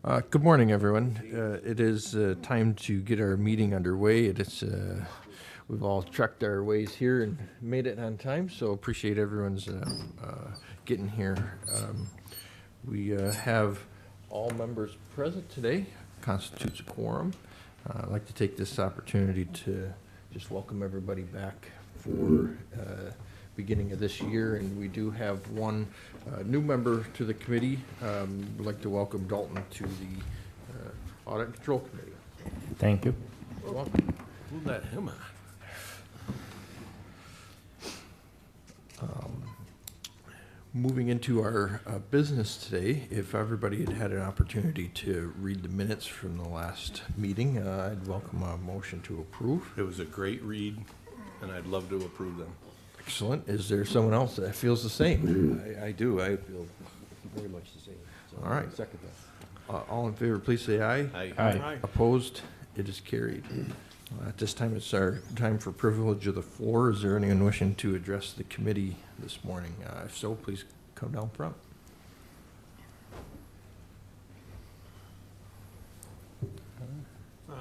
Good morning, everyone. It is time to get our meeting underway. We've all trekked our ways here and made it on time, so appreciate everyone's getting here. We have all members present today, constitutes a quorum. I'd like to take this opportunity to just welcome everybody back for beginning of this year, and we do have one new member to the committee. We'd like to welcome Dalton to the Audit and Control Committee. Thank you. You're welcome. Who let him on? Moving into our business today, if everybody had had an opportunity to read the minutes from the last meeting, I'd welcome a motion to approve. It was a great read, and I'd love to approve them. Excellent. Is there someone else that feels the same? I do. I feel very much the same. So All right. Second that. All in favor, please say aye. Aye. Opposed? It is carried. At this time, it's our time for privilege of the floor. Is there anyone wishing to address the committee this morning? If so, please come down front.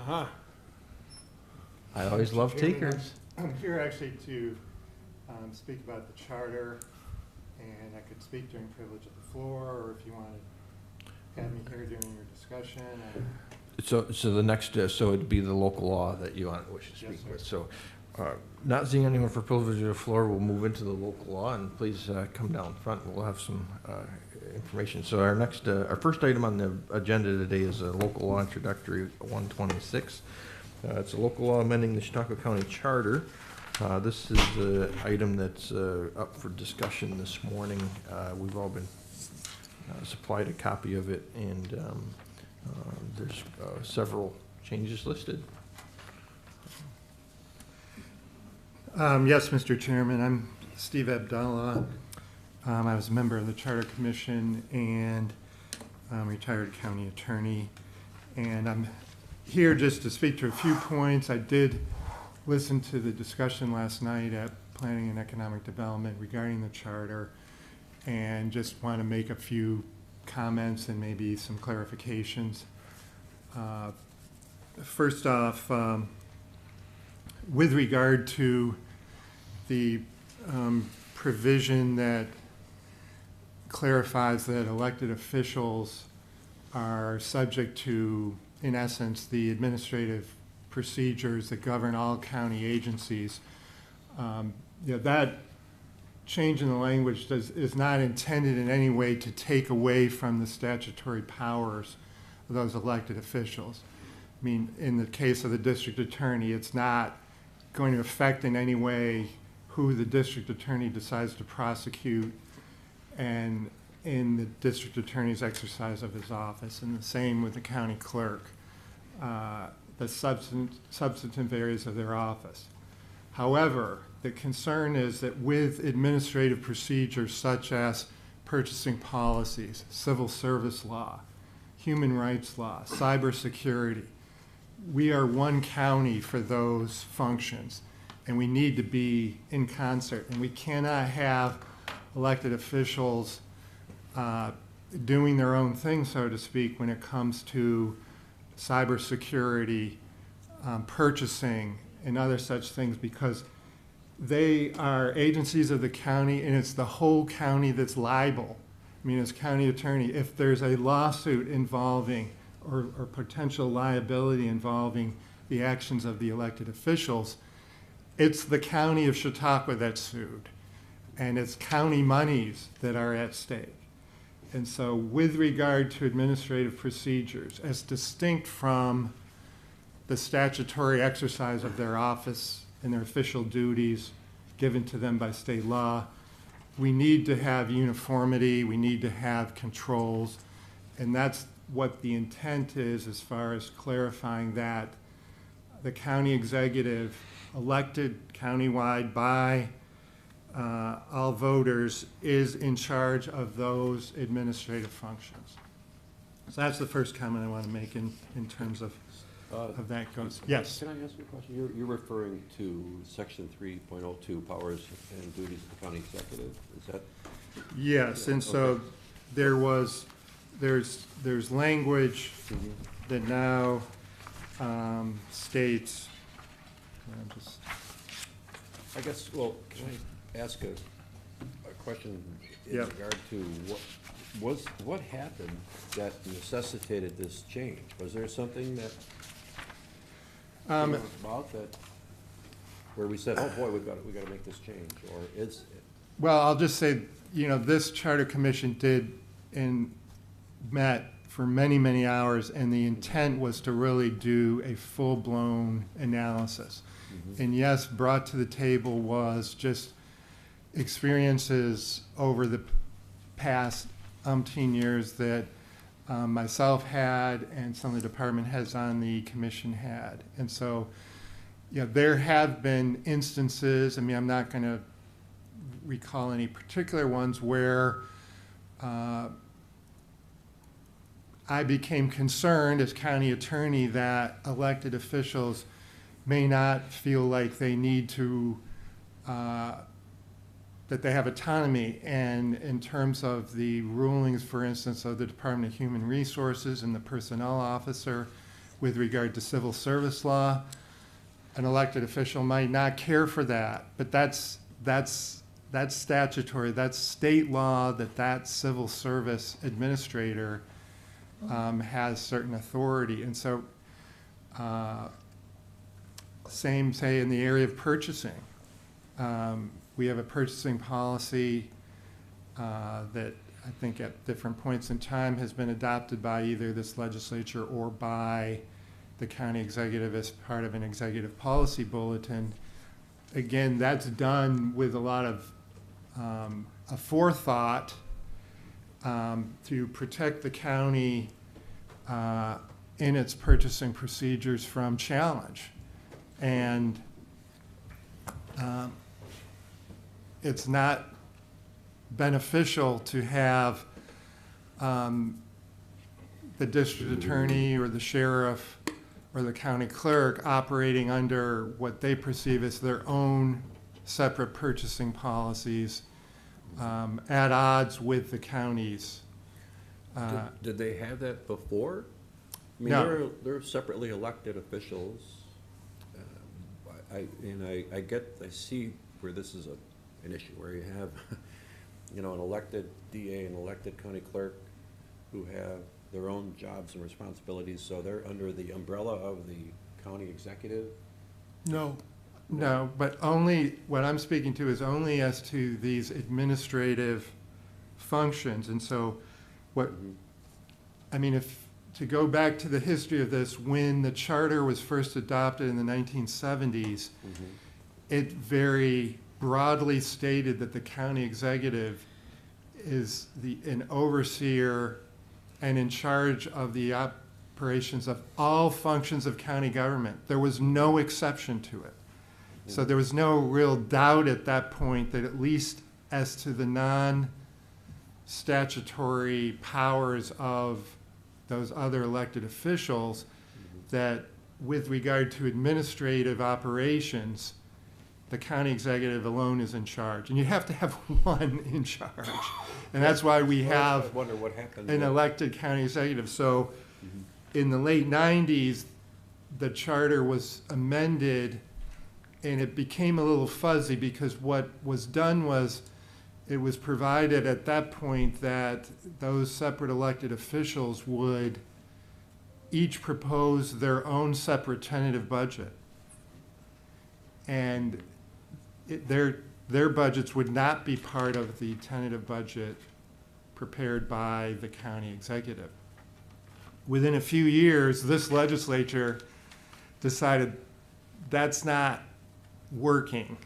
I always love takers. I'm here actually to speak about the charter, and I could speak during privilege of the floor, or if you wanted to have me here during your discussion. So the next, so it'd be the local law that you wish to speak Yes, sir. with. So, not seeing anyone for privilege of the floor, we'll move into the local law, and please come down front. We'll have some information. So our first item on the agenda today is a local law introductory 126. It's a local law amending the Chautauqua County Charter. This is an item that's up for discussion this morning. We've all been supplied a copy of it, and there's several changes listed. Yes, Mr. Chairman, I'm Steve Abdallah. I was a member of the Charter Commission and retired county attorney, and I'm here just to speak to a few points. I did listen to the discussion last night at Planning and Economic Development regarding the charter, and just want to make a few comments and maybe some clarifications. First off, with regard to the provision that clarifies that elected officials are subject to, in essence, the administrative procedures that govern all county agencies, that change in the language is not intended in any way to take away from the statutory powers of those elected officials. I mean, in the case of the district attorney, it's not going to affect in any way who the district attorney decides to prosecute and in the district attorney's exercise of his office, and the same with the county clerk, the substantive areas of their office. However, the concern is that with administrative procedures such as purchasing policies, civil service law, human rights law, cybersecurity, we are one county for those functions, and we need to be in concert. And we cannot have elected officials doing their own thing, so to speak, when it comes to cybersecurity, purchasing, and other such things, because they are agencies of the county, and it's the whole county that's liable. I mean, as county attorney, if there's a lawsuit involving or potential liability involving the actions of the elected officials, it's the county of Chautauqua that's sued, and it's county monies that are at stake. And so with regard to administrative procedures, as distinct from the statutory exercise of their office and their official duties given to them by state law, we need to have uniformity, we need to have controls, and that's what the intent is as far as clarifying that the county executive, elected countywide by all voters, is in charge of those administrative functions. So that's the first comment I want to make in terms of that goes. Yes? Can I ask you a question? You're referring to Section 3.02, powers and duties of the county executive. Is that? Yes, and so Okay. there was there's language that now states, just, I guess, well, can I ask a question in Yep. regard to what happened that necessitated this change? Was there something that came about that, where we said, oh boy, we gotta make this change, or is it? well, I'll just say, this charter commission met for many, many hours, and the intent was to really do a full-blown analysis. And yes, brought to the table was just experiences over the past umpteen years that myself had and some of the department heads on the commission had. And so, there have been instances, I'm not going to recall any particular ones, where I became concerned as county attorney that elected officials may not feel like they need to, that they have autonomy. And in terms of the rulings, for instance, of the Department of Human Resources and the personnel officer with regard to civil service law, an elected official might not care for that. But that's statutory, that's state law, that civil service administrator has certain authority. And so, same, say, in the area of purchasing. We have a purchasing policy that I think at different points in time has been adopted by either this legislature or by the county executive as part of an executive policy bulletin. Again, that's done with a lot of a forethought to protect the county in its purchasing procedures from challenge. And it's not beneficial to have the district attorney or the sheriff or the county clerk operating under what they perceive as their own separate purchasing policies at odds with the county's. Did they have that before? I mean, No. they're separately elected officials. I see where this is an issue, where you have, an elected DA and elected county clerk who have their own jobs and responsibilities, so they're under the umbrella of the county executive? No, but only, what I'm speaking to is only as to these administrative functions. And so to go back to the history of this, when the charter was first adopted in the 1970s, it very broadly stated that the county executive is an overseer and in charge of the operations of all functions of county government. There was no exception to it. So there was no real doubt at that point that, at least as to the non-statutory powers of those other elected officials, that with regard to administrative operations, the county executive alone is in charge. And you have to have one in charge. And that's why we have I wonder what happened. an elected county executive. So in the late 90s, the charter was amended, and it became a little fuzzy, because what was done was, it was provided at that point that those separate elected officials would each propose their own separate tentative budget. And their budgets would not be part of the tentative budget prepared by the county executive. Within a few years, this legislature decided that's not working,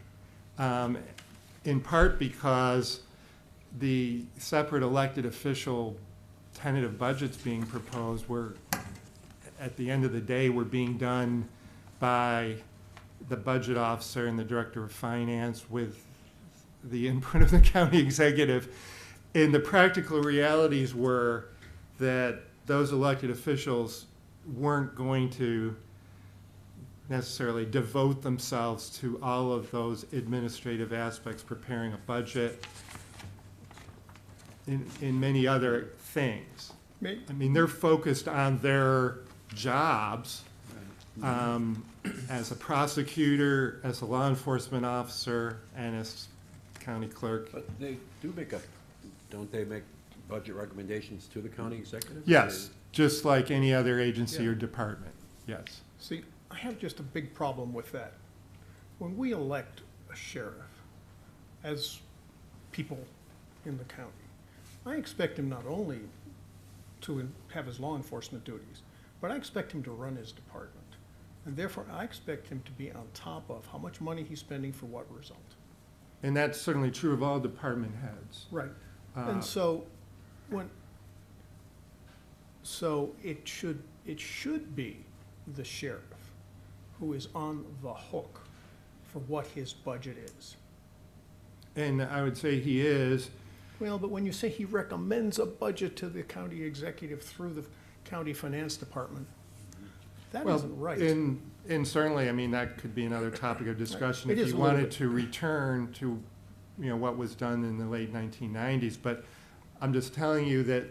in part because the separate elected official tentative budgets being proposed were, at the end of the day, were being done by the budget officer and the director of finance with the input of the county executive. And the practical realities were that those elected officials weren't going to necessarily devote themselves to all of those administrative aspects, preparing a budget, in many other things. I mean, they're focused on their jobs, as a prosecutor, as a law enforcement officer, and as county clerk. But they do don't they make budget recommendations to the county executive? Yes, just like any other agency Yeah. or department, yes. See, I have just a big problem with that. When we elect a sheriff as people in the county, I expect him not only to have his law enforcement duties, but I expect him to run his department. And therefore, I expect him to be on top of how much money he's spending for what result. And that's certainly true of all department heads. Right. Uh, And so, it should be the sheriff who is on the hook for what his budget is. And I would say he is, Well, but when you say he recommends a budget to the county executive through the county finance department, that well, isn't right. and certainly, I mean, that could be another topic of discussion It if is you a little wanted bit. to return to, what was done in the late 1990s. But I'm just telling you that,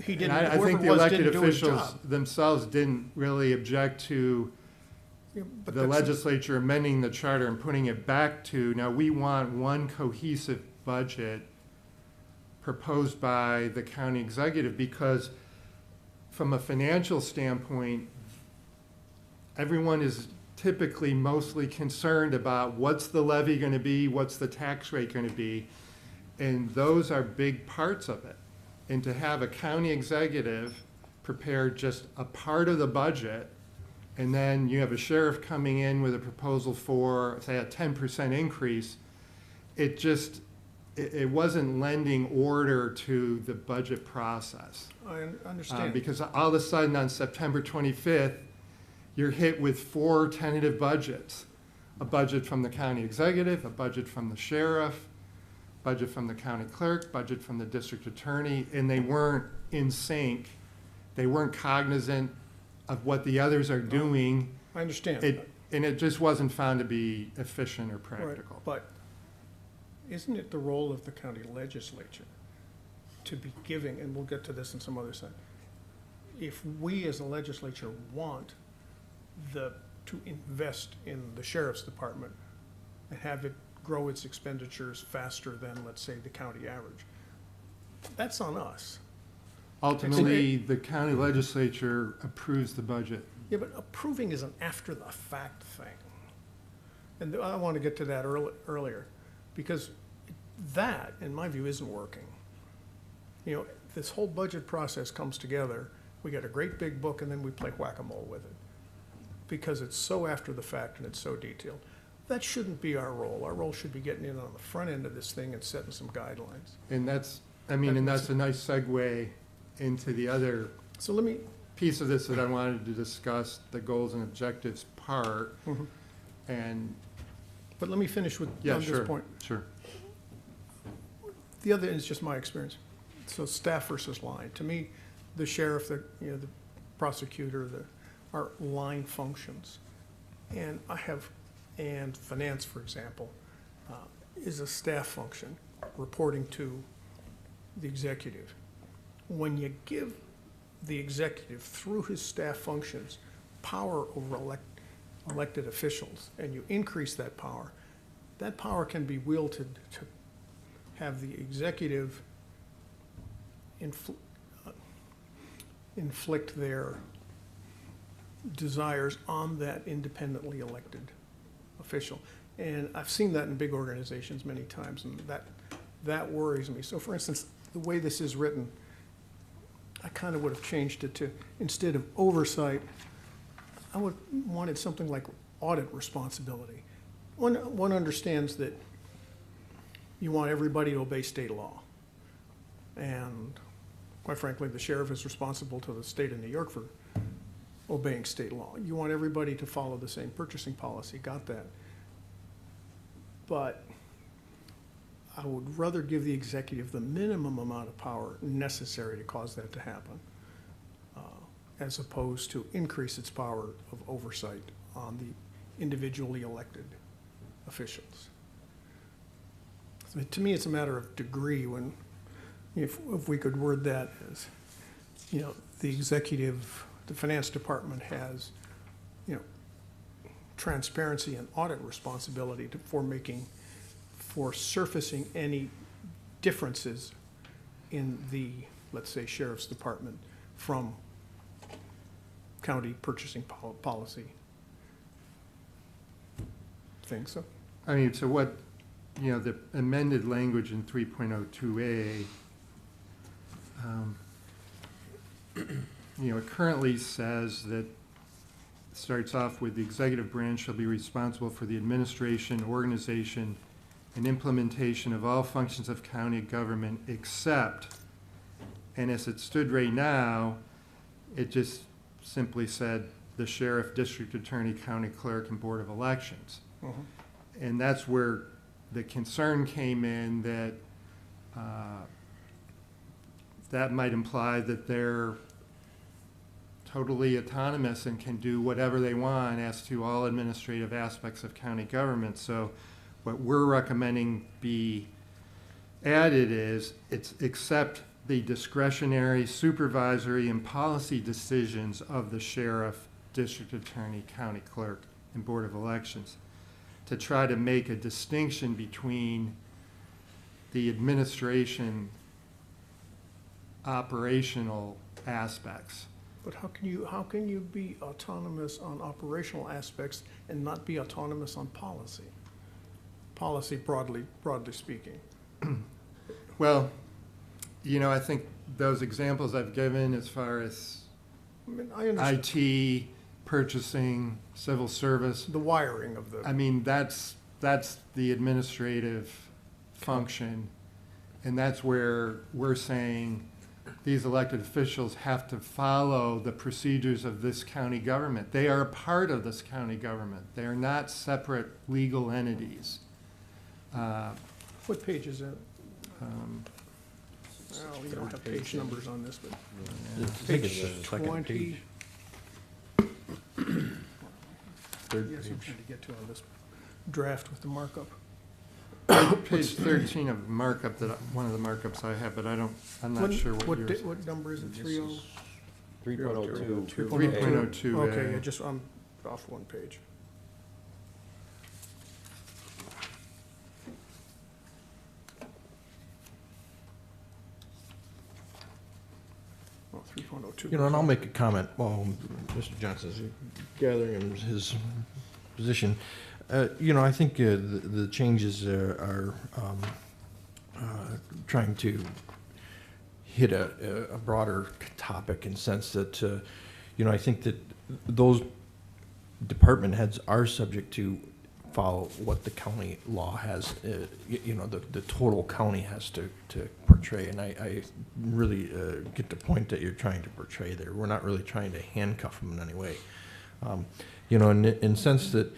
He and didn't, I think whoever the was elected didn't do his officials job. themselves didn't really object to Yeah, but the that's- legislature amending the charter and putting it back to, now, we want one cohesive budget proposed by the county executive, because from a financial standpoint, everyone is typically mostly concerned about what's the levy gonna be, what's the tax rate gonna be, and those are big parts of it. And to have a county executive prepare just a part of the budget, and then you have a sheriff coming in with a proposal for, say, a 10% increase, it wasn't lending order to the budget process. I understand. Because all of a sudden, on September 25th, you're hit with 4 tentative budgets. A budget from the county executive, a budget from the sheriff, budget from the county clerk, budget from the district attorney, and they weren't in sync. They weren't cognizant of what the others are doing. I understand. And it just wasn't found to be efficient or Right, practical. but isn't it the role of the county legislature to be giving, and we'll get to this in some other side, if we as a legislature want to invest in the sheriff's department and have it grow its expenditures faster than, let's say, the county average, that's on us. Ultimately, the county legislature approves the budget. Yeah, but approving is an after-the-fact thing. And I want to get to that earlier, because that, in my view, isn't working. This whole budget process comes together, we get a great big book, and then we play whack-a-mole with it, because it's so after the fact and it's so detailed. That shouldn't be our role. Our role should be getting in on the front end of this thing and setting some guidelines. And that's a nice segue into the other So let me, piece of this that I wanted to discuss, the goals and objectives part. And, but let me finish with, yeah, on this sure, point. sure. The other is just my experience. So staff versus line. To me, the sheriff, the prosecutor, are line functions. And and finance, for example, is a staff function reporting to the executive. When you give the executive, through his staff functions, power over elected officials, and you increase that power can be wielded to have the executive inflict their desires on that independently elected official. And I've seen that in big organizations many times, and that worries me. So for instance, the way this is written, I kind of would have changed it to, instead of oversight, I would wanted something like audit responsibility. One understands that you want everybody to obey state law. And quite frankly, the sheriff is responsible to the state of New York for obeying state law. You want everybody to follow the same purchasing policy, got that. But I would rather give the executive the minimum amount of power necessary to cause that to happen, as opposed to increase its power of oversight on the individually elected officials. So to me, it's a matter of degree when, if we could word that as the executive, the finance department has, transparency and audit responsibility for surfacing any differences in the, let's say, sheriff's department from county purchasing policy. Think so? I mean, so what, the amended language in 3.02A, it currently says that, starts off with the executive branch shall be responsible for the administration, organization, and implementation of all functions of county government except, and as it stood right now, it just simply said the sheriff, district attorney, county clerk, and board of elections. And that's where the concern came in that that might imply that they're totally autonomous and can do whatever they want as to all administrative aspects of county government. So what we're recommending be added is it's except the discretionary, supervisory, and policy decisions of the sheriff, district attorney, county clerk, and board of elections, to try to make a distinction between the administration operational aspects. But how can you be autonomous on operational aspects and not be autonomous on policy? Policy broadly speaking. Well, I think those examples I've given as far as I mean, I understand IT, purchasing, civil service, the wiring of the. I mean, that's the administrative function, and that's where we're saying these elected officials have to follow the procedures of this county government. They are a part of this county government. They are not separate legal entities. What page is that? Well, we don't have page numbers on this, but I think it's the second 20. page. Third Yes, I'm page. trying to get to on this draft with the markup. Page 13 of markup, one of the markups I have, but I'm not sure what yours. What number is it, 30? 3.02. 3.02. Okay, I'm off one page. Oh, 3.02. And I'll make a comment while Mr. Johnson's gathering his position. I think the changes are trying to hit a broader topic in the sense that, I think that those department heads are subject to follow what the county law has, the total county has to portray. And I really get the point that you're trying to portray there. We're not really trying to handcuff them in any way. In sense that,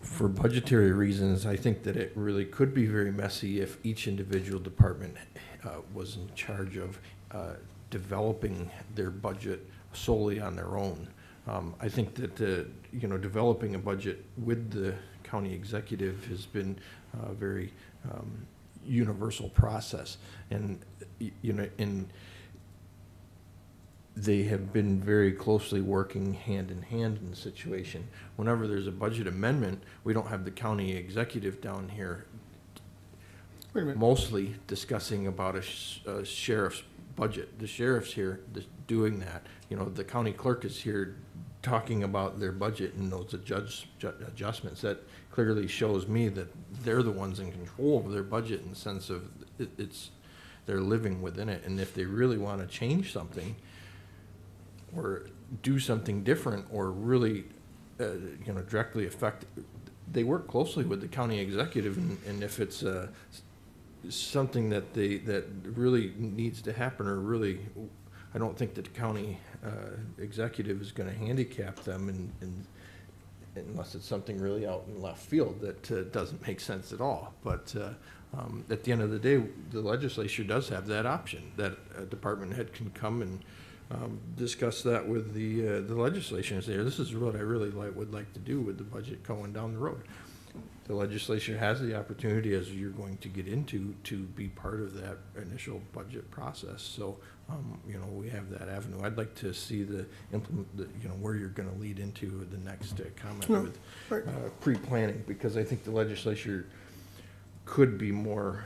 for budgetary reasons, I think that it really could be very messy if each individual department was in charge of developing their budget solely on their own. I think that developing a budget with the county executive has been a very universal process, and they have been very closely working hand in hand in the situation. Whenever there's a budget amendment, we don't have the county executive down here Wait a minute. mostly discussing about a sheriff's budget. The sheriff's here doing that. The county clerk is here talking about their budget and those adjustments. That clearly shows me that they're the ones in control of their budget in the sense of they're living within it. And if they really want to change something or do something different or really, directly affect, they work closely with the county executive. And if it's something that really needs to happen, or really, I don't think that the county executive is going to handicap them, and unless it's something really out in left field that doesn't make sense at all. But at the end of the day, the legislature does have that option, that a department head can come and discuss that with the legislation and say, this is what I really would like to do with the budget going down the road. the legislature has the opportunity, as you're going to get into, to be part of that initial budget process. So, you know, we have that avenue. I'd like to see the you know, where you're gonna lead into the next comment No, with right. pre-planning, because I think the legislature could be more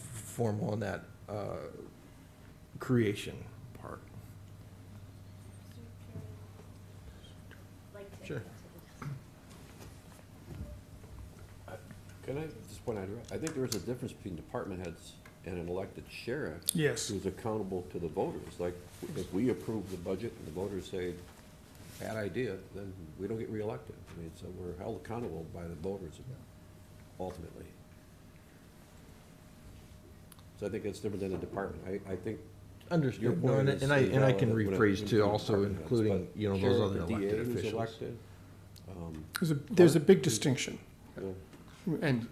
formal in that creation part. Sure. Can I just point out, I think there is a difference between department heads and an elected sheriff. Yes. Who's accountable to the voters. Like, if we approve the budget and the voters say, bad idea, then we don't get reelected. I mean, so we're held accountable by the voters ultimately. So I think that's different than a department. I think your Understood. No, point and is and I can valid when it rephrase comes too, to also department heads, including, but you know, those sheriff, other the DA elected who's officials. elected, There's a big distinction. yeah.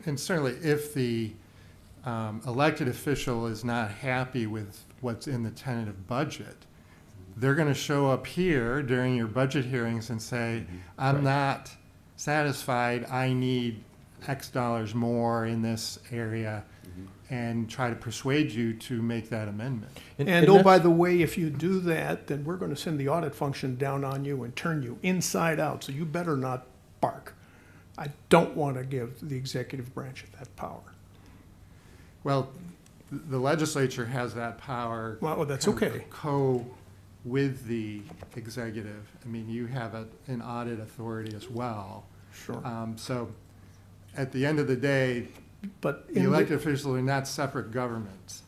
And certainly if the elected official is not happy with what's in the tentative budget, they're going to show up here during your budget hearings and say, I'm Right. not satisfied, I need X dollars more in this area, and try to persuade you to make that amendment. And oh, by the way, if you do that, then we're going to send the audit function down on you and turn you inside out, so you better not bark. I don't want to give the executive branch that power. Well, the legislature has that power. Well, that's kind of okay. with the executive. I mean, you have an audit authority as well. Sure. So at the end of the day, But the in elected officials are not separate governments.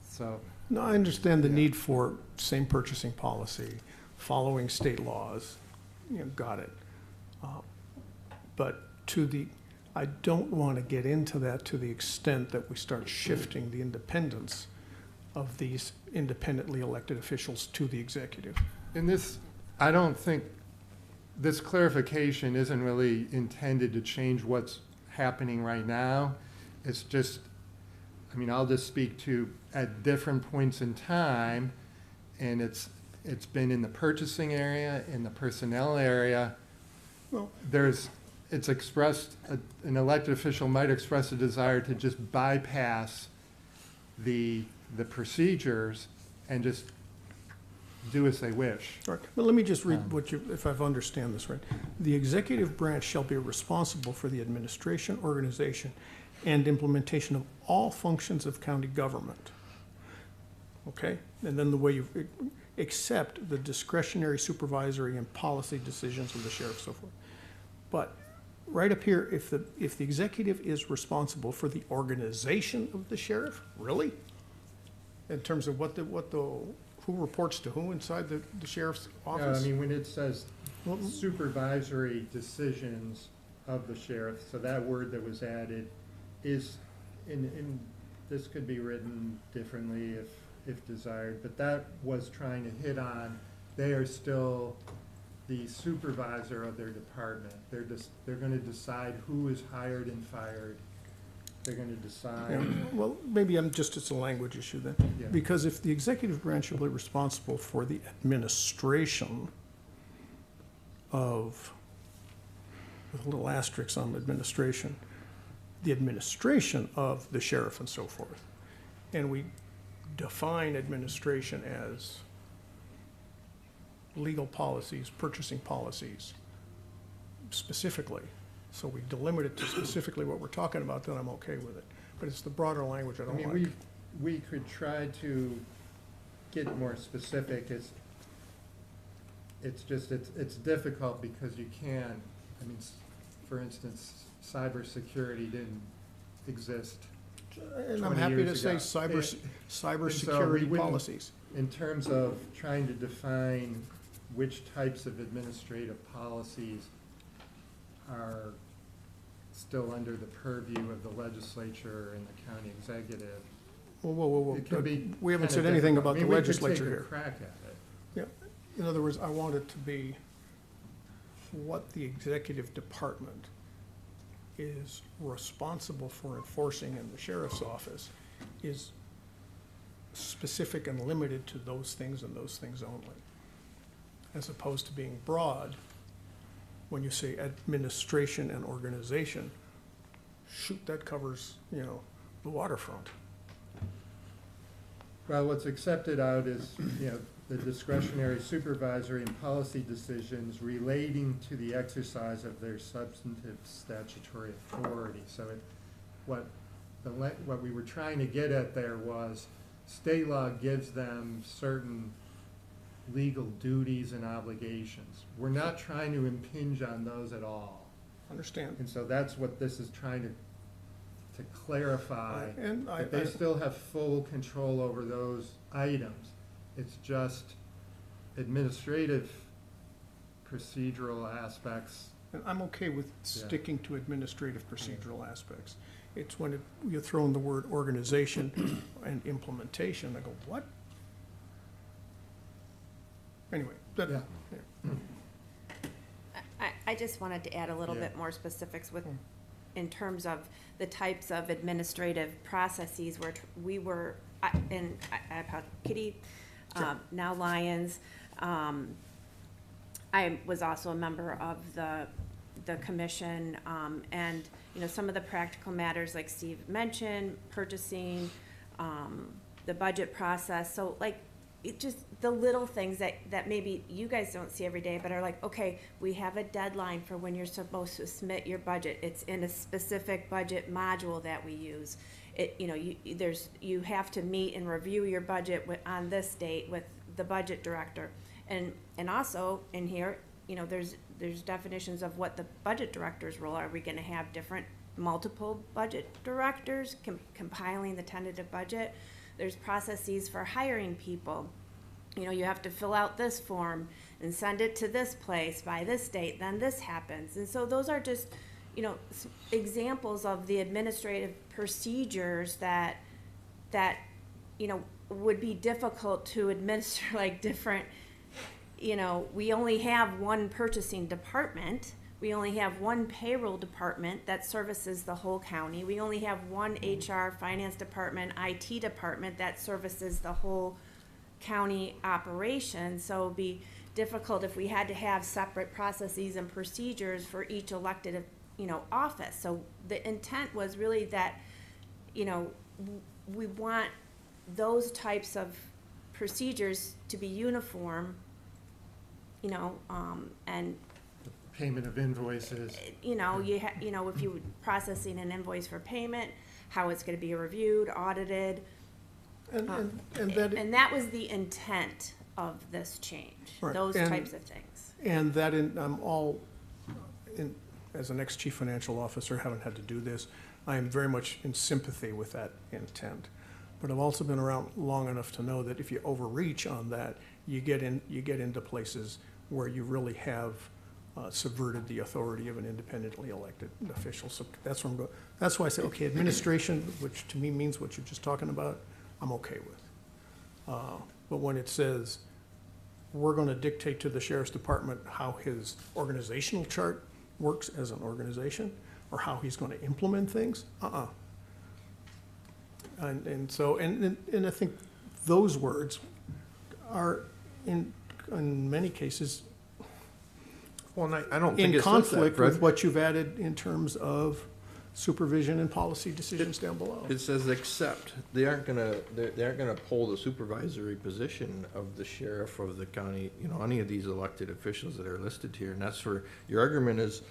So, no, I understand the need for same purchasing policy, following state laws, you know, got it. But I don't want to get into that to the extent that we start shifting the independence of these independently elected officials to the executive. and this, I don't think, this clarification isn't really intended to change what's happening right now. It's just, I mean, I'll just speak to at different points in time, and it's been in the purchasing area, in the personnel area. Well, It's expressed, an elected official might express a desire to just bypass the procedures and just do as they wish. all right, but let me just read what you, if I've understand this right. The executive branch shall be responsible for the administration, organization, and implementation of all functions of county government. Okay? And then the way you, except the discretionary, supervisory, and policy decisions of the sheriff, so forth. But right up here, if the executive is responsible for the organization of the sheriff, really? In terms of who reports to who inside the sheriff's Yeah, office? I mean, when it says Well, supervisory decisions of the sheriff, so that word that was added is, this could be written differently if desired, but that was trying to hit on, they are still the supervisor of their department. They're gonna decide who is hired and fired. They're gonna decide. Yeah, well, maybe it's a language issue then. Yeah. Because if the executive branch will be responsible for the administration of, with a little asterisk on administration, the administration of the sheriff and so forth, and we define administration as legal policies, purchasing policies, specifically, so we delimit it to specifically what we're talking about, then I'm okay with it. But it's the broader language I I don't mean, like. we could try to get more specific. It's just, it's difficult because you can, I mean, for instance, cybersecurity didn't exist. And I'm 20 happy to years say ago. cybersecurity wouldn't- policies. In terms of trying to define which types of administrative policies are still under the purview of the legislature and the county executive. Whoa, whoa, whoa, It could be we haven't kinda said anything difficult. about I the mean, we could legislature take a here. crack at it. Yeah, in other words, I want it to be what the executive department is responsible for enforcing in the sheriff's office is specific and limited to those things and those things only, as opposed to being broad when you say administration and organization, shoot, that covers, you know, the waterfront. Well, what's accepted out is, you know, the discretionary supervisory and policy decisions relating to the exercise of their substantive statutory authority. So what we were trying to get at there was, state law gives them certain legal duties and obligations. We're not trying to impinge on those at all. Understand? And so that's what this is trying to clarify, And that they still have full control over those items. It's just administrative procedural aspects. And I'm okay with sticking to administrative procedural aspects. It's when you throw in the word organization and implementation, I go, what? Anyway, that, Yeah. I just wanted to add a little Yeah. bit more specifics with, in terms of the types of administrative processes where we were, I apologize, Kitty, now Lions. I was also a member of the commission, and, you know, some of the practical matters like Steve mentioned, purchasing, the budget process, so like, it just, the little things that maybe you guys don't see every day, but are like, okay, we have a deadline for when you're supposed to submit your budget. It's in a specific budget module that we use. It, you know, you have to meet and review your budget on this date with the budget director. And also in here, you know, there's definitions of what the budget director's role are. Are we gonna have multiple budget directors compiling the tentative budget? There's processes for hiring people. You know, you have to fill out this form and send it to this place by this date, then this happens. And so those are just, you know, examples of the administrative procedures that, you know, would be difficult to administer, like different, you know, we only have one purchasing department. We only have one payroll department that services the whole county. We only have one HR, finance department, IT department that services the whole county operation. So it'd be difficult if we had to have separate processes and procedures for each elected, you know, office. So the intent was really that, you know, we want those types of procedures to be uniform, you know, and Payment of invoices. you know, you know, if you were processing an invoice for payment, how it's gonna be reviewed, audited. and that, And that was the intent of this change, Right, those and- types of things. and that I'm all, as an ex-chief financial officer, haven't had to do this, I am very much in sympathy with that intent. But I've also been around long enough to know that if you overreach on that, you get into places where you really have subverted the authority of an independently elected official. So that's where I'm going. That's why I say, okay, administration, which to me means what you're just talking about, I'm okay with. But when it says, we're gonna dictate to the sheriff's department how his organizational chart works as an organization, or how he's gonna implement things, And so, and I think those words are in many cases Well, and I don't think in it says that, conflict with Fred. what you've added in terms of supervision and policy decisions down below. It says except, they aren't gonna pull the supervisory position of the sheriff of the county, you know, any of these elected officials that are listed here, and that's where your argument is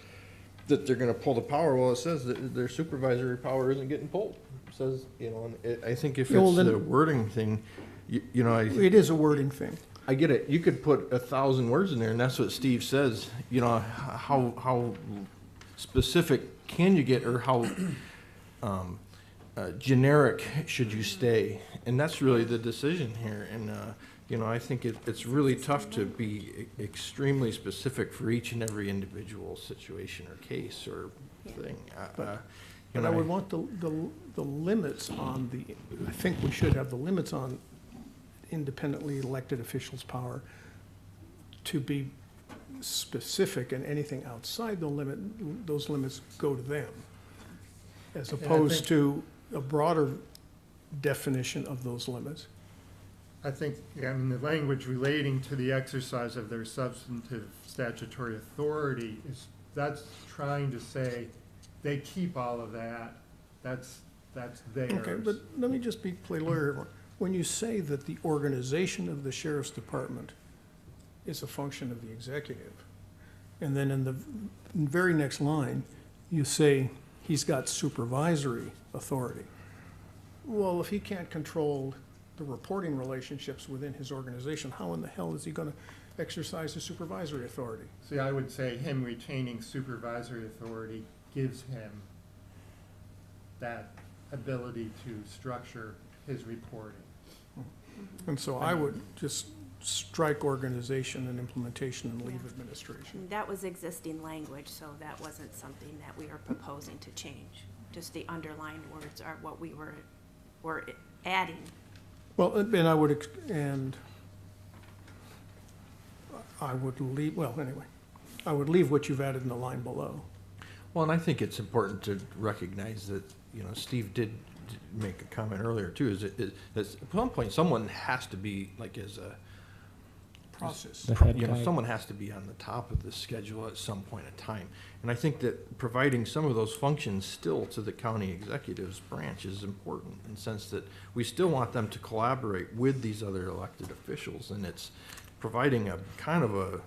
that they're gonna pull the power. Well, it says that their supervisory power isn't getting pulled. It says, you know, and I think if Yeah, well, it's then- a wording thing, you know, It is a wording thing. I get it. You could put 1,000 words in there, and that's what Steve says. You know, how specific can you get, or how generic should you stay? And that's really the decision here. And you know, I think it's really tough to be extremely specific for each and every individual situation or case or thing. You But know, I would want the limits on I think we should have the limits on independently elected officials' power to be specific, and anything outside those limits go to them, as opposed to a broader definition of those limits. I think, I mean, the language relating to the exercise of their substantive statutory authority that's trying to say they keep all of that, that's theirs. Okay, but let me just play lawyer here. When you say that the organization of the sheriff's department is a function of the executive, and then in the very next line, you say he's got supervisory authority. Well, if he can't control the reporting relationships within his organization, how in the hell is he gonna exercise his supervisory authority? See, I would say him retaining supervisory authority gives him that ability to structure his reporting. And so I would just strike organization and implementation and leave administration. That was existing language, so that wasn't something that we are proposing to change. Just the underlined words are what we were adding. Well, and I would, leave, well, anyway, I would leave what you've added in the line below. Well, and I think it's important to recognize that, Steve did make a comment earlier too, is that at some point, someone has to be, like, as a, Process. The head guy. someone has to be on the top of the schedule at some point in time. And I think that providing some of those functions still to the county executive's branch is important, in the sense that we still want them to collaborate with these other elected officials, and it's providing a kind of a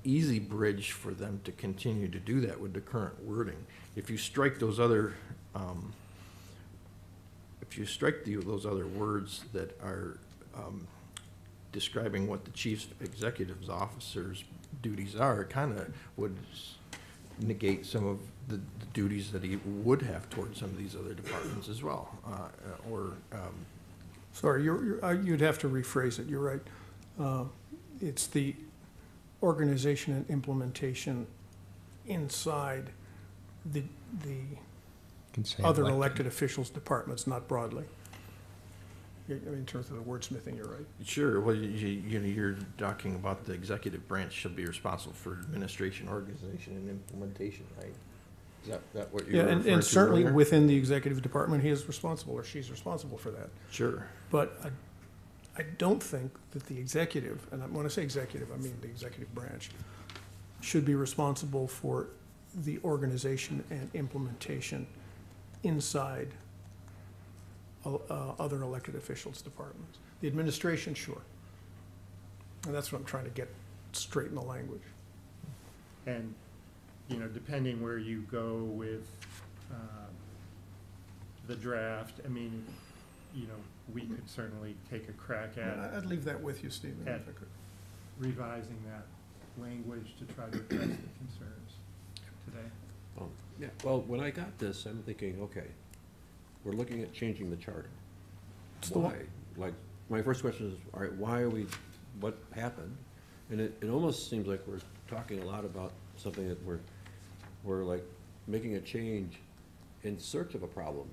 easy bridge for them to continue to do that with the current wording. If you strike those other, those other words that are describing what the chief executive's officer's duties are, it kind of would negate some of the duties that he would have towards some of these other departments as well, Sorry, you'd have to rephrase it, you're right. It's the organization and implementation inside the Can say other elected officials' departments, not broadly. I mean, in terms of the wordsmithing, you're right. Sure, well, you're talking about the executive branch should be responsible for administration, organization, and implementation, right? Is that what you're Yeah, referring to? and certainly earlier? within the executive department, he is responsible, or she's responsible for that. Sure. But I don't think that the executive, and when I say executive, I mean the executive branch, should be responsible for the organization and implementation inside other elected officials' departments. The administration, sure. And that's what I'm trying to get straight in the language. And, depending where you go with the draft, I mean, we could certainly take a crack at I'd leave that with you, Stephen, if I could. revising that language to try to address the concerns today. Yeah, well, when I got this, I'm thinking, okay, we're looking at changing the charter. It's the Why? one- Like, my first question is, all right, why are we, what happened? And it almost seems like we're talking a lot about something that we're like making a change in search of a problem.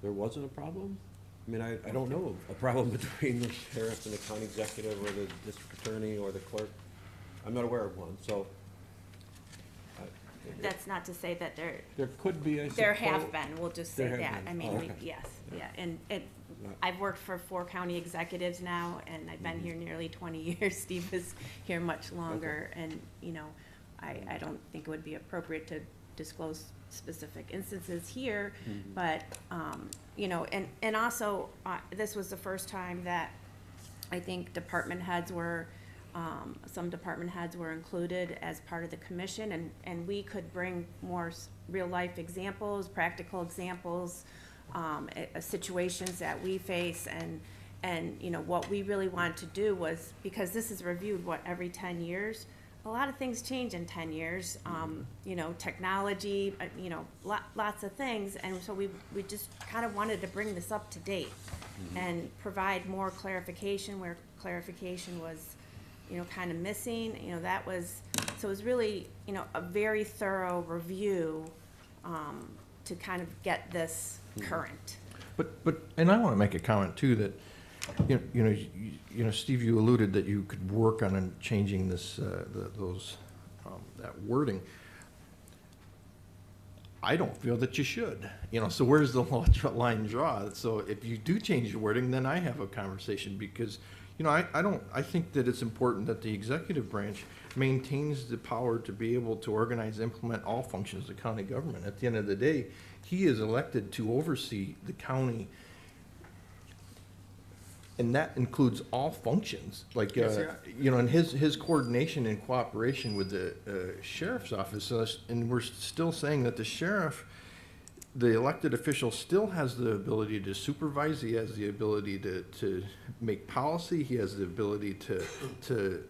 There wasn't a problem? I mean, I don't know of a problem between the sheriff and the county executive or the district attorney or the clerk. I'm not aware of one, so. That's not to say that There could be, I suppose. there have been, we'll just say There have that. been. I mean, Oh, we, okay. yes, Yeah. yeah, and I've worked for 4 county executives now, and I've been here nearly 20 years. Steve is here much longer, and, I don't think it would be appropriate to disclose specific instances here, but, and also, this was the first time that I think department heads were, some department heads were included as part of the commission, and we could bring more real-life examples, practical examples, situations that we face, and, what we really wanted to do was, because this is reviewed, every 10 years, a lot of things change in 10 years, technology, lots of things, and so we just kind of wanted to bring this up to date and provide more clarification where clarification was, kind of missing, that was, so it was really, a very thorough review, to kind of get this current. But, and I want to make a comment too, that, Steve, you alluded that you could work on changing this, that wording. I don't feel that you should. So where's the line draw? So if you do change the wording, then I have a conversation because, I think that it's important that the executive branch maintains the power to be able to organize, implement all functions of county government. At the end of the day, he is elected to oversee the county, and that includes all functions, like, Yes, yeah. and his coordination and cooperation with the sheriff's office. And we're still saying that the sheriff, the elected official, still has the ability to supervise. He has the ability to make policy. He has the ability to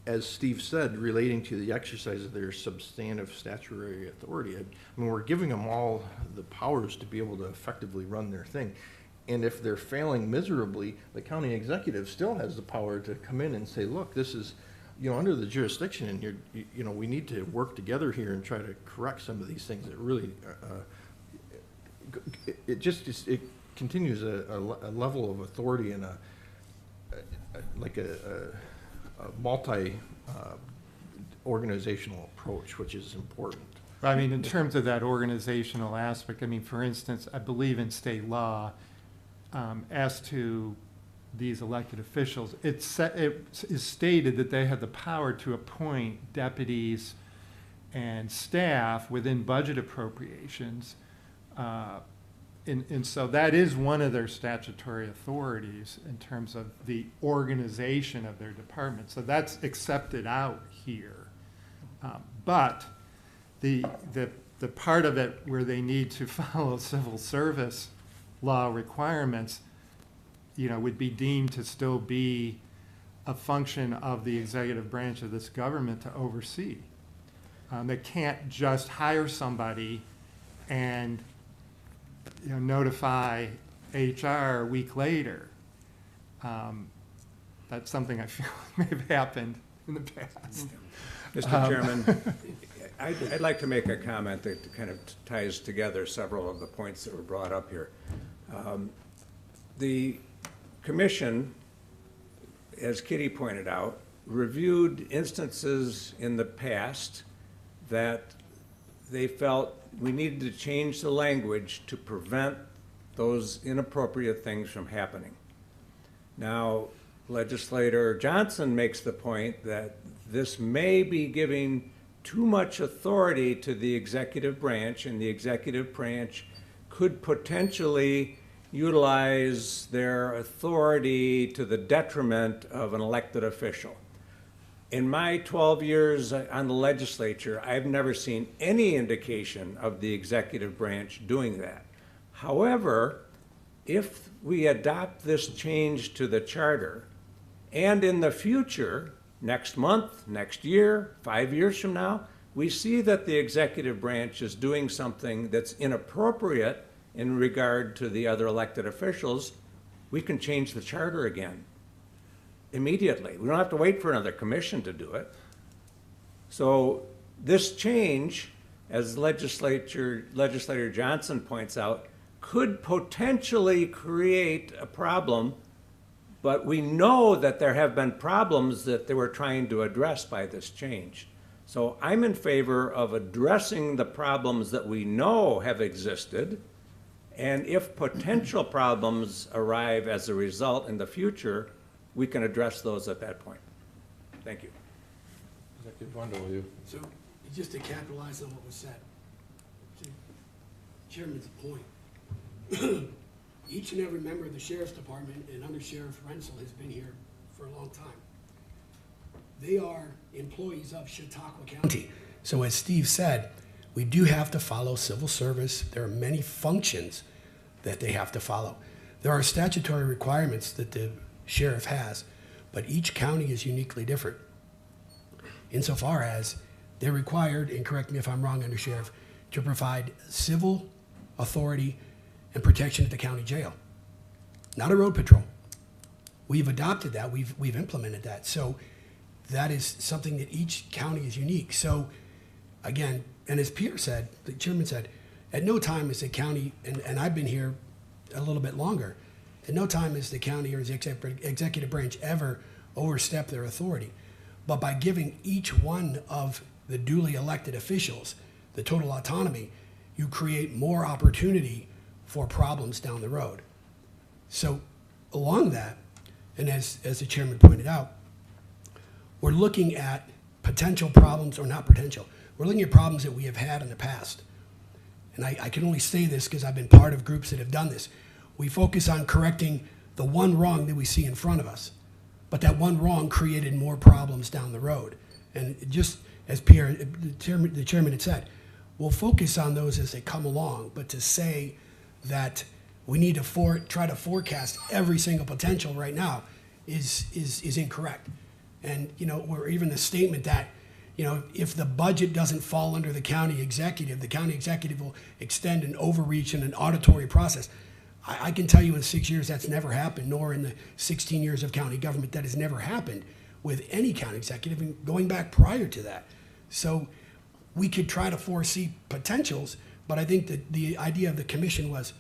as Steve said, relating to the exercise of their substantive statutory authority. I mean, we're giving them all the powers to be able to effectively run their thing. And if they're failing miserably, the county executive still has the power to come in and say, look, this is, under the jurisdiction, and we need to work together here and try to correct some of these things that really, it continues a level of authority and a multi organizational approach, which is important. I mean, in terms of that organizational aspect, I mean, for instance, I believe in state law, as to these elected officials, it is stated that they have the power to appoint deputies and staff within budget appropriations. And so that is one of their statutory authorities in terms of the organization of their department. So that's accepted out here. But the part of it where they need to follow civil service law requirements, would be deemed to still be a function of the executive branch of this government to oversee. They can't just hire somebody and notify HR a week later. That's something I feel may have happened in the past. Mr. Chairman, I'd like to make a comment that kind of ties together several of the points that were brought up here. The commission, as Kitty pointed out, reviewed instances in the past that they felt we needed to change the language to prevent those inappropriate things from happening. Now, Legislator Johnson makes the point that this may be giving too much authority to the executive branch, and the executive branch could potentially utilize their authority to the detriment of an elected official. In my 12 years on the legislature, I've never seen any indication of the executive branch doing that. However, if we adopt this change to the charter, and in the future, next month, next year, 5 years from now, we see that the executive branch is doing something that's inappropriate in regard to the other elected officials, we can change the charter again immediately. We don't have to wait for another commission to do it. So this change, as Legislator Johnson points out, could potentially create a problem, but we know that there have been problems that they were trying to address by this change. So I'm in favor of addressing the problems that we know have existed, and if potential problems arrive as a result in the future, we can address those at that point. Thank you. Executive Wendell, will you? So, just to capitalize on what was said, to Chairman's point, each and every member of the Sheriff's Department and Under Sheriff Rensel has been here for a long time. They are employees of Chautauqua County. So as Steve said, we do have to follow civil service. There are many functions that they have to follow. There are statutory requirements that the sheriff has, but each county is uniquely different insofar as they're required, and correct me if I'm wrong, Under Sheriff, to provide civil authority and protection at the county jail, not a road patrol. We've adopted that, we've implemented that. So that is something that each county is unique. So again, and as Peter said, the chairman said, at no time is the county, and I've been here a little bit longer, at no time is the county or the executive branch ever overstep their authority. But by giving each one of the duly elected officials the total autonomy, you create more opportunity for problems down the road. So along that, and as the chairman pointed out, we're looking at potential problems, or not potential, we're looking at problems that we have had in the past. And I can only say this because I've been part of groups that have done this. We focus on correcting the one wrong that we see in front of us, but that one wrong created more problems down the road. And just as Pierre, the chairman had said, we'll focus on those as they come along, but to say that we need to try to forecast every single potential right now is incorrect. And, you know, or even the statement that, you know, if the budget doesn't fall under the county executive will extend an overreach and an auditory process. I can tell you in 6 years that's never happened, nor in the 16 years of county government that has never happened with any county executive, and going back prior to that. So we could try to foresee potentials, but I think that the idea of the commission was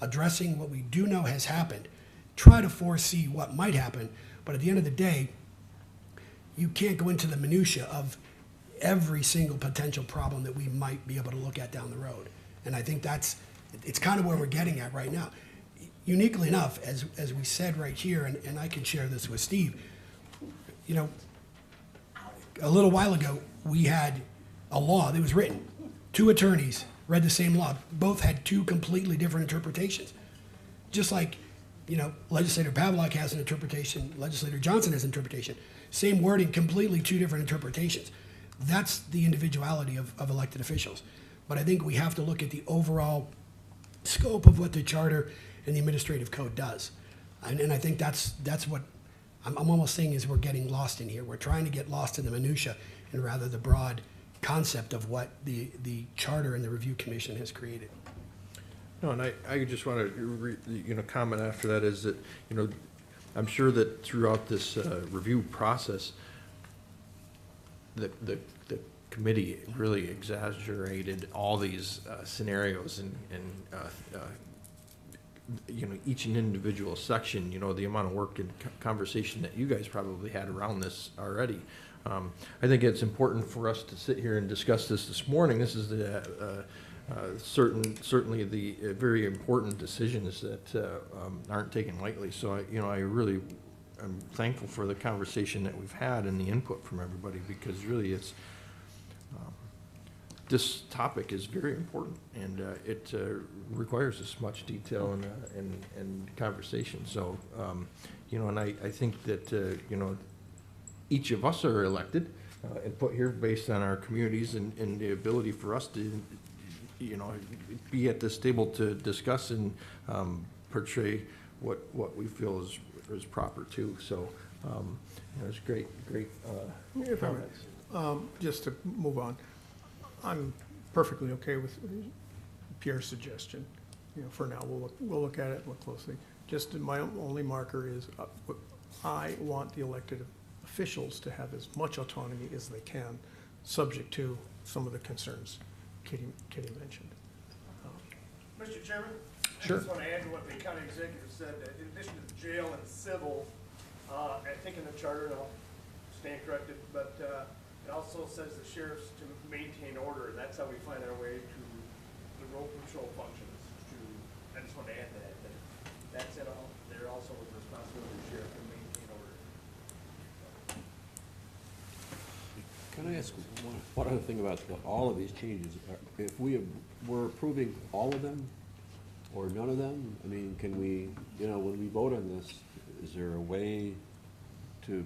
addressing what we do know has happened, try to foresee what might happen, but at the end of the day, you can't go into the minutia of every single potential problem that we might be able to look at down the road. And I think it's kind of where we're getting at right now. Uniquely enough, as we said right here, and I can share this with Steve, you know, a little while ago, we had a law that was written. Two attorneys read the same law. Both had two completely different interpretations. Just like, you know, Legislator Pavlik has an interpretation, Legislator Johnson has an interpretation. Same wording, completely two different interpretations. That's the individuality of elected officials. But I think we have to look at the overall scope of what the charter and the administrative code does. And I think that's what I'm almost saying is we're getting lost in here. We're trying to get lost in the minutia and rather the broad concept of what the charter and the review commission has created. No, and I just want to, comment after that is that, I'm sure that throughout this review process, the committee really exaggerated all these scenarios and each and individual section, the amount of work and conversation that you guys probably had around this already. I think it's important for us to sit here and discuss this morning. This is the certainly the very important decisions that aren't taken lightly. So I really am thankful for the conversation that we've had and the input from everybody, because really it's this topic is very important, and it requires as much detail and conversation. So and I think that each of us are elected and put here based on our communities and the ability for us to be at this table to discuss and portray what we feel is proper too. So it's great If I may, comments. just to move on, I'm perfectly okay with Pierre's suggestion. For now, we'll look at it and look closely. Just my only marker is I want the elected officials to have as much autonomy as they can, subject to some of the concerns Kitty mentioned. Mr. Chairman? Sure. I just want to add to what the county executive said, that in addition to jail and civil, I think in the charter, and I'll stand corrected, but it also says the sheriffs to maintain order, and that's how we find our way to the road patrol functions. I just want to add that that's it all. They're also responsible for the sheriff to maintain order. Can I ask one other thing about all of these changes? If we're approving all of them or none of them, I mean, can we, when we vote on this, is there a way to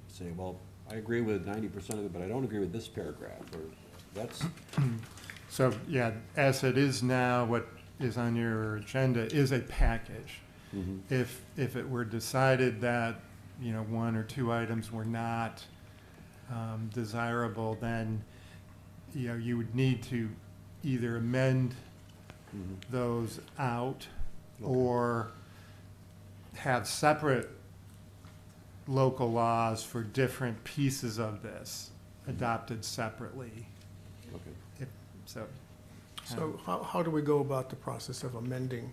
say, well, I agree with 90% of it, but I don't agree with this paragraph, or that's, So, yeah, as it is now, what is on your agenda is a package. If it were decided that, one or two items were not desirable, then, you would need to either amend those out or have separate local laws for different pieces of this adopted separately. okay. So how do we go about the process of amending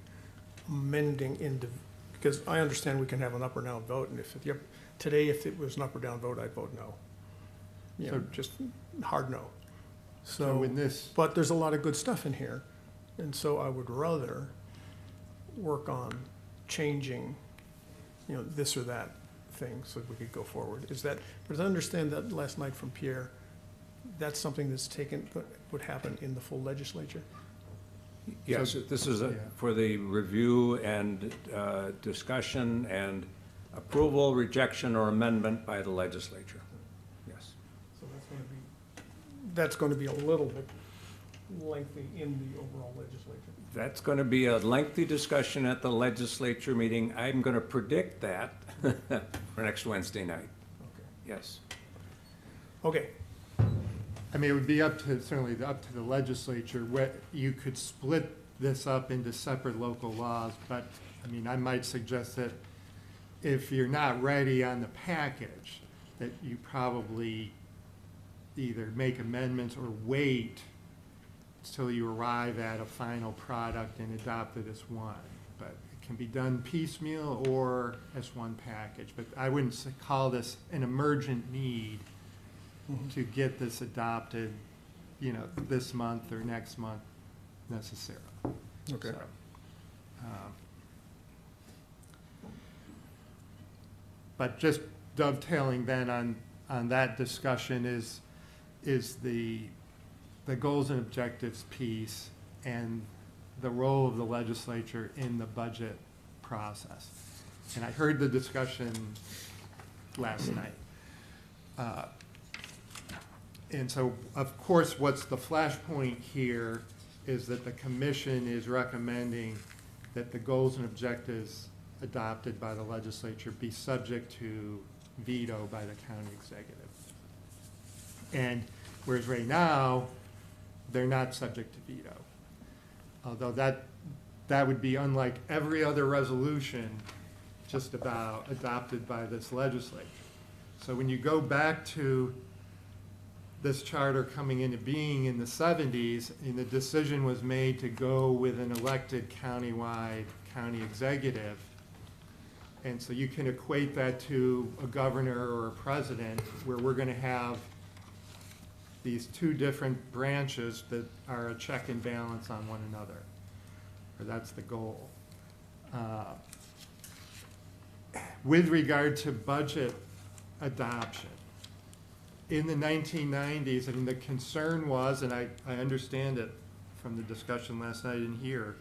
because I understand we can have an up or down vote, and if it was an up or down vote, I'd vote no. So- Just hard no. So in this, But there's a lot of good stuff in here, and so I would rather work on changing, this or that thing so we could go forward. But I understand that last night from Pierre, that's something that's would happen in the full legislature? Yes, this is yeah. for the review and discussion and approval, rejection, or amendment by the legislature. Yes. So that's going to be a little bit lengthy in the overall legislature. That's going to be a lengthy discussion at the legislature meeting. I'm going to predict that for next Wednesday night. Yes. Okay, I mean, it would be certainly up to the legislature, where you could split this up into separate local laws, but, I mean, I might suggest that if you're not ready on the package, that you probably either make amendments or wait till you arrive at a final product and adopt it as one. But it can be done piecemeal or as one package, but I wouldn't call this an emergent need to get this adopted, this month or next month necessarily. okay. So, but just dovetailing then on that discussion is the goals and objectives piece and the role of the legislature in the budget process. And I heard the discussion last night. And so, of course, what's the flashpoint here is that the commission is recommending that the goals and objectives adopted by the legislature be subject to veto by the county executive. And whereas right now, they're not subject to veto. Although that would be unlike every other resolution just about adopted by this legislature. So when you go back to this charter coming into being in the 70s, and the decision was made to go with an elected countywide county executive. And so you can equate that to a governor or a president, where we're going to have these two different branches that are a check and balance on one another. Or that's the goal. With regard to budget adoption, in the 1990s, I mean, the concern was, and I understand it from the discussion last night in here,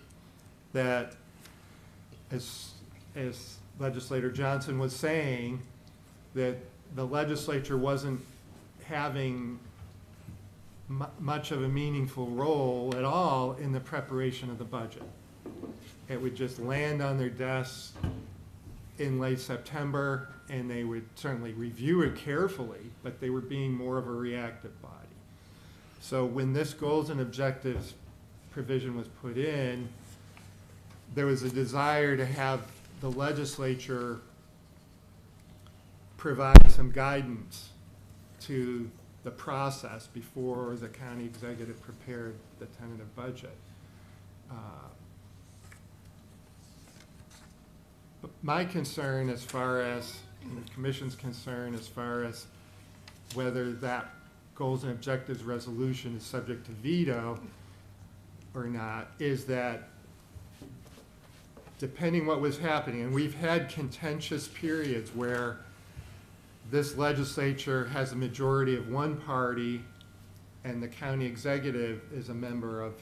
that as Legislator Johnson was saying, that the legislature wasn't having much of a meaningful role at all in the preparation of the budget. It would just land on their desks in late September, and they would certainly review it carefully, but they were being more of a reactive body. So when this goals and objectives provision was put in, there was a desire to have the legislature provide some guidance to the process before the county executive prepared the tentative budget. But my concern, as far as the commission's concern, as far as whether that goals and objectives resolution is subject to veto or not, is that depending what was happening, and we've had contentious periods where this legislature has a majority of one party and the county executive is a member of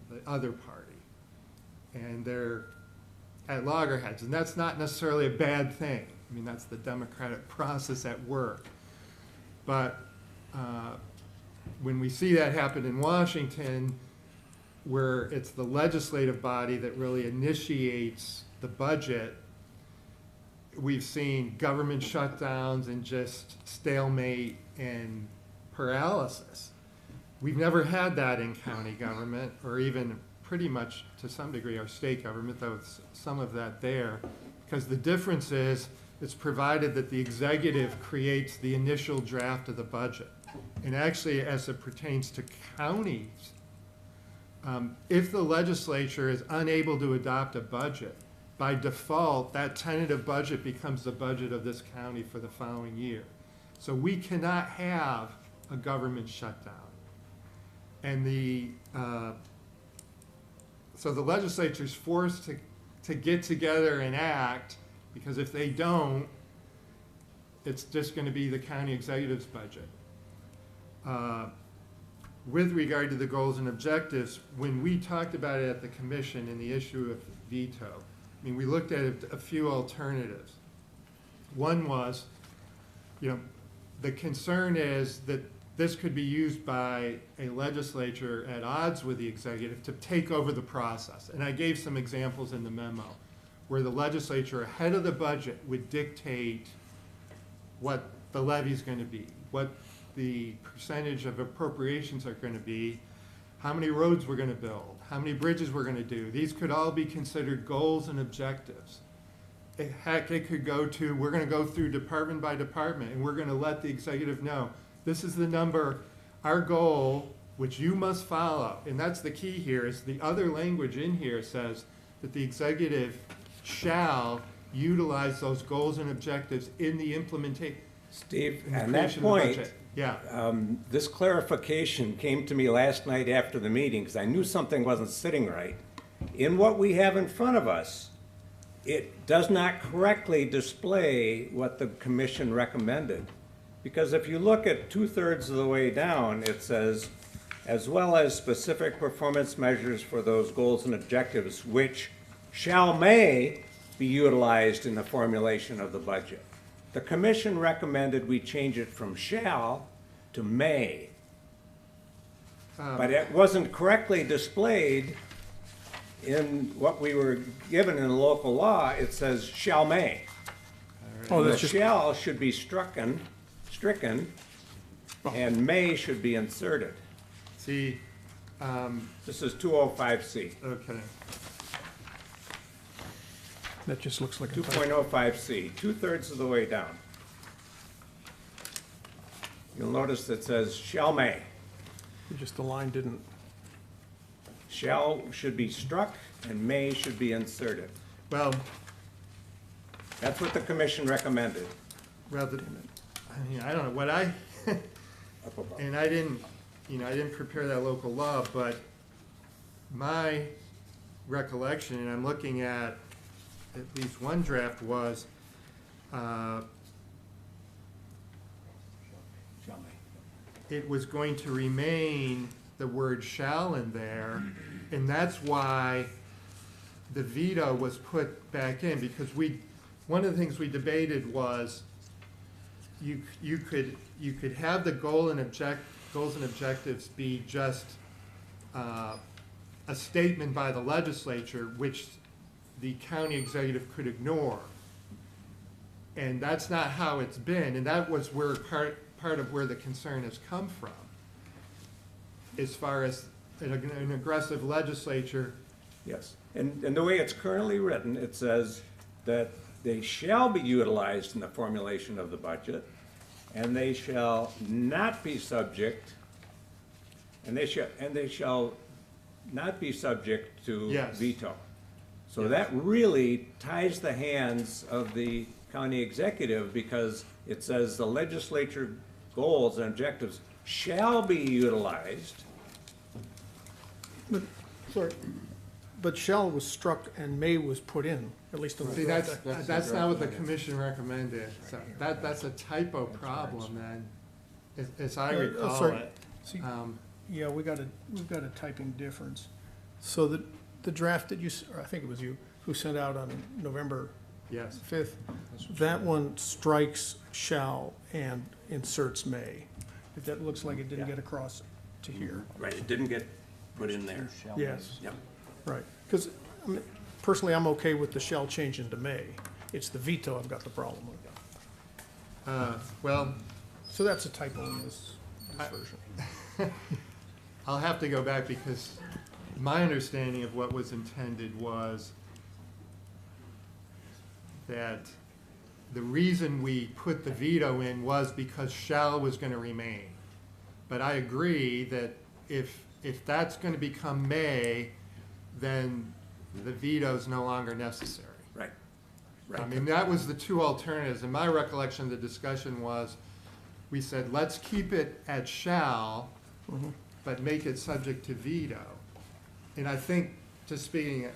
the other party. And they're at loggerheads, and that's not necessarily a bad thing. I mean, that's the democratic process at work. But when we see that happen in Washington, where it's the legislative body that really initiates the budget, we've seen government shutdowns and just stalemate and paralysis. We've never had that in county government, or even pretty much to some degree our state government, though it's some of that there, because the difference is it's provided that the executive creates the initial draft of the budget. And actually, as it pertains to counties, if the legislature is unable to adopt a budget, by default, that tentative budget becomes the budget of this county for the following year. So we cannot have a government shutdown. And so the legislature's forced to get together and act, because if they don't, it's just gonna be the county executive's budget. With regard to the goals and objectives, when we talked about it at the commission and the issue of veto, I mean, we looked at a few alternatives. One was, the concern is that this could be used by a legislature at odds with the executive to take over the process. And I gave some examples in the memo where the legislature ahead of the budget would dictate what the levy's gonna be, what the percentage of appropriations are gonna be, how many roads we're gonna build, how many bridges we're gonna do. These could all be considered goals and objectives. Heck, it could go to, we're gonna go through department by department, and we're gonna let the executive know, this is the number, our goal, which you must follow. And that's the key here, is the other language in here says that the executive shall utilize those goals and objectives in the implementation. Steve, in the on that creation of the point, budget. Yeah, this clarification came to me last night after the meeting, because I knew something wasn't sitting right. In what we have in front of us, it does not correctly display what the commission recommended. Because if you look at 2/3 of the way down, it says, as well as specific performance measures for those goals and objectives, which may be utilized in the formulation of the budget. The commission recommended we change it from shall to may. But it wasn't correctly displayed in what we were given in the local law. It says shall may. Oh, The that's just, shall should be stricken, and may should be inserted. see, This is 205C, okay. that just looks like a typo. 2.05C, 2/3 of the way down. You'll notice it says shall may. Just the line didn't, Shall should be struck and may should be inserted. Well, That's what the commission recommended. rather, I mean, I don't know, what I, Up above. and I didn't prepare that local law, but my recollection, and I'm looking at least one draft, was, Shall may. it was going to remain the word shall in there, and that's why the veto was put back in, because one of the things we debated was you could have the goals and objectives be just a statement by the legislature, which the county executive could ignore. And that's not how it's been, and that was where part of where the concern has come from. As far as an aggressive legislature, Yes, and the way it's currently written, it says that they shall be utilized in the formulation of the budget, and they shall not be subject, and they shall not be subject to Yes. veto. So Yes. that really ties the hands of the county executive, because it says the legislature goals and objectives shall be utilized. but, sorry, but shall was struck and may was put in, at least in the. see, draft. that's not what the commission recommended. So that's a typo problem then, as I recall sorry. it. See, Um, yeah, we've got a typing difference. So the draft that or I think it was you, who sent out on November Yes, 5th, that one strikes shall and inserts may. If that looks like it didn't get across to here. Right, it didn't get put in there. Yes, Yep. right. Because personally, I'm okay with the shall change into may. It's the veto I've got the problem with. well, So that's a typo in this version. I'll have to go back, because my understanding of what was intended was that the reason we put the veto in was because shall was gonna remain. But I agree that if that's gonna become may, then the veto's no longer necessary. Right, I right. mean, that was the two alternatives. In my recollection, the discussion was, we said, let's keep it at shall, but make it subject to veto. And I think, just speaking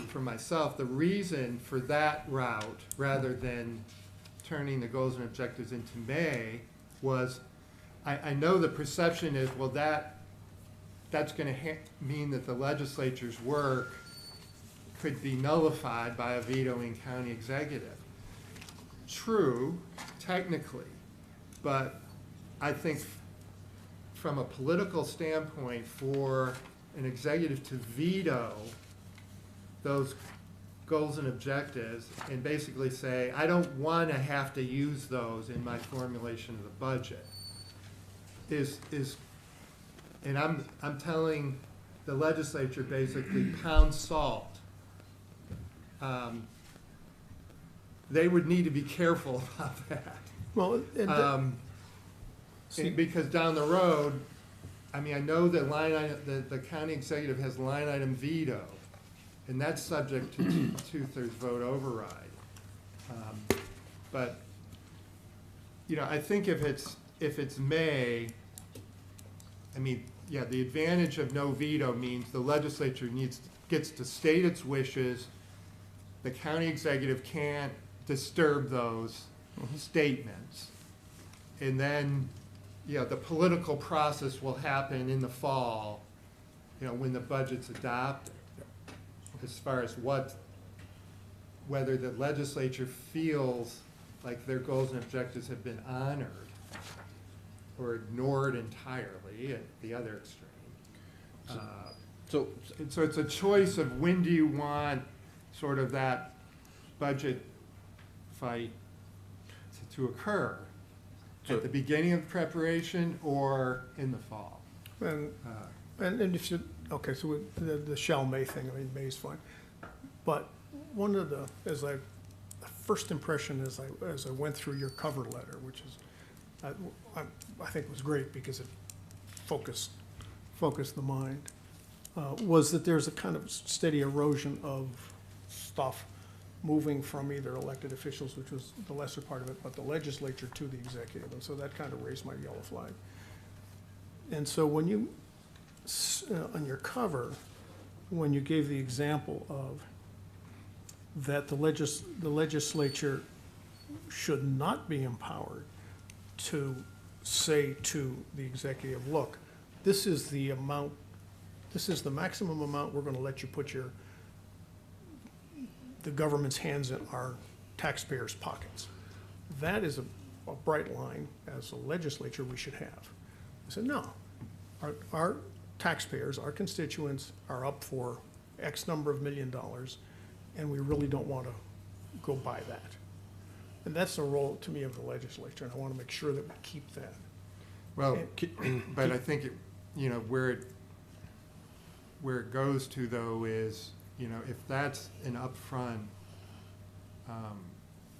for myself, the reason for that route, rather than turning the goals and objectives into May, was I know the perception is, well, that's gonna mean that the legislature's work could be nullified by a vetoing county executive. True, technically, but I think from a political standpoint, for an executive to veto those goals and objectives and basically say, I don't want to have to use those in my formulation of the budget, is and I'm telling the legislature basically pound salt. They would need to be careful about that. Well, Because down the road, I mean, I know that the county executive has line item veto, and that's subject to two-thirds vote override. But, you know, I think if it's May, I mean, yeah, the advantage of no veto means the legislature gets to state its wishes. The county executive can't disturb those statements. And then, you know, the political process will happen in the fall, you know, when the budget's adopted, as far as whether the legislature feels like their goals and objectives have been honored or ignored entirely at the other extreme. So, So it's a choice of when do you want sort of that budget fight to occur? At the beginning of preparation or in the fall? and if you, okay, so the shall May thing, I mean, May's fine. But one of the first impression as I went through your cover letter, which is, I think was great because it focused the mind, was that there's a kind of steady erosion of stuff moving from either elected officials, which was the lesser part of it, but the legislature to the executive. And so that kind of raised my yellow flag. And so when you, on your cover, when you gave the example of that the legislature should not be empowered to say to the executive, look, this is the amount, this is the maximum amount we're gonna let you put the government's hands in our taxpayers' pockets. That is a bright line as a legislature we should have. I said, no, our taxpayers, our constituents are up for X number of $1 million, and we really don't want to go by that. And that's the role, to me, of the legislature, and I want to make sure that we keep that. Well, but I think, you know, where it goes to, though, is, you know, if that's an upfront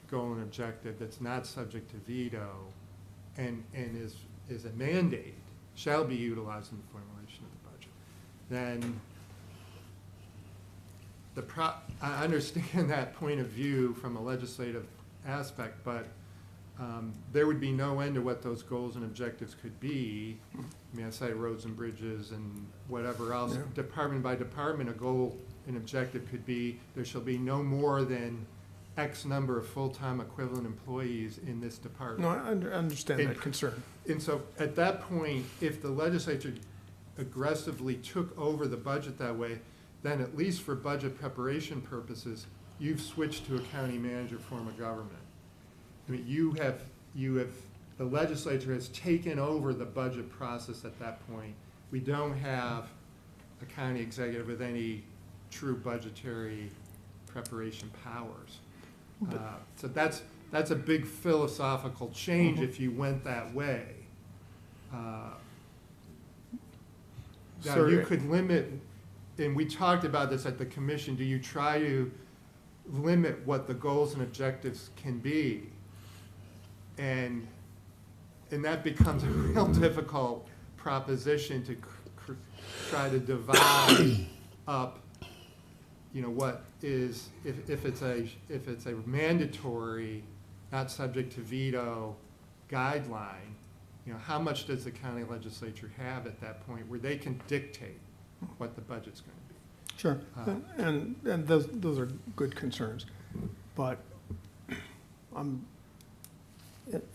goal and objective that's not subject to veto and is a mandate, shall be utilized in the formulation of the budget, then I understand that point of view from a legislative aspect, but there would be no end to what those goals and objectives could be. I mean, I say roads and bridges and whatever else. Yeah. Department by department, a goal and objective could be there shall be no more than X number of full-time equivalent employees in this department. No, I understand that concern. And so at that point, if the legislature aggressively took over the budget that way, then at least for budget preparation purposes, you've switched to a county manager form of government. I mean, the legislature has taken over the budget process at that point. We don't have a county executive with any true budgetary preparation powers. So that's a big philosophical change if you went that way. Now, you could limit, and we talked about this at the commission, do you try to limit what the goals and objectives can be? And that becomes a real difficult proposition to try to divide up, you know, what is, if it's a mandatory, not subject to veto guideline, you know, how much does the county legislature have at that point where they can dictate what the budget's gonna be? Sure, and those are good concerns, but are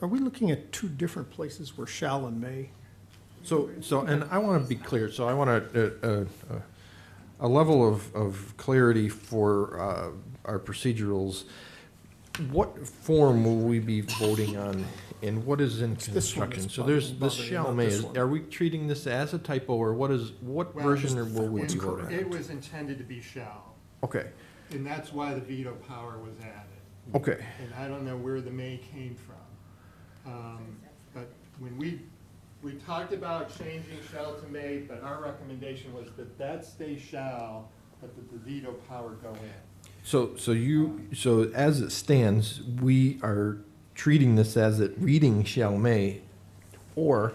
we looking at two different places where shall and may? So, and I want to be clear, so I want a level of clarity for our procedurals. What form will we be voting on, and what is in It's this one construction? that's So there's this bothering me, shall not may, this one. are we treating this as a typo, or what Well, version will we in- be voting It on? was intended to be shall, Okay, and that's why the veto power was added. okay, And I don't know where the may came from. But when we talked about changing shall to may, but our recommendation was that stay shall, but that the veto power go in. so as it stands, we are treating this as it reading shall may, or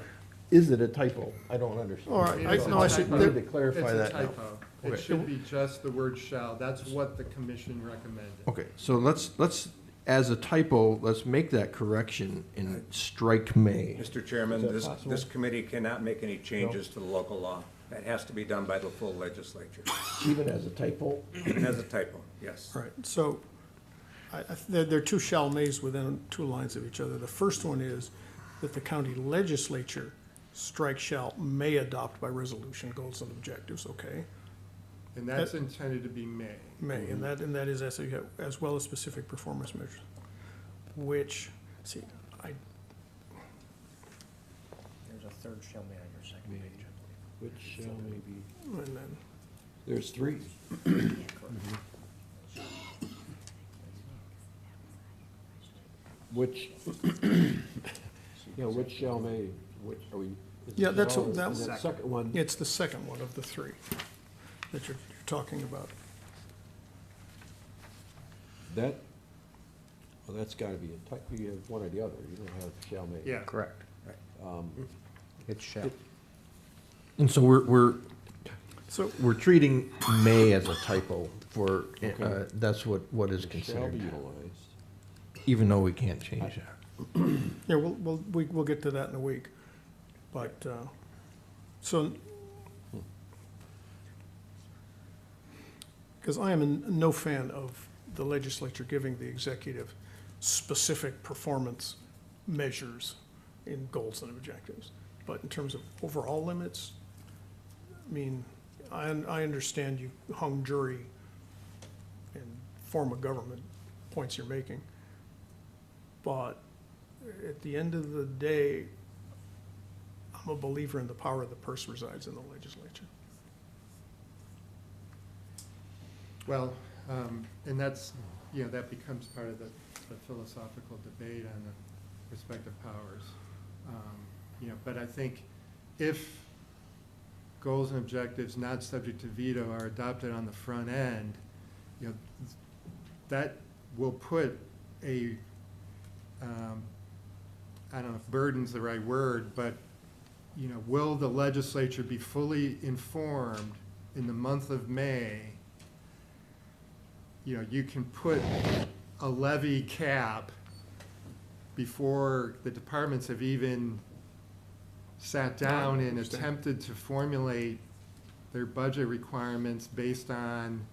is it a typo? I don't understand. All right, It's a no, I see. typo. I need to clarify It's a that now. typo. It Okay. should be just the word shall. That's what the commission recommended. Okay, so let's, as a typo, let's make that correction and strike may. Mr. Chairman, Is that this committee cannot make any changes to the local law. That has to be done by the full legislature, Even as a typo? even as a typo, yes. All right, so there are two shall mays within two lines of each other. The first one is that the county legislature strike shall may adopt by resolution goals and objectives, okay? And that's intended to be may. May, and that is as well as specific performance measures, which, see, There's a third shall may on your second page, I believe. Which shall maybe, and then, there's three. Which, which shall may, which, are we? is Yeah, it that's shall, what- that- and then second one, it's the second one of the three that you're talking about. that, well, that's gotta be a type, you have one or the other, you don't have shall may. Yeah. Correct. It's shall. And so So, we're treating may as a typo for, Okay. that's what is Shall be considered, utilized. even though we can't change that. yeah, we'll get to that in a week, but, so, because I am no fan of the legislature giving the executive specific performance measures in goals and objectives. But in terms of overall limits, I mean, I understand you hung jury and form of government points you're making. But at the end of the day, I'm a believer in the power of the purse resides in the legislature. Well, and that's, that becomes part of the philosophical debate on the respective powers. But I think if goals and objectives not subject to veto are adopted on the front end, that will put a, I don't know if burden's the right word, but, will the legislature be fully informed in the month of May? You can put a levy cap before the departments have even sat down and understand. attempted to formulate their budget requirements based on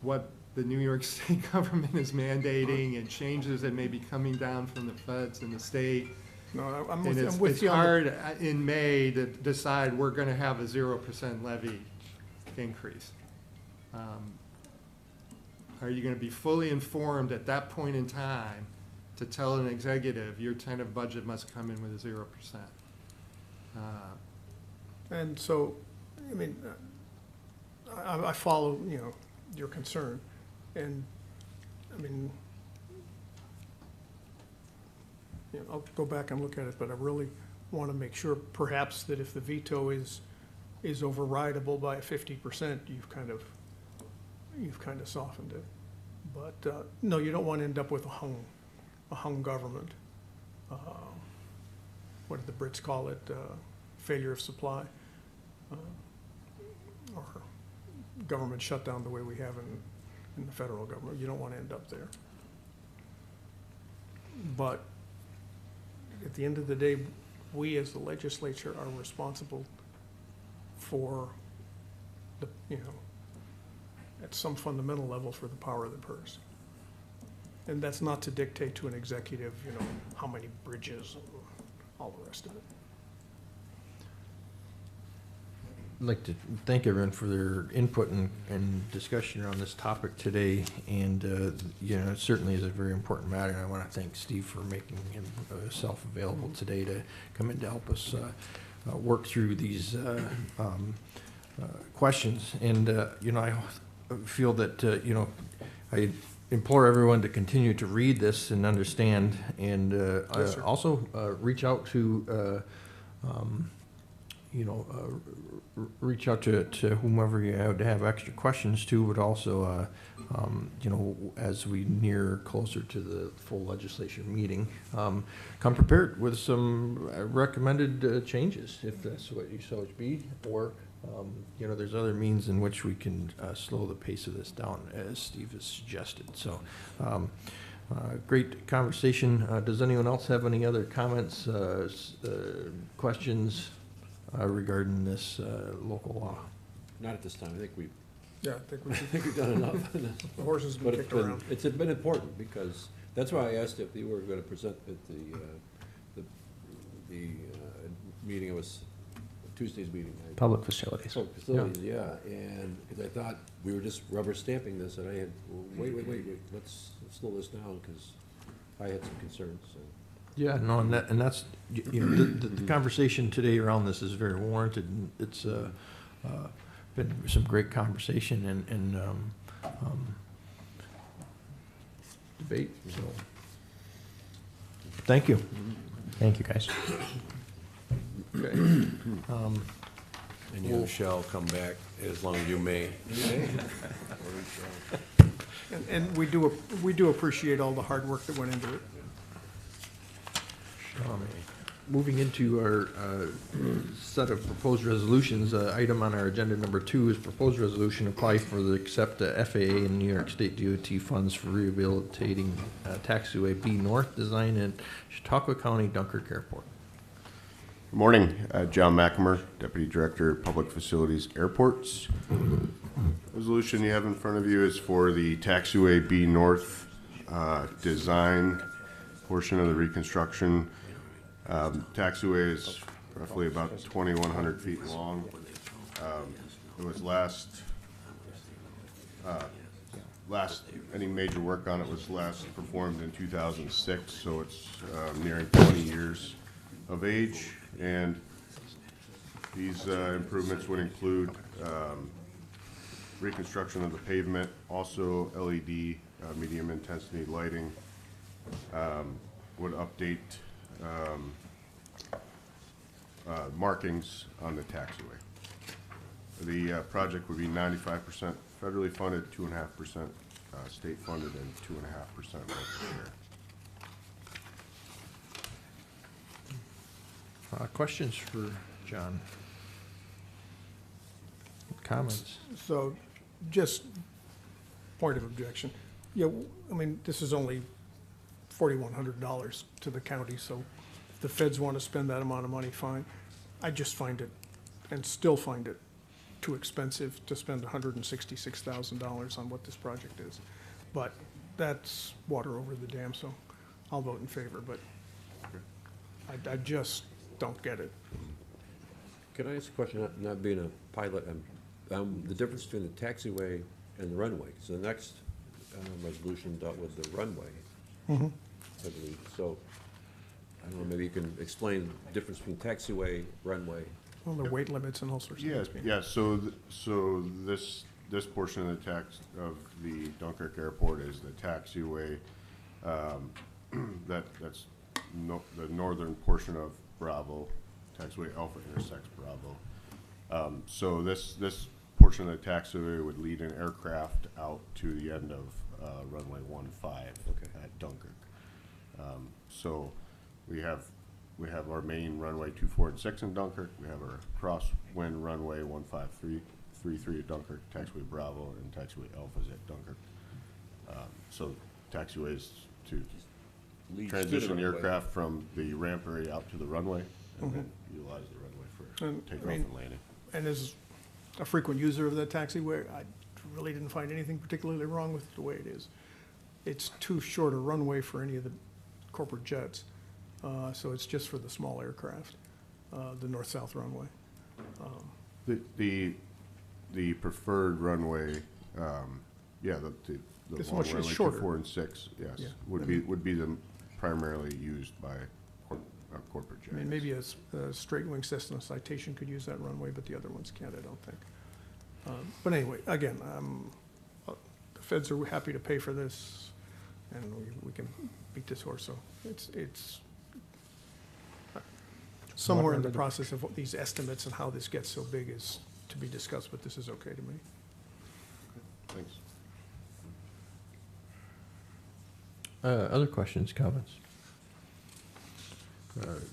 what the New York State government is mandating and changes that may be coming down from the feds and the state. No, I'm And with it's you on the. hard in May to decide we're gonna have a 0% levy increase. Are you gonna be fully informed at that point in time to tell an executive your tentative budget must come in with a 0%? And so, I mean, I follow, your concern, and, I mean, I'll go back and look at it, but I really want to make sure perhaps that if the veto is overridable by 50%, you've kind of softened it. But, no, you don't want to end up with a hung government. What did the Brits call it? Failure of supply. Or government shutdown the way we have in the federal government. You don't want to end up there. But at the end of the day, we as the legislature are responsible for the, at some fundamental level for the power of the purse. And that's not to dictate to an executive, how many bridges and all the rest of it. I'd like to thank everyone for their input and discussion around this topic today. And, it certainly is a very important matter. And I want to thank Steve for making himself available today to come in to help us work through these questions. And, I feel that, I implore everyone to continue to read this and understand, and Yes, sir. also reach out to, reach out to whomever you have extra questions to, but also, as we near closer to the full legislation meeting, come prepared with some recommended changes, if that's what you so be, or, there's other means in which we can slow the pace of this down, as Steve has suggested. So, great conversation. Does anyone else have any other comments, questions regarding this local law? Not at this time. I think we've, Yeah, I think we I should, think we've done enough. the horse has been But kicked around. it's been important, because that's why I asked if you were gonna present at the meeting. It was Tuesday's meeting. Public facilities. Oh, facilities, yeah, and, because I thought we were just rubber stamping this, and I had, wait, let's slow this down, because I had some concerns, so. Yeah, no, and that's, the conversation today around this is very warranted, and it's been some great conversation and debate, so. Thank you. Thank you, guys. Okay. And you shall come back as long as you may. And we do appreciate all the hard work that went into it. Moving into our set of proposed resolutions, item on our agenda number 2 is proposed resolution apply for the accept the FAA and New York State DOT funds for rehabilitating taxiway B North design at Chautauqua County Dunkirk Airport. Good morning, John McAmer, Deputy Director of Public Facilities Airports. Resolution you have in front of you is for the taxiway B North design portion of the reconstruction. Taxiway is roughly about 2,100 feet long. It was any major work on it was last performed in 2006, so it's nearing 20 years of age. And these improvements would include reconstruction of the pavement, also LED medium intensity lighting, would update markings on the taxiway. The project would be 95% federally funded, 2.5% state funded, and 2.5% local share. Questions for John? Comments? So, just point of objection. Yeah, I mean, this is only $4,100 to the county, so if the feds want to spend that amount of money, fine. I just find it, and still find it, too expensive to spend $166,000 on what this project is. But that's water over the dam, so I'll vote in favor, but I just don't get it. Can I ask a question, not being a pilot, the difference between the taxiway and the runway? So the next resolution dealt with the runway, I believe. So, I don't know, maybe you can explain the difference between taxiway, runway. Well, the weight limits and all sorts of Yeah, things. yeah, so this portion of the Dunkirk Airport is the taxiway, that's the northern portion of Bravo, taxiway Alpha intersects Bravo. So this portion of the taxiway would lead an aircraft out to the end of runway 15 at Dunkirk. So we have our main runway 24 and 6 in Dunkirk. We have our crosswind runway 1533 at Dunkirk, taxiway Bravo, and taxiway Alphas at Dunkirk. So taxiways to Leads to the transition runway. aircraft from the ramp area out to the runway, and then utilize the runway for And, I takeoff mean, and landing. And as a frequent user of that taxiway, I really didn't find anything particularly wrong with the way it is. It's too short a runway for any of the corporate jets, so it's just for the small aircraft, the north-south runway. The preferred runway, yeah, the It's long much- it's runway, shorter. 2, 4, and 6, yes, Yeah, would be the primarily used by corporate jets. I mean, maybe a straight wing Cessna Citation could use that runway, but the other ones can't, I don't think. But anyway, again, the feds are happy to pay for this, and we can beat this horse, so it's somewhere in the process of these estimates and how this gets so big is to be discussed, but this is okay to me. Thanks. Other questions, comments?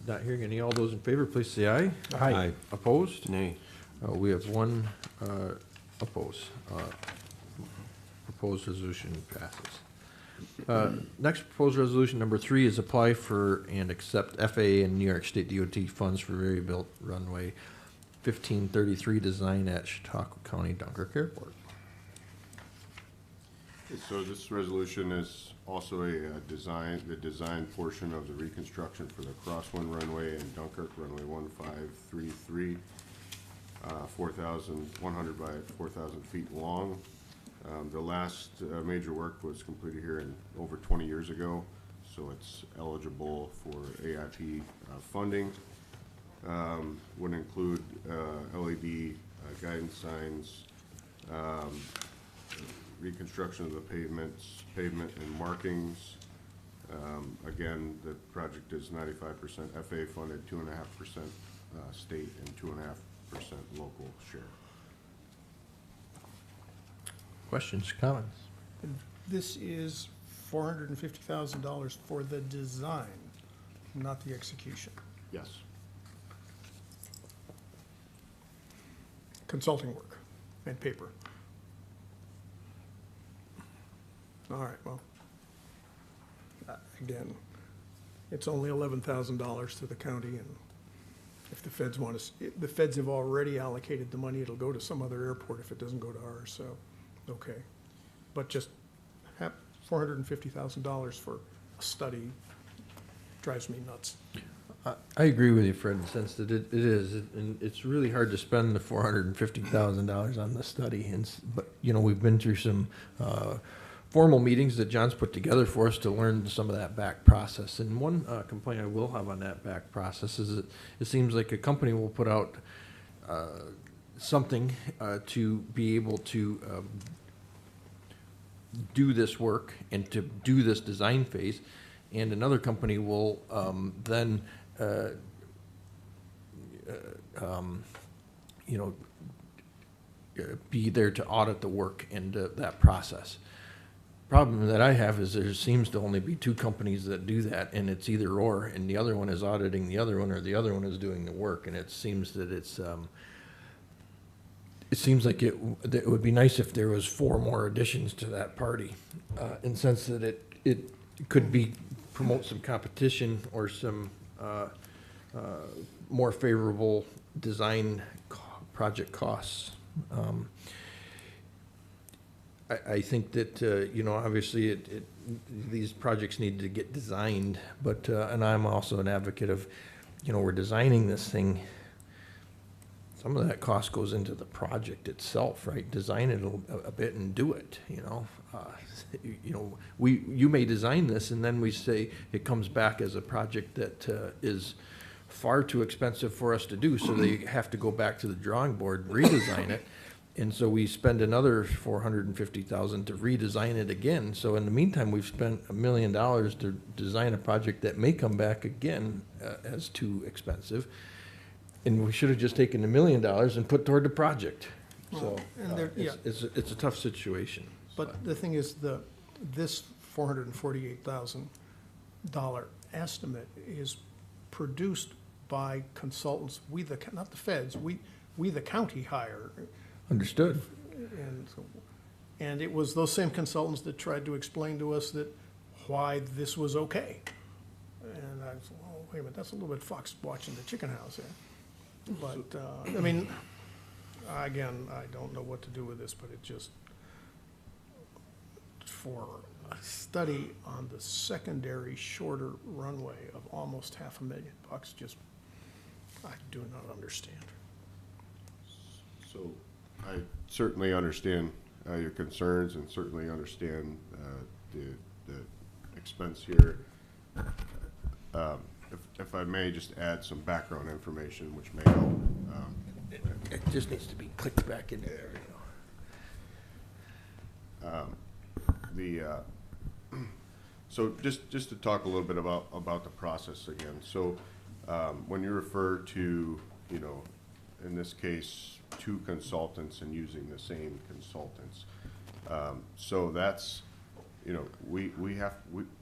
Not hearing any. All those in favor, please say aye. Aye. Opposed? Nay. We have one opposed. Proposed resolution passes. Next proposed resolution, number 3, is apply for and accept FAA and New York State DOT funds for Built runway 1533 design at Chautauqua County Dunkirk Airport. So this resolution is also the design portion of the reconstruction for the crosswind runway in Dunkirk, runway 1533, 4,100 by 4,000 feet long. The last major work was completed here over 20 years ago, so it's eligible for AIP funding. Would include LED guidance signs, reconstruction of the pavement and markings. Again, the project is 95% FAA funded, 2.5% state, and 2.5% local share. Questions, comments? This is $450,000 for the design, not the execution. Yes. Consulting work and paper. All right, well, again, it's only $11,000 to the county, and if the feds want to, the feds have already allocated the money, it'll go to some other airport if it doesn't go to ours, so, okay. But just have $450,000 for a study drives me nuts. I agree with you, Fred, in the sense that it is, and it's really hard to spend the $450,000 on the study. But, you know, we've been through some formal meetings that John's put together for us to learn some of that back process. And one complaint I will have on that back process is that it seems like a company will put out something to be able to do this work and to do this design phase, and another company will then you know, be there to audit the work and that process. Problem that I have is there seems to only be 2 companies that do that, and it's either or, and the other one is auditing the other one, or the other one is doing the work, and it seems that it seems like that it would be nice if there was 4 more additions to that party, in the sense that it could be promote some competition or some more favorable design project costs. I think that, you know, obviously these projects need to get designed, but, and I'm also an advocate of, you know, we're designing this thing. Some of that cost goes into the project itself, right? Design it a bit and do it, you know? You know, you may design this and then we say it comes back as a project that is far too expensive for us to do, so they have to go back to the drawing board, redesign it. And so we spend another $450,000 to redesign it again. So in the meantime, we've spent $1 million to design a project that may come back again as too expensive. And we should have just taken $1 million and put toward the project. So And there- yeah. it's a tough situation. But the thing is, this $448,000 estimate is produced by consultants, not the feds, we the county hire. Understood. And it was those same consultants that tried to explain to us that why this was okay. said, well, wait a minute, that's a little bit fox watching the chicken house here. But, I mean, again, I don't know what to do with this, but it just, for a study on the secondary shorter runway of almost $500,000, just, I do not understand. So I certainly understand your concerns and certainly understand the expense here. If I may just add some background information which may help. It just needs to be clicked back in there. So just to talk a little bit about the process again. So when you refer to, you know, in this case, 2 consultants and using the same consultants. So that's, you know, we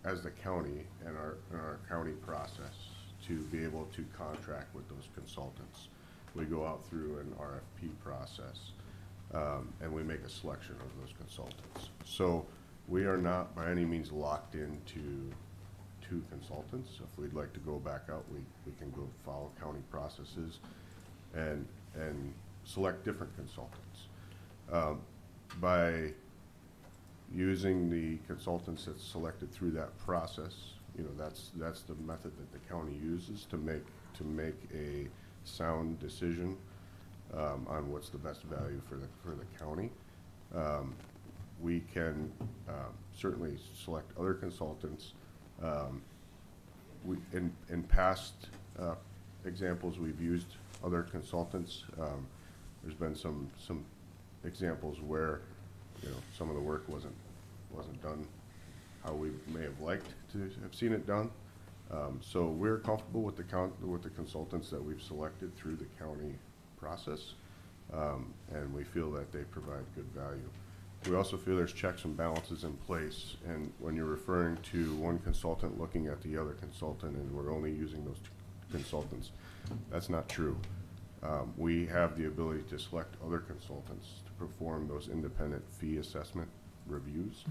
as the county and our county process to be able to contract with those consultants. We go out through an RFP process, and we make a selection of those consultants. So we are not by any means locked into 2 consultants. If we'd like to go back out, we can go follow county processes and select different consultants. By using the consultants that's selected through that process, you know, that's the method that the county uses to make a sound decision on what's the best value for the county. We can certainly select other consultants. In past examples, we've used other consultants. There's been some examples where, you know, some of the work wasn't done how we may have liked to have seen it done. So we're comfortable with the consultants that we've selected through the county process, and we feel that they provide good value. We also feel there's checks and balances in place, and when you're referring to one consultant looking at the other consultant and we're only using those 2 consultants, that's not true. We have the ability to select other consultants to perform those independent fee assessment reviews,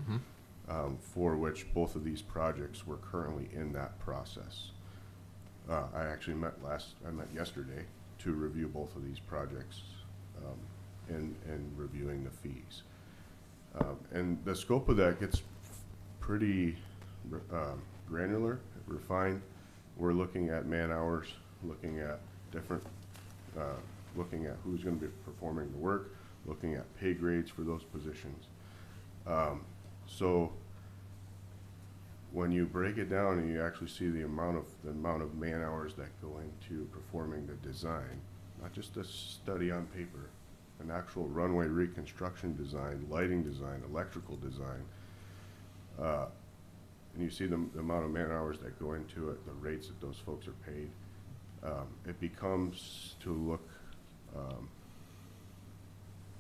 for which both of these projects were currently in that process. I actually met yesterday to review both of these projects and reviewing the fees. And the scope of that gets pretty granular, refined. We're looking at man hours, looking at different, looking at who's going to be performing the work, looking at pay grades for those positions. So when you break it down and you actually see the amount of man hours that go into performing the design, not just a study on paper, an actual runway reconstruction design, lighting design, electrical design, and you see the amount of man hours that go into it, the rates that those folks are paid, it becomes to look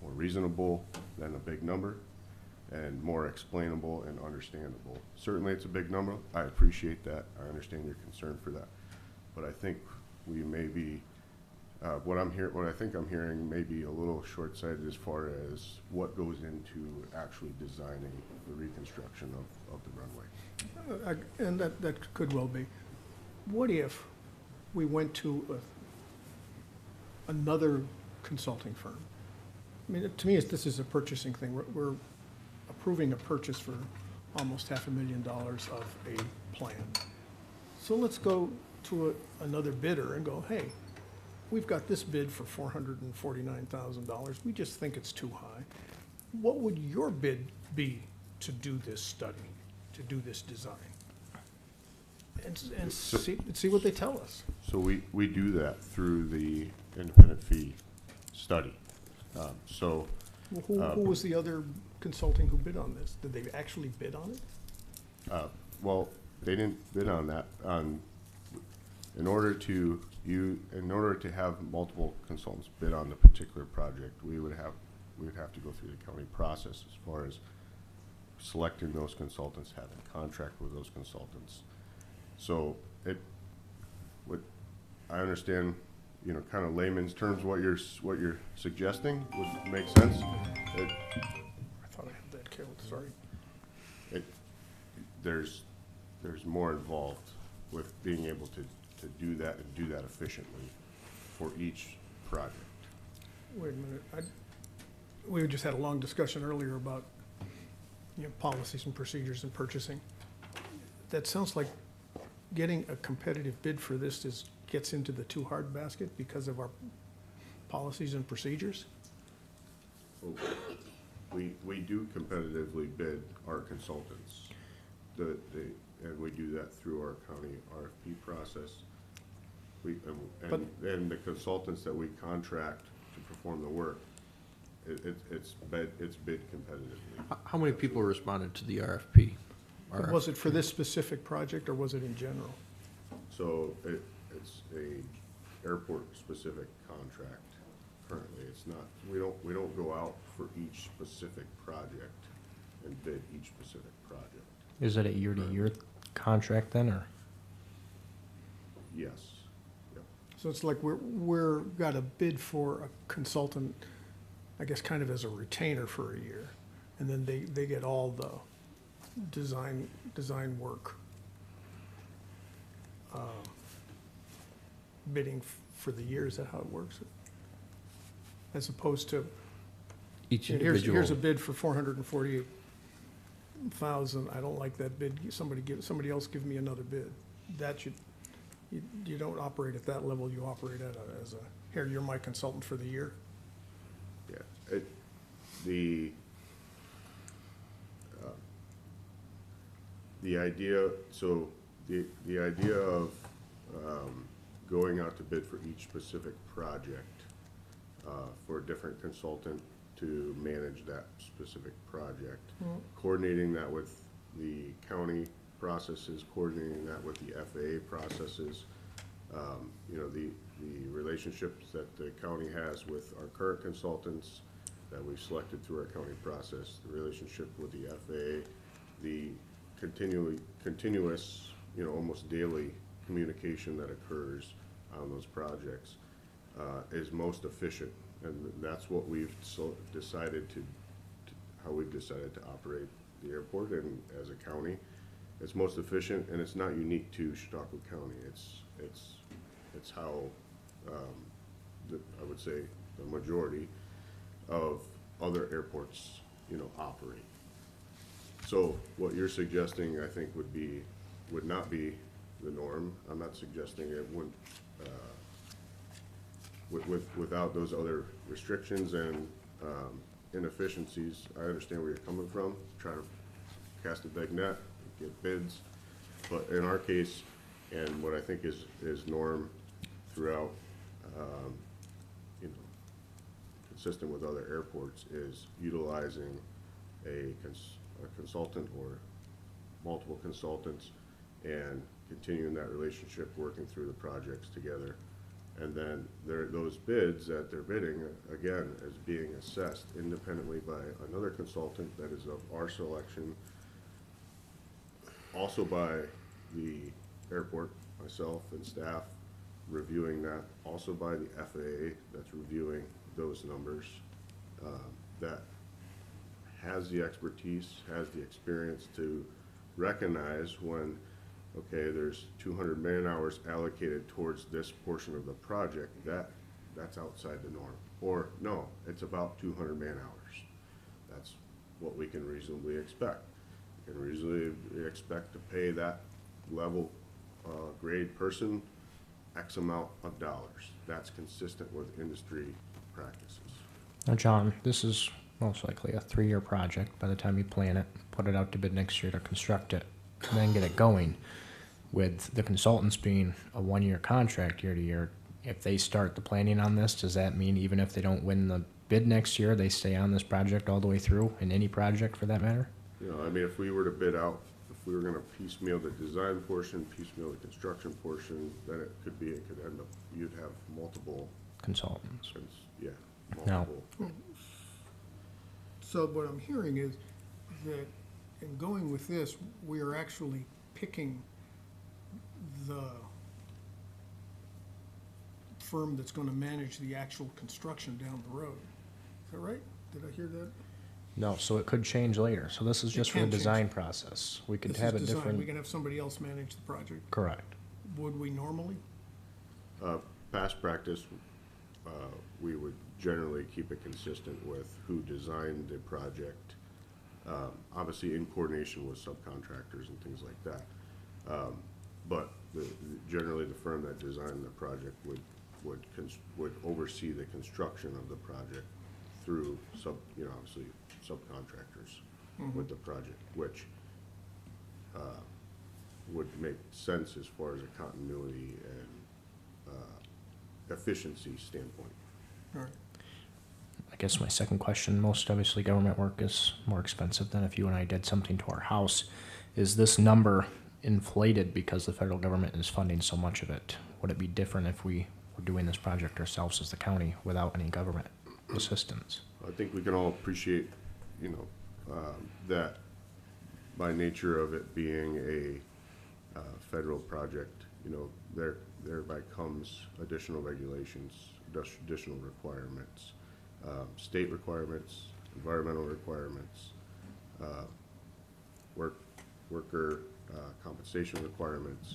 more reasonable than a big number and more explainable and understandable. Certainly it's a big number. I appreciate that. I understand your concern for that. But I think we may be, what I think I'm hearing may be a little short-sighted as far as what goes into actually designing the reconstruction of the runway. And that could well be. What if we went to another consulting firm? I mean, to me, this is a purchasing thing. We're approving a purchase for almost $500,000 of a plan. So let's go to another bidder and go, hey, we've got this bid for $449,000. We just think it's too high. What would your bid be to do this study, to do this design? And see what they tell us. So we do that through the independent fee study. Well, who was the other consulting who bid on this? Did they actually bid on it? Well, they didn't bid on that. In order to have multiple consultants bid on the particular project, we would have to go through the county process as far as selecting those consultants, having contract with those consultants. So I understand, you know, kind of layman's terms, what you're suggesting would make sense. I thought I had that, Carol, sorry. There's more involved with being able to do that and do that efficiently for each project. Wait a minute, we just had a long discussion earlier about, policies and procedures and purchasing. That sounds like getting a competitive bid for this gets into the too hard basket because of our policies and procedures? We do competitively bid our consultants. And we do that through our county RFP process. And the consultants that we contract to perform the work, it's bid competitively. How many people responded to the RFP? Was it for this specific project, or was it in general? So it's a airport-specific contract currently. It's not, we don't go out for each specific project and bid each specific project. Is it a year-to-year contract then, or? Yes. Yep. So it's like we're got a bid for a consultant, I guess kind of as a retainer for a year, and then they get all the design work. Bidding for the year, is that how it works? As opposed to, Each here's individual. a bid for 448,000, I don't like that bid, somebody else give me another bid. That you don't operate at that level, you operate as a, here, you're my consultant for the year. Yeah. The idea, so the idea of going out to bid for each specific project for a different consultant to manage that specific project, coordinating that with the county processes, coordinating that with the FAA processes, the relationships that the county has with our current consultants that we've selected through our county process, the relationship with the FAA, the continuous, almost daily communication that occurs on those projects is most efficient, and that's what we've decided how we've decided to operate the airport and as a county. It's most efficient, and it's not unique to Chautauqua County. It's how I would say the majority of other airports, operate. So what you're suggesting, I think, would not be the norm. I'm not suggesting it wouldn't, without those other restrictions and inefficiencies. I understand where you're coming from, trying to cast a big net, get bids. But in our case, and what I think is norm throughout, consistent with other airports, is utilizing a consultant or multiple consultants and continuing that relationship, working through the projects together. And then those bids that they're bidding, again, is being assessed independently by another consultant that is of our selection, also by the airport, myself and staff reviewing that, also by the FAA that's reviewing those numbers, that has the expertise, has the experience to recognize when, okay, there's 200 man-hours allocated towards this portion of the project, that's outside the norm. Or, no, it's about 200 man-hours. That's what we can reasonably expect. We can reasonably expect to pay that level grade person X amount of dollars. That's consistent with industry practices. Now, John, this is most likely a 3-year project by the time you plan it, put it out to bid next year to construct it, and then get it going. With the consultants being a 1-year contract year to year, if they start the planning on this, does that mean even if they don't win the bid next year, they stay on this project all the way through, in any project for that matter? If we were to bid out, if we were gonna piecemeal the design portion, piecemeal the construction portion, then it could end up, you'd have multiple, Consultants. Now- multiple. So what I'm hearing is that in going with this, we are actually picking the firm that's gonna manage the actual construction down the road. Is that right? Did I hear that? No, so it could change later. So this is It just for the can change. design process. We could This have is a design. different. We can have somebody else manage the project. Correct. Would we normally? Past practice, we would generally keep it consistent with who designed the project. Obviously in coordination with subcontractors and things like that. But generally the firm that designed the project would oversee the construction of the project through obviously subcontractors with the project, which would make sense as far as a continuity and efficiency standpoint. All right. I guess my second question, most obviously government work is more expensive than if you and I did something to our house. Is this number inflated because the federal government is funding so much of it? Would it be different if we were doing this project ourselves as the county without any government assistance? I think we can all appreciate, that by nature of it being a federal project, thereby comes additional regulations, additional requirements, state requirements, environmental requirements, worker compensation requirements.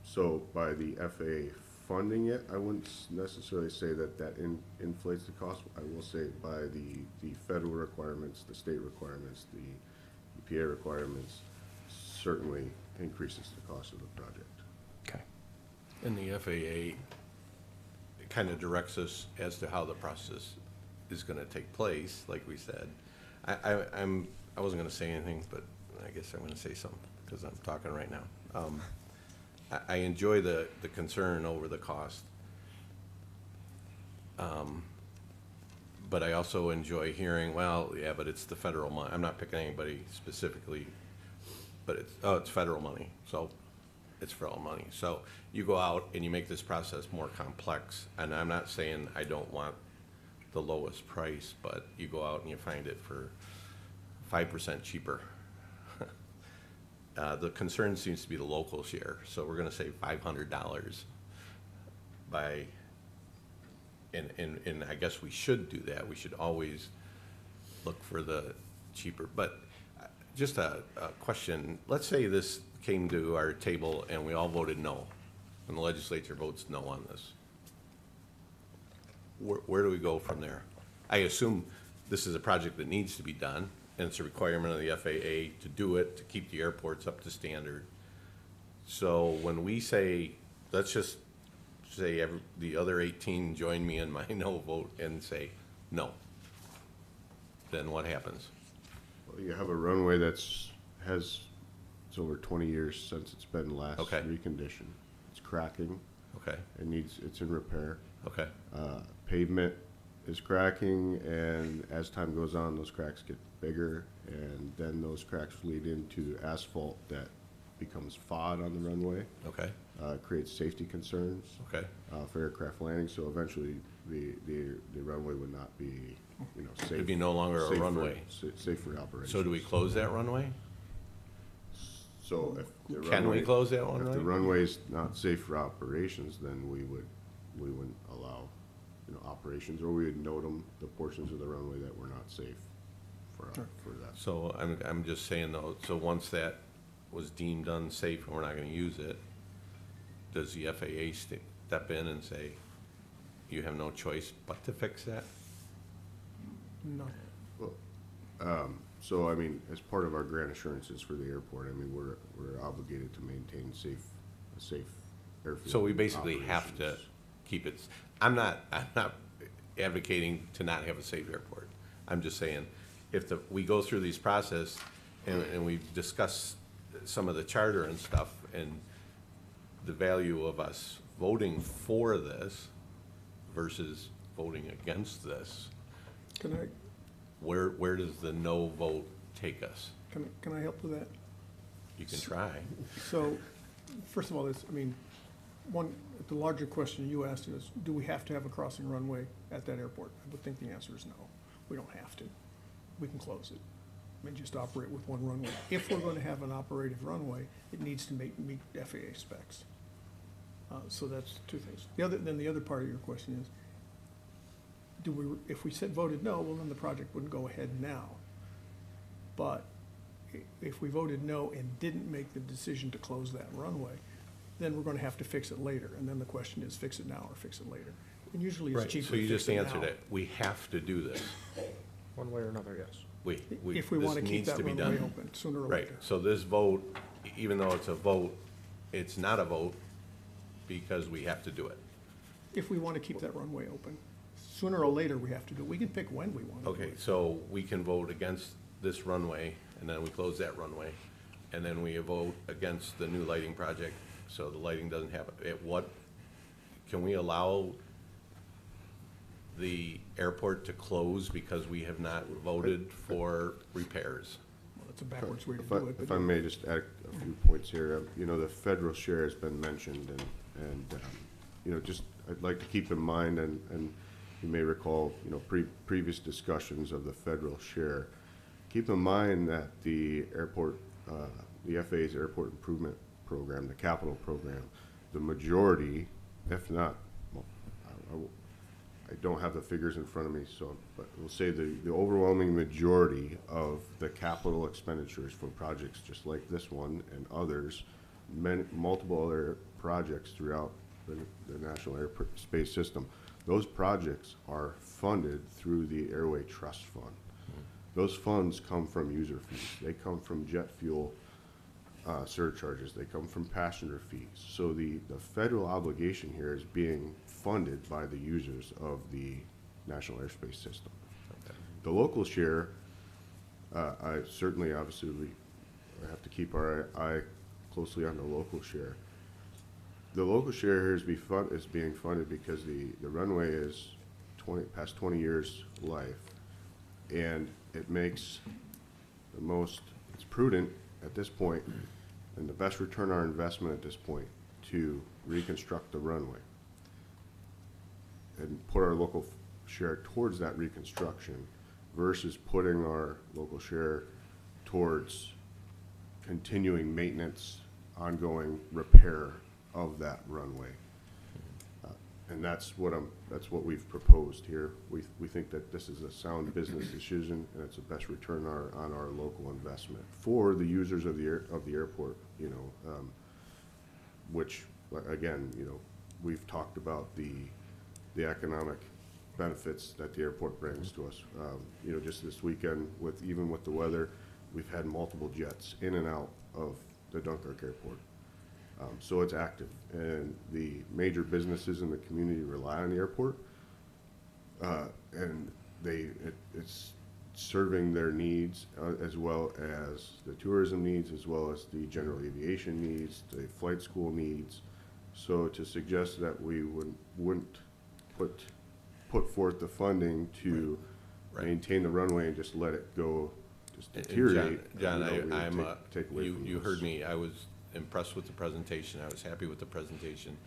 So by the FAA funding it, I wouldn't necessarily say that inflates the cost. I will say by the federal requirements, the state requirements, the EPA requirements certainly increases the cost of the project. Okay. And the FAA kind of directs us as to how the process is going to take place, like we said. I wasn't going to say anything, but I guess I'm going to say something because I'm talking right now. I enjoy the concern over the cost. But I also enjoy hearing, well, yeah, but it's the federal money. I'm not picking anybody specifically, but it's federal money, so it's federal money. So you go out and you make this process more complex, and I'm not saying I don't want the lowest price, but you go out and you find it for 5% cheaper. The concern seems to be the local share, so we're gonna save $500 by, and I guess we should do that. We should always look for the cheaper, but just a question. Let's say this came to our table and we all voted no, and the legislature votes no on this. Where do we go from there? I assume this is a project that needs to be done, and it's a requirement of the FAA to do it, to keep the airports up to standard. So when we say, let's just say the other 18 join me in my no vote and say no, then what happens? Well, you have a runway it's over 20 years since it's been last Okay. reconditioned. It's cracking. Okay, It's in repair. okay, Pavement is cracking, and as time goes on, those cracks get bigger, and then those cracks lead into asphalt that becomes FOD on the runway. okay, Creates safety concerns okay. for aircraft landing. So eventually, the runway would not be, safe. It'd be no longer a safe for- runway. Safe for operation. So do we close that runway? So if the Can we runway- close that If the runway? runway's not safe for operations, then we wouldn't allow, operations, or we would note them, the portions of the runway that were not safe for that. So I'm just saying though, so once that was deemed unsafe and we're not gonna use it, does the FAA step in and say, you have no choice but to fix that? No. So, as part of our grant assurances for the airport, we're obligated to maintain a safe airfield. So we basically have to operations. keep it, I'm not advocating to not have a safe airport. I'm just saying, if we go through these process and we discuss some of the charter and stuff and the value of us voting for this versus voting against this, Can I, where does the no vote take us? can I help with that? You can try. So, first of all, the larger question you asked is, do we have to have a crossing runway at that airport? I would think the answer is no. We don't have to. We can close it. Just operate with one runway. If we're going to have an operative runway, it needs to meet FAA specs. So that's two things. Then the other part of your question is, if we voted no, well, then the project wouldn't go ahead now. But if we voted no and didn't make the decision to close that runway, then we're gonna have to fix it later. And then the question is, fix it now or fix it later? And usually it's Right, cheaper so you to fix just it answered now. it. We have to do this. One way or another, yes. If we wanna this keep needs that to be runway done. open sooner or Right, later. so this vote, even though it's a vote, it's not a vote because we have to do it. If we wanna keep that runway open, sooner or later we have to do it. We can pick when we wanna do Okay, it. so we can vote against this runway, and then we close that runway, and then we vote against the new lighting project, so the lighting doesn't happen. At what, can we allow the airport to close because we have not voted for repairs? Well, that's a backwards way to If I, do it, if but I may just add a few points here, you know, the federal share has been mentioned, and you know, just, I'd like to keep in mind, and you may recall, you know, previous discussions of the federal share. Keep in mind that the airport, the FAA's Airport Improvement Program, the capital program, the majority, if not, well, I don't have the figures in front of me, so, but we'll say the overwhelming majority of the capital expenditures for projects just like this one and others, multiple other projects throughout the National Airspace System, those projects are funded through the Airway Trust Fund. Those funds come from user fees. They come from jet fuel surcharges. They come from passenger fees. So the federal obligation here is being funded by the users of the National Airspace System. The local share, I certainly, obviously, we have to keep our eye closely on the local share. The local share here is being funded because the runway is past 20 years life, and it makes the most, it's prudent at this point, and the best return on our investment at this point, to reconstruct the runway and put our local share towards that reconstruction versus putting our local share towards continuing maintenance, ongoing repair of that runway. And that's what we've proposed here. We think that this is a sound business decision, and it's the best return on our local investment for the users of the airport, you know, which, again, you know, we've talked about the economic benefits that the airport brings to us. You know, just this weekend, even with the weather, we've had multiple jets in and out of the Dunkirk Airport. So it's active, and the major businesses in the community rely on the airport, and it's serving their needs, as well as the tourism needs, as well as the general aviation needs, the flight school needs. So to suggest that we wouldn't put forth the funding to Right. maintain the runway and just let it go, just And deteriorate. John, you know, we would I'm, take away from you this. heard me, I was impressed with the presentation, I was happy with the presentation,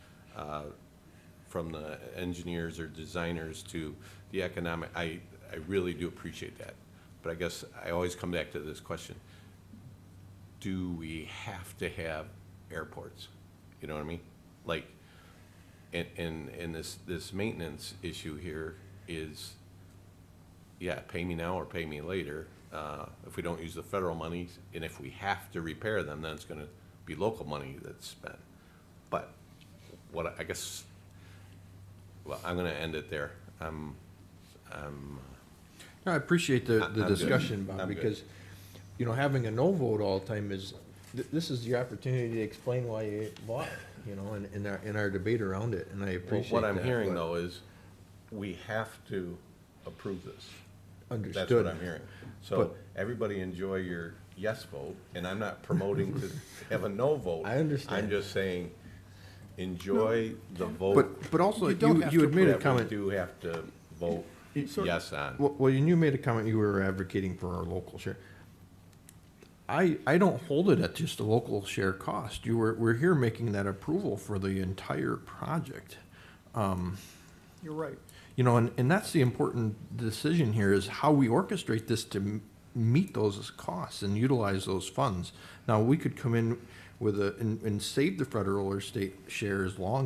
from the engineers or designers to the economic, I really do appreciate that. But I guess I always come back to this question: do we have to have airports? You know what I mean? Like, and this maintenance issue here is, yeah, pay me now or pay me later. If we don't use the federal money, and if we have to repair them, then it's gonna be local money that's spent. But what I guess, well, I'm gonna end it there. No, I appreciate the I'm good. discussion, Bob, I'm good. because, you know, having a no vote all the time is, this is your opportunity to explain why you bought it, you know, in our debate around it, and I Well, appreciate that. what I'm hearing but- though is, we have to approve this. Understood. That's what I'm hearing. So But- everybody enjoy your yes vote, and I'm not promoting to have a no vote. I understand. I'm just saying, enjoy the vote. But also, You don't have you to had made a that we comment, do have to vote So- yes on. well, you made a comment, you were advocating for our local share. I don't hold it at just a local share cost. We're here making that approval for the entire project. you're right. You know, and that's the important decision here, is how we orchestrate this to meet those costs and utilize those funds. Now, we could come in with and save the federal or state share as well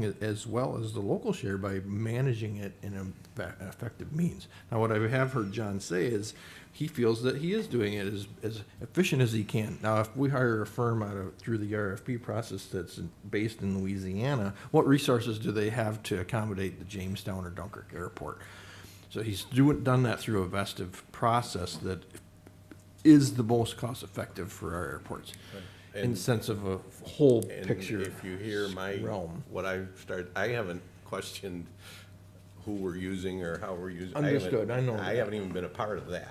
as the local share by managing it in an effective means. Now, what I have heard John say is he feels that he is doing it as efficient as he can. Now, if we hire a firm through the RFP process that's based in Louisiana, what resources do they have to accommodate the Jamestown or Dunkirk airport? So he's done that through a vested process that is the most cost effective for our airports. In the sense of a whole And picture if you hear my, realm. I haven't questioned who we're using or how we're using. Understood, I know I that. haven't even been a part of that.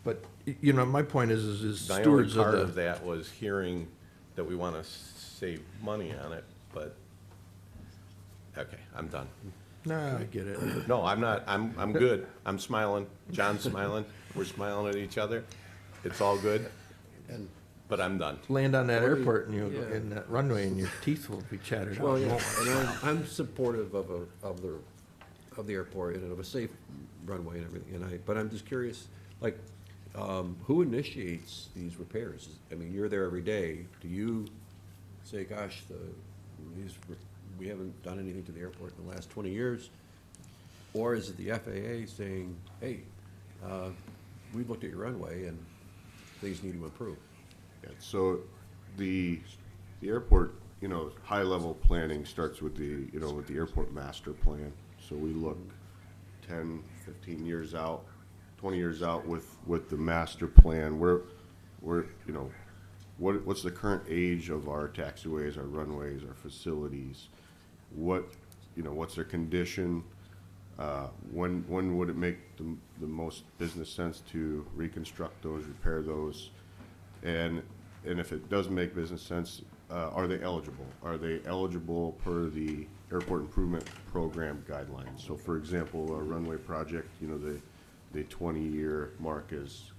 But, you know, my point is My only stewards part of of the, that was hearing that we want to save money on it, but, okay, I'm done. nah, I get it. No, I'm not, I'm good. I'm smiling, John's smiling, we're smiling at each other. It's all good, but I'm done. Land on that Well, airport and you, yeah. in that runway and your teeth will be chattered out. Well, yeah, won't they? and I'm supportive of the airport and of a safe runway and everything, but I'm just curious, like, who initiates these repairs? I mean, you're there every day. Do you say, gosh, we haven't done anything to the airport in the last 20 years? Or is it the FAA saying, hey, we've looked at your runway and things need to improve? Yeah, so the airport, you know, high-level planning starts with with the airport master plan. So we look 10, 15 years out, 20 years out with the master plan. We're you know, what's the current age of our taxiways, our runways, our facilities? What's their condition? When would it make the most business sense to reconstruct those, repair those? And if it does make business sense, are they eligible? Are they eligible per the airport improvement program guidelines? So for example, a runway project, you know, the 20-year mark is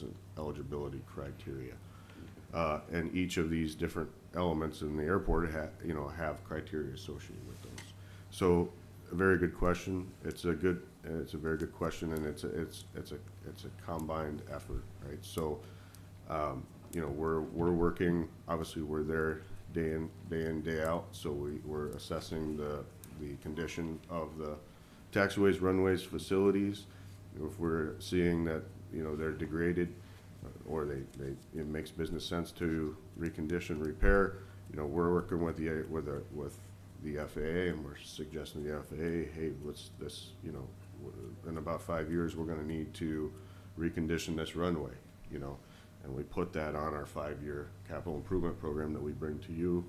an eligibility criteria. And each of these different elements in the airport have criteria associated with those. So a very good question. It's a very good question, and it's a combined effort, right? So, we're working. Obviously, we're there day in, day out. So we're assessing the condition of the taxiways, runways, facilities. If we're seeing that they're degraded, or it makes business sense to recondition, repair, we're working with the FAA, and we're suggesting to the FAA, hey, what's this, in about 5 years, we're gonna need to recondition this runway, and we put that on our 5-year capital improvement program that we bring to you,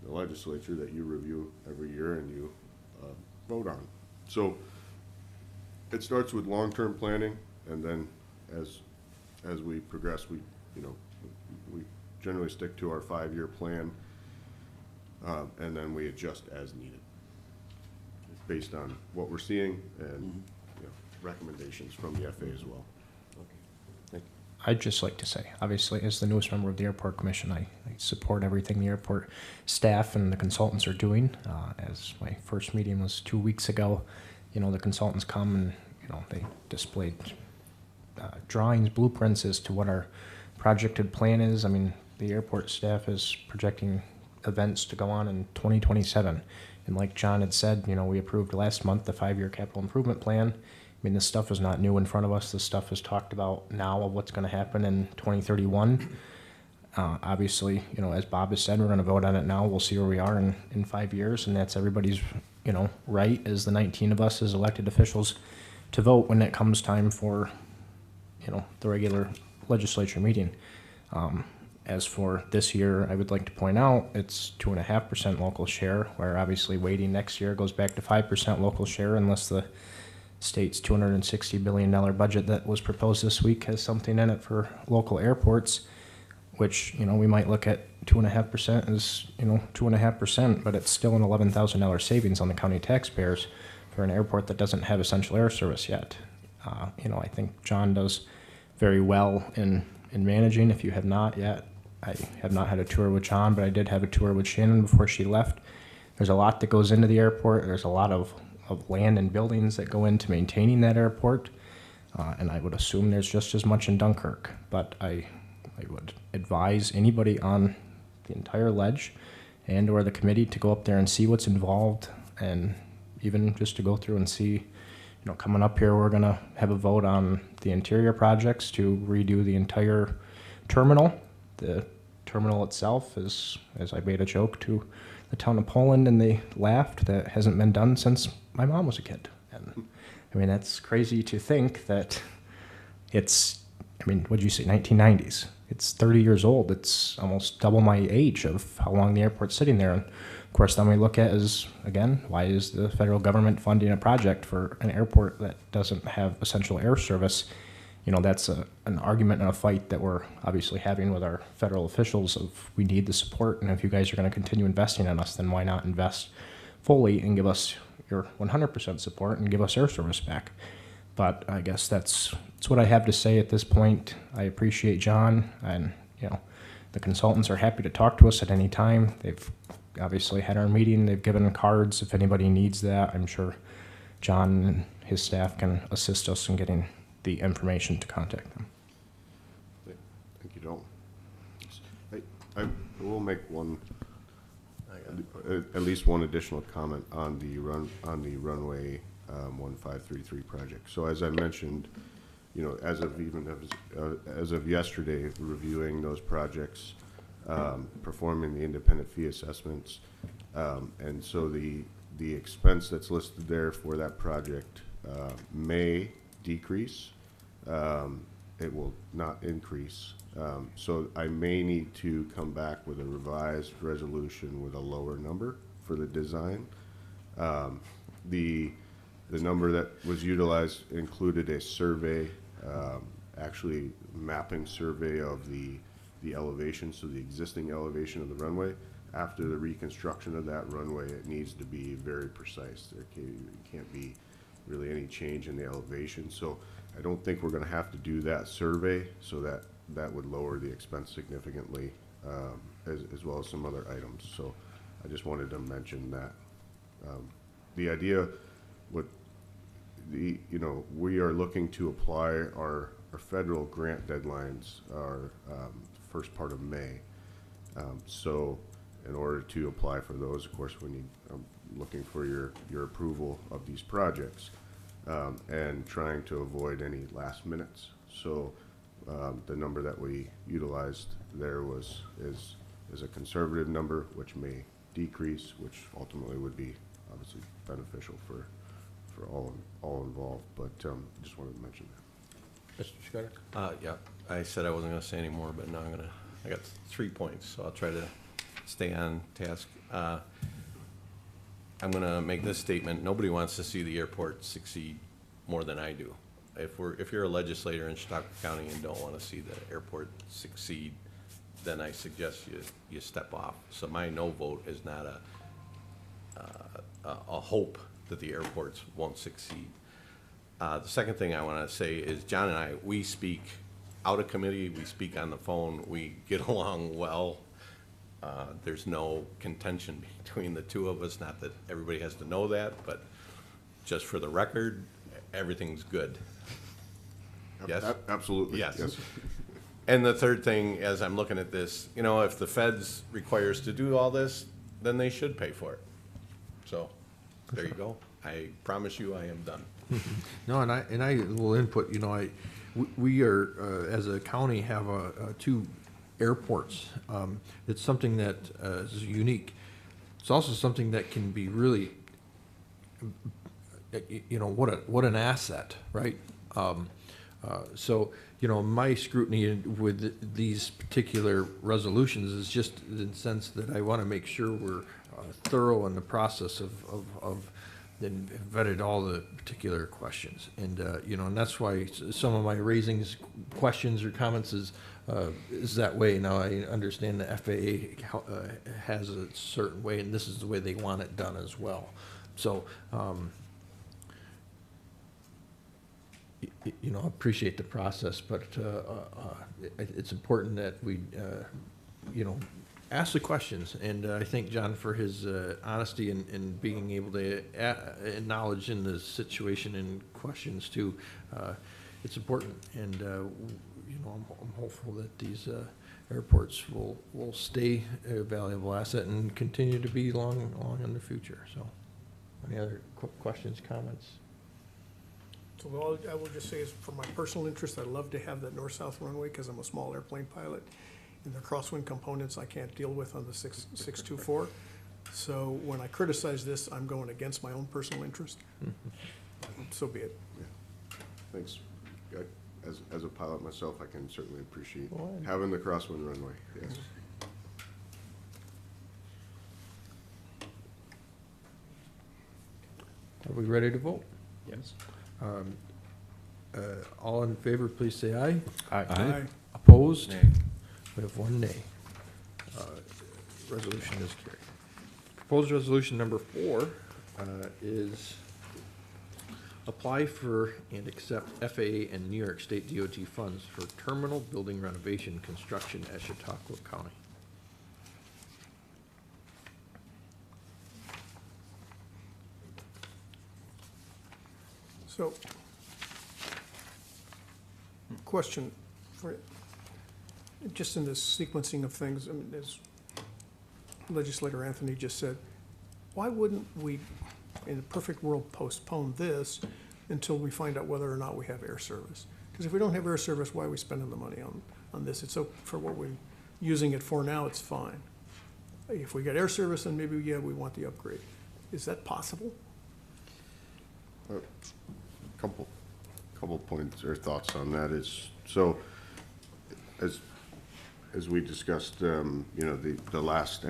the legislature, that you review every year and you vote on. So it starts with long-term planning, and then as we progress, we generally stick to our 5-year plan, and then we adjust as needed, based on what we're seeing and recommendations from the FAA as well. I'd just like to say, obviously, as the newest member of the Airport Commission, I support everything the airport staff and the consultants are doing. As my first meeting was 2 weeks ago, the consultants come and, they displayed drawings, blueprints as to what our projected plan is. I mean, the airport staff is projecting events to go on in 2027. And like John had said, we approved last month the 5-year capital improvement plan. I mean, this stuff is not new in front of us. This stuff is talked about now of what's going to happen in 2031. Obviously, as Bob has said, we're going to vote on it now. We'll see where we are in 5 years, and that's everybody's, right as the 19 of us as elected officials to vote when it comes time for, the regular legislature meeting. As for this year, I would like to point out it's 2.5% local share, where obviously waiting next year goes back to 5% local share unless the state's $260 billion budget that was proposed this week has something in it for local airports, which, we might look at 2.5% as, 2.5%, but it's still an $11,000 savings on the county taxpayers for an airport that doesn't have essential air service yet. I think John does very well in managing. If you have not yet, I have not had a tour with John, but I did have a tour with Shannon before she left. There's a lot that goes into the airport. There's a lot of land and buildings that go into maintaining that airport. And I would assume there's just as much in Dunkirk, but I would advise anybody on the entire ledge and or the committee to go up there and see what's involved, and even just to go through and see, coming up here, we're gonna have a vote on the interior projects to redo the entire terminal. The terminal itself is, as I made a joke to the town of Poland, and they laughed, that hasn't been done since my mom was a kid. And I mean, that's crazy to think that it's, what'd you say, 1990s? It's 30 years old. It's almost double my age of how long the airport's sitting there. And of course, then we look at is, again, why is the federal government funding a project for an airport that doesn't have essential air service? That's an argument and a fight that we're obviously having with our federal officials of, we need the support, and if you guys are going to continue investing in us, then why not invest fully and give us your 100% support and give us air service back? But I guess that's what I have to say at this point. I appreciate John, and the consultants are happy to talk to us at any time. They've obviously had our meeting. They've given cards if anybody needs that. I'm sure John and his staff can assist us in getting the information to contact them. Thank you, Dalton. I will make one, at least one additional comment on the runway 1533 project. So as I mentioned, as of yesterday, reviewing those projects, performing the independent fee assessments, and so the expense that's listed there for that project may decrease. It will not increase. So I may need to come back with a revised resolution with a lower number for the design. The number that was utilized included a survey, actually mapping survey of the elevation, so the existing elevation of the runway. After the reconstruction of that runway, it needs to be very precise. There can't be really any change in the elevation. So I don't think we're going to have to do that survey, so that would lower the expense significantly, as well as some other items. So I just wanted to mention that. The idea, we are looking to apply our federal grant deadlines are first part of May. So in order to apply for those, of course, I'm looking for your approval of these projects. And trying to avoid any last minutes. So the number that we utilized there is a conservative number, which may decrease, which ultimately would be obviously beneficial for all involved. But just wanted to mention that. Mr. Scudder? Yeah, I said I wasn't going to say any more, but now I got 3 points, so I'll try to stay on task. I'm going to make this statement. Nobody wants to see the airport succeed more than I do. If you're a legislator in Chautauqua County and don't want to see the airport succeed, then I suggest you step off. So my no vote is not a hope that the airports won't succeed. The second thing I want to say is John and I, we speak out of committee, we speak on the phone, we get along well. There's no contention between the two of us, not that everybody has to know that, but just for the record, everything's good. Yes? Absolutely. Yes. And the third thing, as I'm looking at this, if the feds require us to do all this, then they should pay for it. So, there you go. I promise you I am done. No, and I will input, we are, as a county, have two airports. It's something that is unique. It's also something that can be really, what an asset, right? So, my scrutiny with these particular resolutions is just in the sense that I want to make sure we're thorough in the process of and vetted all the particular questions. And, and that's why some of my raising questions or comments is that way. Now, I understand the FAA has a certain way, and this is the way they want it done as well. So, appreciate the process, but it's important that we, ask the questions. And I thank John for his honesty and being able to acknowledge in the situation and questions too. it's important, and, you know, I'm hopeful that these, airports will stay a valuable asset and continue to be long in the future, so. Any other questions, comments? So all I will just say is, for my personal interest, I'd love to have that north-south runway, because I'm a small airplane pilot, and the crosswind components I can't deal with on the 624. So when I criticize this, I'm going against my own personal interest. So be it. Thanks. As a pilot myself, I can certainly appreciate Well, having the crosswind runway, yes. Are we ready to vote? Yes. All in favor, please say aye. Aye. Opposed? Nay. We have one nay. Resolution is carried. Proposed resolution number 4 is apply for and accept FAA and New York State DOT funds for terminal building renovation construction at Chautauqua County. So, question for, just in this sequencing of things, I mean, as legislator Anthony just said, why wouldn't we, in a perfect world, postpone this until we find out whether or not we have air service? Because if we don't have air service, why are we spending the money on this? It's so, for what we're using it for now, it's fine. If we get air service, then maybe, yeah, we want the upgrade. Is that possible? Couple points or thoughts on that is, so, as we discussed, you know, the last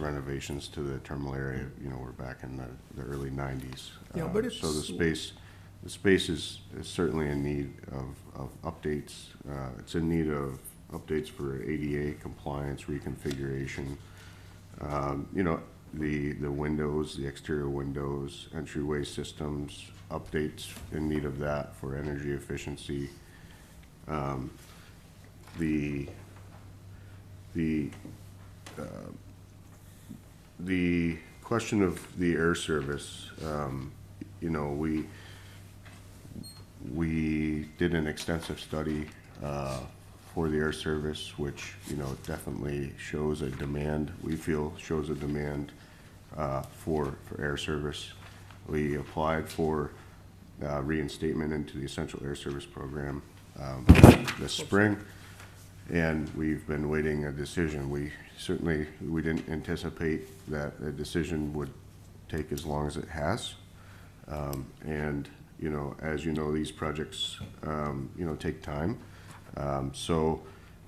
renovations to the terminal area, you know, were back in the early 90s. Yeah, but it's. So the space is certainly in need of updates. It's in need of updates for ADA compliance, reconfiguration. You know, the windows, the exterior windows, entryway systems, updates in need of that for energy efficiency. The question of the air service, you know, we did an extensive study for the air service, which, you know, definitely shows a demand, we feel shows a demand for air service. We applied for reinstatement into the Essential Air Service Program this spring, and we've been waiting a decision. We didn't anticipate that a decision would take as long as it has. And, you know, as you know, these projects, you know, take time. So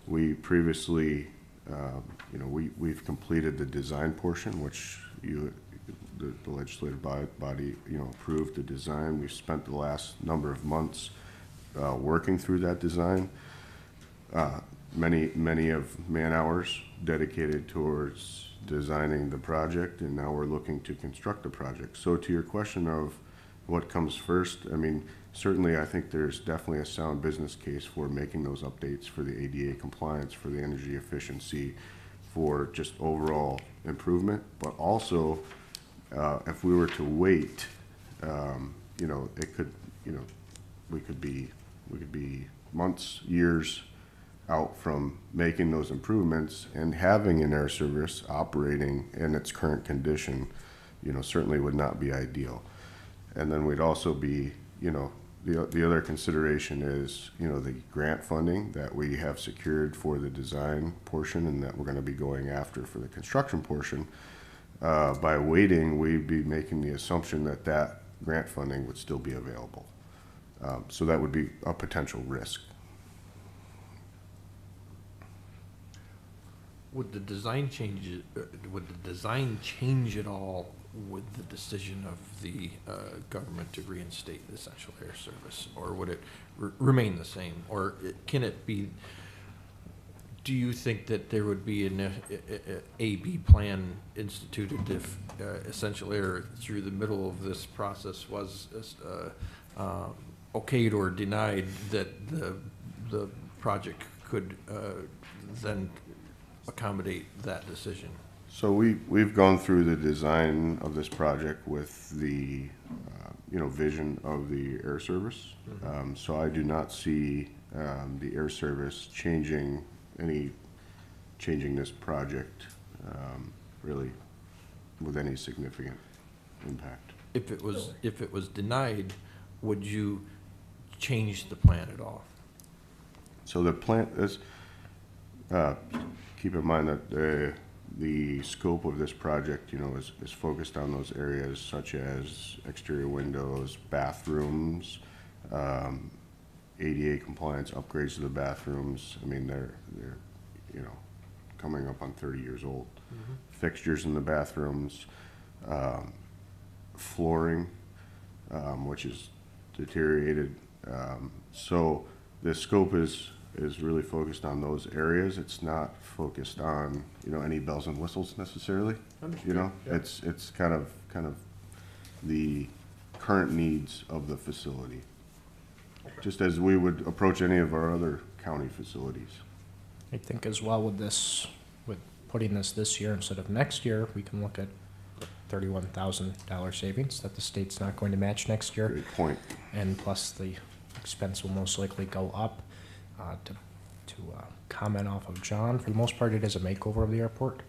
we previously, you know, we've completed the design portion, which the legislative body, you know, approved the design. We've spent the last number of months working through that design. Many of man-hours dedicated towards designing the project, and now we're looking to construct the project. So to your question of what comes first, I mean, certainly I think there's definitely a sound business case for making those updates for the ADA compliance, for the energy efficiency, for just overall improvement, but also if we were to wait, you know, it could, you know, we could be months, years out from making those improvements, and having an air service operating in its current condition, you know, certainly would not be ideal. And then we'd also be, you know, the other consideration is, you know, the grant funding that we have secured for the design portion and that we're going to be going after for the construction portion. By waiting, we'd be making the assumption that that grant funding would still be available. So that would be a potential risk. Would the design change at all with the decision of the government to reinstate the Essential Air Service? Or would it remain the same? Or can it be, do you think that there would be an A-B plan instituted if Essential Air, through the middle of this process, was okayed or denied, that the project could then accommodate that decision? So we've gone through the design of this project with the vision of the air service. So I do not see the air service changing this project really with any significant impact. If it was denied, would you change the plan at all? So the plant is, keep in mind that the scope of this project, is focused on those areas such as exterior windows, bathrooms, ADA compliance, upgrades to the bathrooms. I mean, they're coming up on 30 years old. Fixtures in the bathrooms, flooring, which is deteriorated. So the scope is really focused on those areas. It's not focused on, any bells and whistles necessarily. It's kind of the current needs of the facility, just as we would approach any of our other county facilities. I think as well with putting this year instead of next year, we can look at $31,000 savings that the state's not going to match next year. Great point. And plus the expense will most likely go up. To comment off of John, for the most part, it is a makeover of the airport.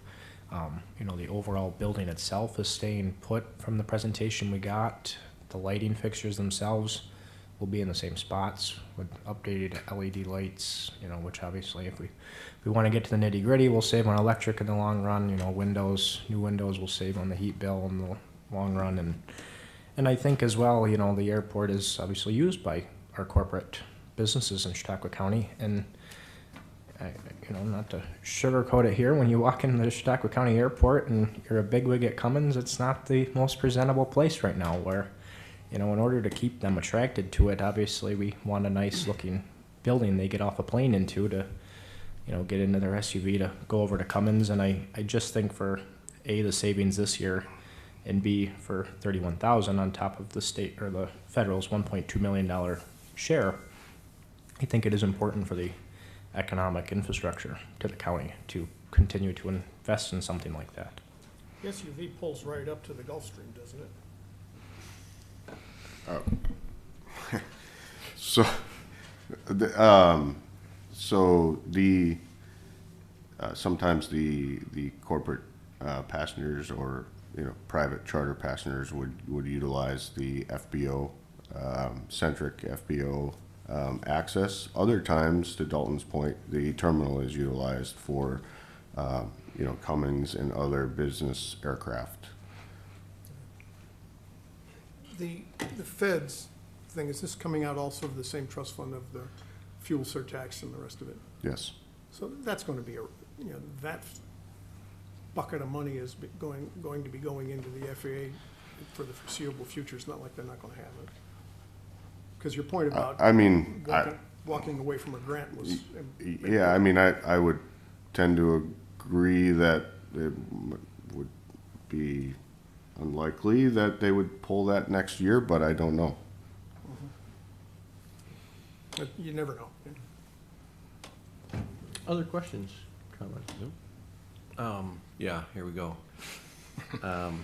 The overall building itself is staying put from the presentation we got. The lighting fixtures themselves will be in the same spots with updated LED lights, which obviously if we want to get to the nitty gritty, we'll save on electric in the long run. New windows will save on the heat bill in the long run. And I think as well, the airport is obviously used by our corporate businesses in Chautauqua County, and not to sugarcoat it here, when you walk into the Chautauqua County Airport and you're a bigwig at Cummins, it's not the most presentable place right now. Where, in order to keep them attracted to it, obviously we want a nice looking building they get off a plane into to, get into their SUV to go over to Cummins. And I just think for A, the savings this year, and B, for $31,000 on top of the state or the federal's $1.2 million share, I think it is important for the economic infrastructure to the county to continue to invest in something like that. The SUV pulls right up to the Gulf Stream, doesn't it? Sometimes the corporate passengers or private charter passengers would utilize the FBO centric FBO access. Other times, to Dalton's point, the terminal is utilized for Cummins and other business aircraft. The feds thing, is this coming out also of the same trust fund of the fuel surtax and the rest of it? Yes. So that's going to be that bucket of money is going to be going into the FAA for the foreseeable future. It's not like they're not going to have it. Because your point about walking away from a grant was. Yeah, I would tend to agree that it would be unlikely that they would pull that next year, but I don't know. But you never know. Other questions, comments? Yeah, here we go. I'm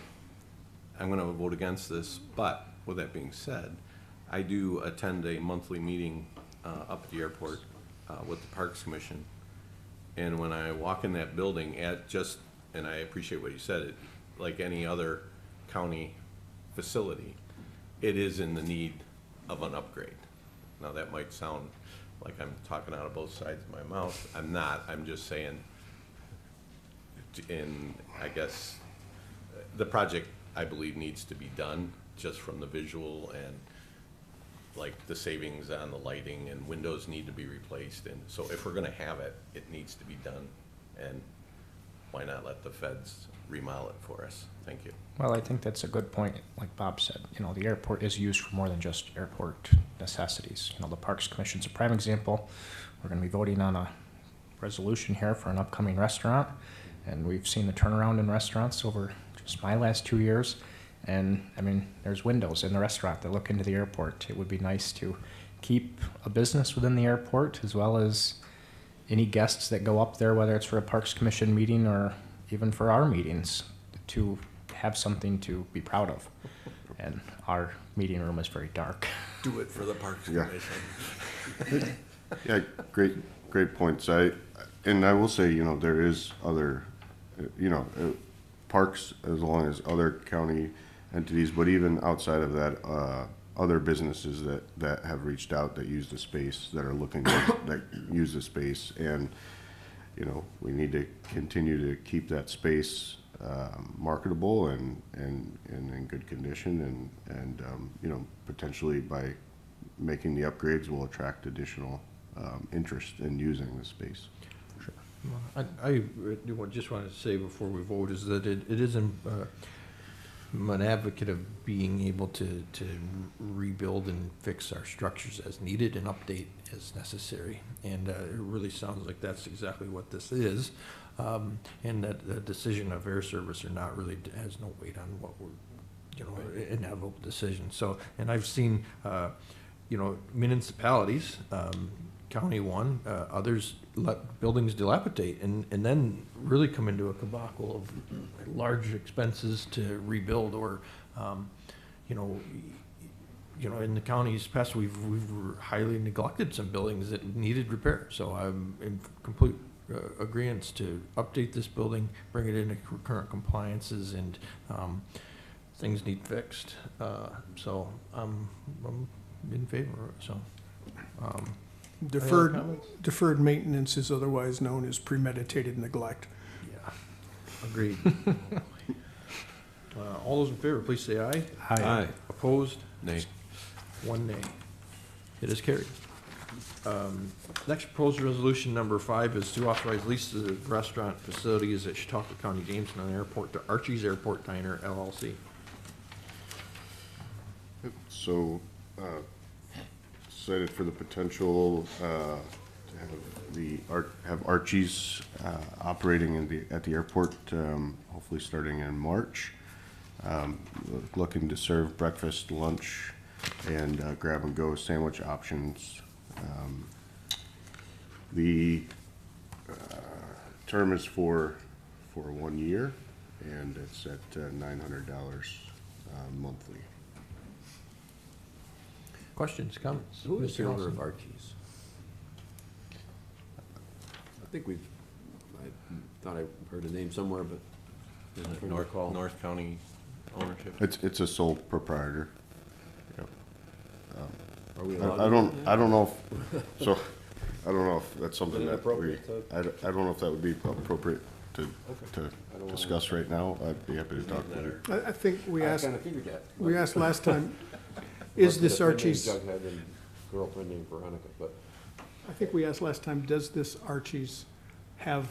going to vote against this, but with that being said, I do attend a monthly meeting up at the airport with the Parks Commission. And when I walk in that building and I appreciate what you said, like any other county facility, it is in the need of an upgrade. Now that might sound like I'm talking out of both sides of my mouth. I'm not. I'm just saying, I guess, the project, I believe, needs to be done just from the visual and like the savings on the lighting, and windows need to be replaced. And so if we're gonna have it, it needs to be done. And why not let the feds remodel it for us? Thank you. Well, I think that's a good point. Like Bob said, the airport is used for more than just airport necessities. The Parks Commission's a prime example. We're going to be voting on a resolution here for an upcoming restaurant, and we've seen the turnaround in restaurants over just my last 2 years. And there's windows in the restaurant that look into the airport. It would be nice to keep a business within the airport, as well as any guests that go up there, whether it's for a Parks Commission meeting or even for our meetings, to have something to be proud of. and our meeting room is very dark. Do it for the Parks Yeah. Commission. Yeah, great points. And I will say, there is other, parks as long as other county entities, but even outside of that, other businesses that have reached out that use the space, that are looking, that use the space. And, we need to continue to keep that space marketable and in good condition. And potentially by making the upgrades will attract additional interest in using the space. I just wanted to say before we vote is that it isn't, I'm an advocate of being able to rebuild and fix our structures as needed and update as necessary. And it really sounds like that's exactly what this is. And that the decision of air service or not really has no weight on what we're, an inevitable decision. So, and I've seen, municipalities, County one, others let buildings dilapidate and then really come into a cabal of large expenses to rebuild or, in the county's past, we've highly neglected some buildings that needed repair. So I'm in complete agreement to update this building, bring it into current compliances, and things need fixed. So I'm in favor of it. So. Deferred maintenance is otherwise known as premeditated neglect. Yeah, agreed. All those in favor, please say aye. Aye. Opposed? Nay. 1 nay. It is carried. Next proposed resolution number 5 is to authorize lease of the restaurant facilities at Chautauqua County Jamestown Airport to Archie's Airport Diner LLC. So, cited for the potential to have Archie's operating at the airport, hopefully starting in March. Looking to serve breakfast, lunch, and grab-and-go sandwich options. The term is for 1 year, and it's at $900 monthly. Questions, comments? Who is Mr. the owner Nelson? of Archie's? I think I thought I heard a name somewhere, but Isn't it From recall. North County ownership? It's a sole proprietor. Yep. are we I allowed? I don't know if, so, I don't know if that's something Is it that we, appropriate to- I don't know if that would be appropriate to I don't wanna- discuss right now. I'd be happy to talk to you. I think we I asked, kinda figured that. we asked last time, is this Archie's, Jughead and girlfriend named Veronica, but I think we asked last time, does this Archie's have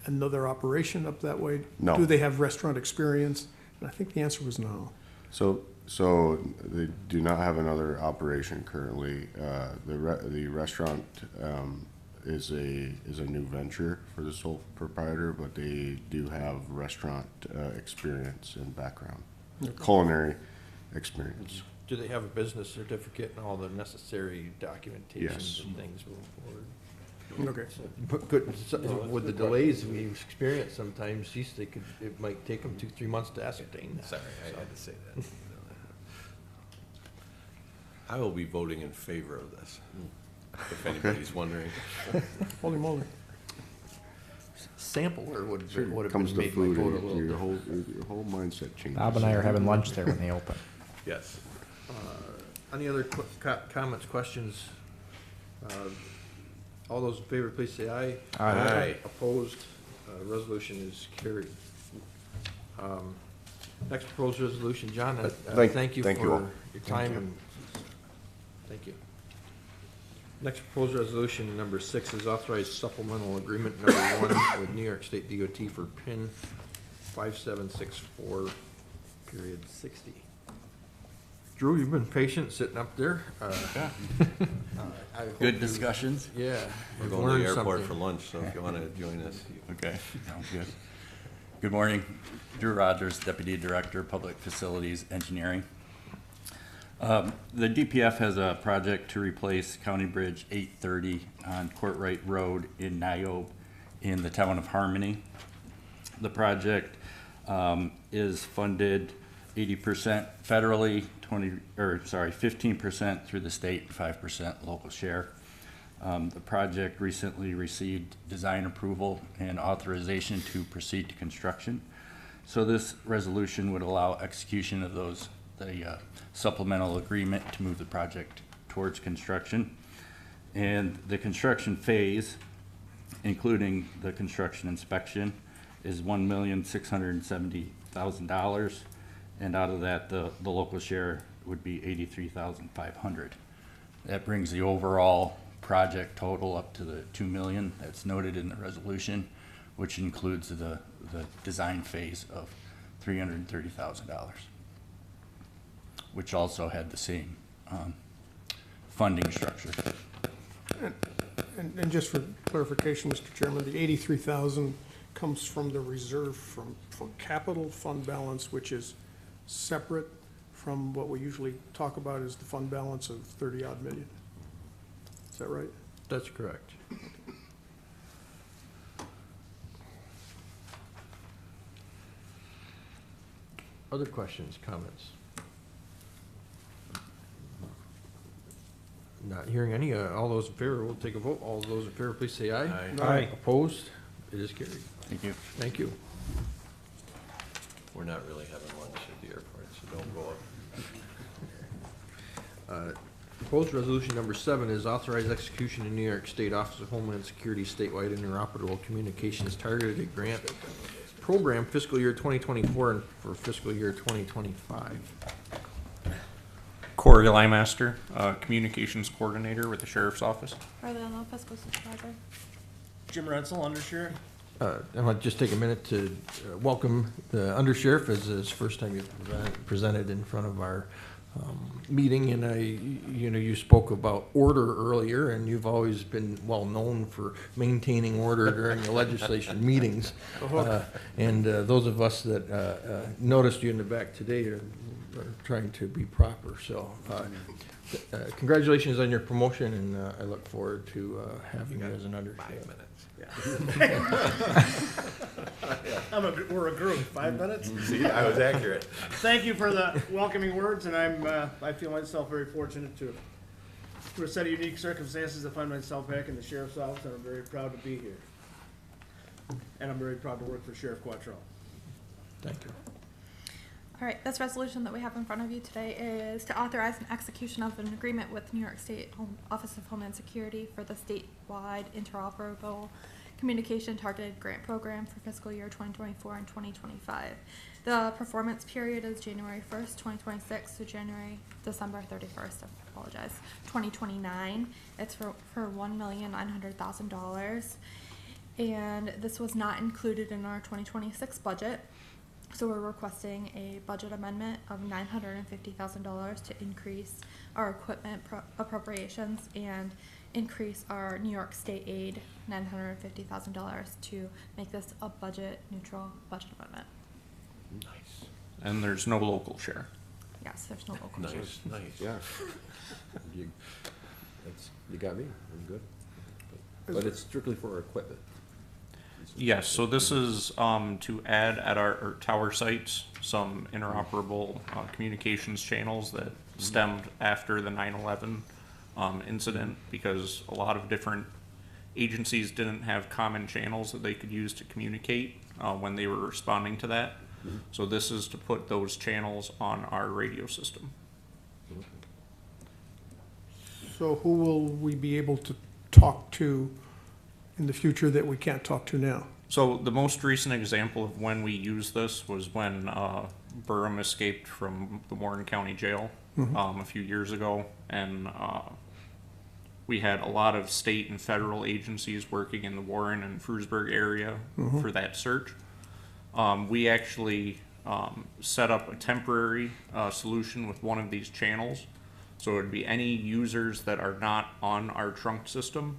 another operation up that way? No. Do they have restaurant experience? And I think the answer was no. So they do not have another operation currently. The restaurant is a new venture for the sole proprietor, but they do have restaurant experience and background, culinary experience. Do they have a business certificate and all the necessary documentations Yes. and things before? Okay. But with the delays we've experienced sometimes, geez, it might take them 2-3 months to ascertain that. Sorry, I had to say that. I will be voting in favor of this, if anybody's wondering. Holy moly. Sampler would have Comes been to made my food, vote a and little your whole mindset changes. Bob and I are having lunch there when they open. Yes. Any other comments, questions? All those in favor, please say aye. Aye. Opposed? Resolution is carried. Next proposed resolution, John, thank you thank you for all. your time and, thank you. Next proposed resolution, number 6, is authorized supplemental agreement number 1 with New York State DOT for PIN 5764, period 60. Drew, you've been patient sitting up there. I hope Good you- discussions? Yeah. We're you've going to the learned airport something. for lunch, so if you want to join us. Okay, sounds good. Good morning. Drew Rogers, Deputy Director, Public Facilities Engineering. The DPF has a project to replace County Bridge 830 on Courtright Road in Niobe in the town of Harmony. The project is funded 80% federally, 15% through the state, 5% local share. The project recently received design approval and authorization to proceed to construction. So this resolution would allow execution of the supplemental agreement to move the project towards construction. And the construction phase, including the construction inspection, is $1,670,000. And out of that, the local share would be $83,500. That brings the overall project total up to the $2 million that's noted in the resolution, which includes the design phase of $330,000, which also had the same funding structure. And just for clarification, Mr. Chairman, the 83,000 comes from the reserve for capital fund balance, which is separate from what we usually talk about as the fund balance of 30-odd million. Is that right? That's correct. Other questions, comments? Not hearing any. All those in favor, we'll take a vote. All those in favor, please say aye. Aye. Opposed? It is carried. Thank you. Thank you. We're not really having lunch at the airport, so don't go up. Proposed resolution number 7 is authorized execution in New York State Office of Homeland Security statewide interoperable communications targeted grant program fiscal year 2024 and for fiscal year 2025. Corey Lymaster, Communications Coordinator with the Sheriff's Office. Orlando, Fiscal Supervisor. Jim Retzel, Undersheriff. I'd like to just take a minute to welcome the undersheriff as his first time you've presented in front of our meeting. And you spoke about order earlier, and you've always been well known for maintaining order during the legislation meetings. And those of us that noticed you in the back today are trying to be proper. So congratulations on your promotion, and I look forward to having you as an undersheriff. 5 minutes. We're a group, 5 minutes? See, I was accurate. Thank you for the welcoming words, and I feel myself very fortunate to, through a set of unique circumstances, to find myself back in the sheriff's office, and I'm very proud to be here. And I'm very proud to work for Sheriff Quattrell. Thank you. All right, this resolution that we have in front of you today is to authorize an execution of an agreement with New York State Office of Homeland Security for the statewide interoperable communication targeted grant program for fiscal year 2024 and 2025. The performance period is January 1st, 2026 to December 31st, I apologize, 2029. It's for $1,900,000. And this was not included in our 2026 budget. So we're requesting a budget amendment of $950,000 to increase our equipment appropriations and increase our New York State aid $950,000 to make this a budget neutral budget amendment. Nice. And there's no local share. Yes, there's no local share. Nice. Yeah. You got me, I'm good. But it's strictly for our equipment. Yes, so this is to add at our tower sites some interoperable communications channels that stemmed after the 9/11 incident, because a lot of different agencies didn't have common channels that they could use to communicate when they were responding to that. So this is to put those channels on our radio system. So who will we be able to talk to in the future that we can't talk to now? So the most recent example of when we used this was when Burham escaped from the Warren County Jail a few years ago, and we had a lot of state and federal agencies working in the Warren and Frewsburg area for that search. We actually set up a temporary solution with one of these channels. So it would be any users that are not on our trunk system,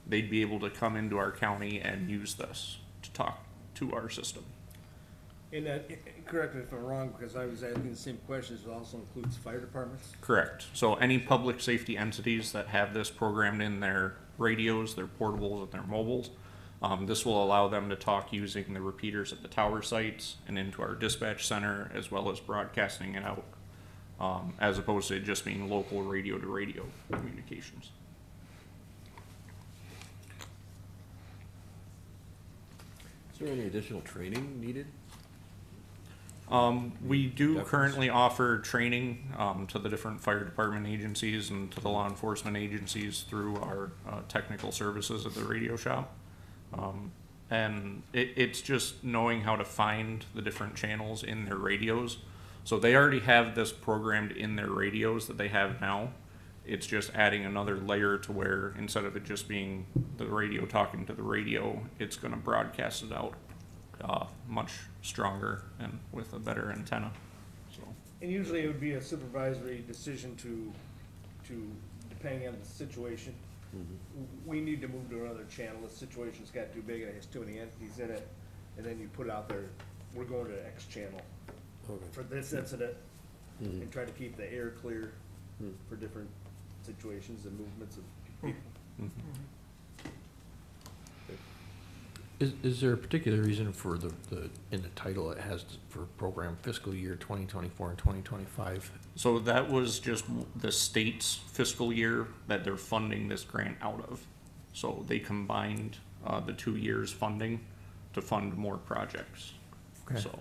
they'd be able to come into our county and use this to talk to our system. And that, correct me if I'm wrong, because I was asking the same questions, it also includes fire departments? Correct. So any public safety entities that have this programmed in their radios, their portables, and their mobiles, This will allow them to talk using the repeaters at the tower sites and into our dispatch center, as well as broadcasting it out, as opposed to it just being local radio to radio communications. Is there any additional training needed? We do Definitely. currently offer training to the different fire department agencies and to the law enforcement agencies through our technical services at the radio shop. And it's just knowing how to find the different channels in their radios. So they already have this programmed in their radios that they have now. It's just adding another layer to where instead of it just being the radio talking to the radio, it's going to broadcast it out much stronger and with a better antenna. So And usually it would be a supervisory decision to, depending on the situation. We need to move to another channel, the situation's got too big and it has too many entities in it, and then you put it out there, we're going to X channel Okay. for this incident, and try to keep the air clear for different situations and movements of people. Is there a particular reason for the, in the title it has for program fiscal year 2024 and 2025? So that was just the state's fiscal year that they're funding this grant out of. So they combined the 2 years funding to fund more projects. Okay. So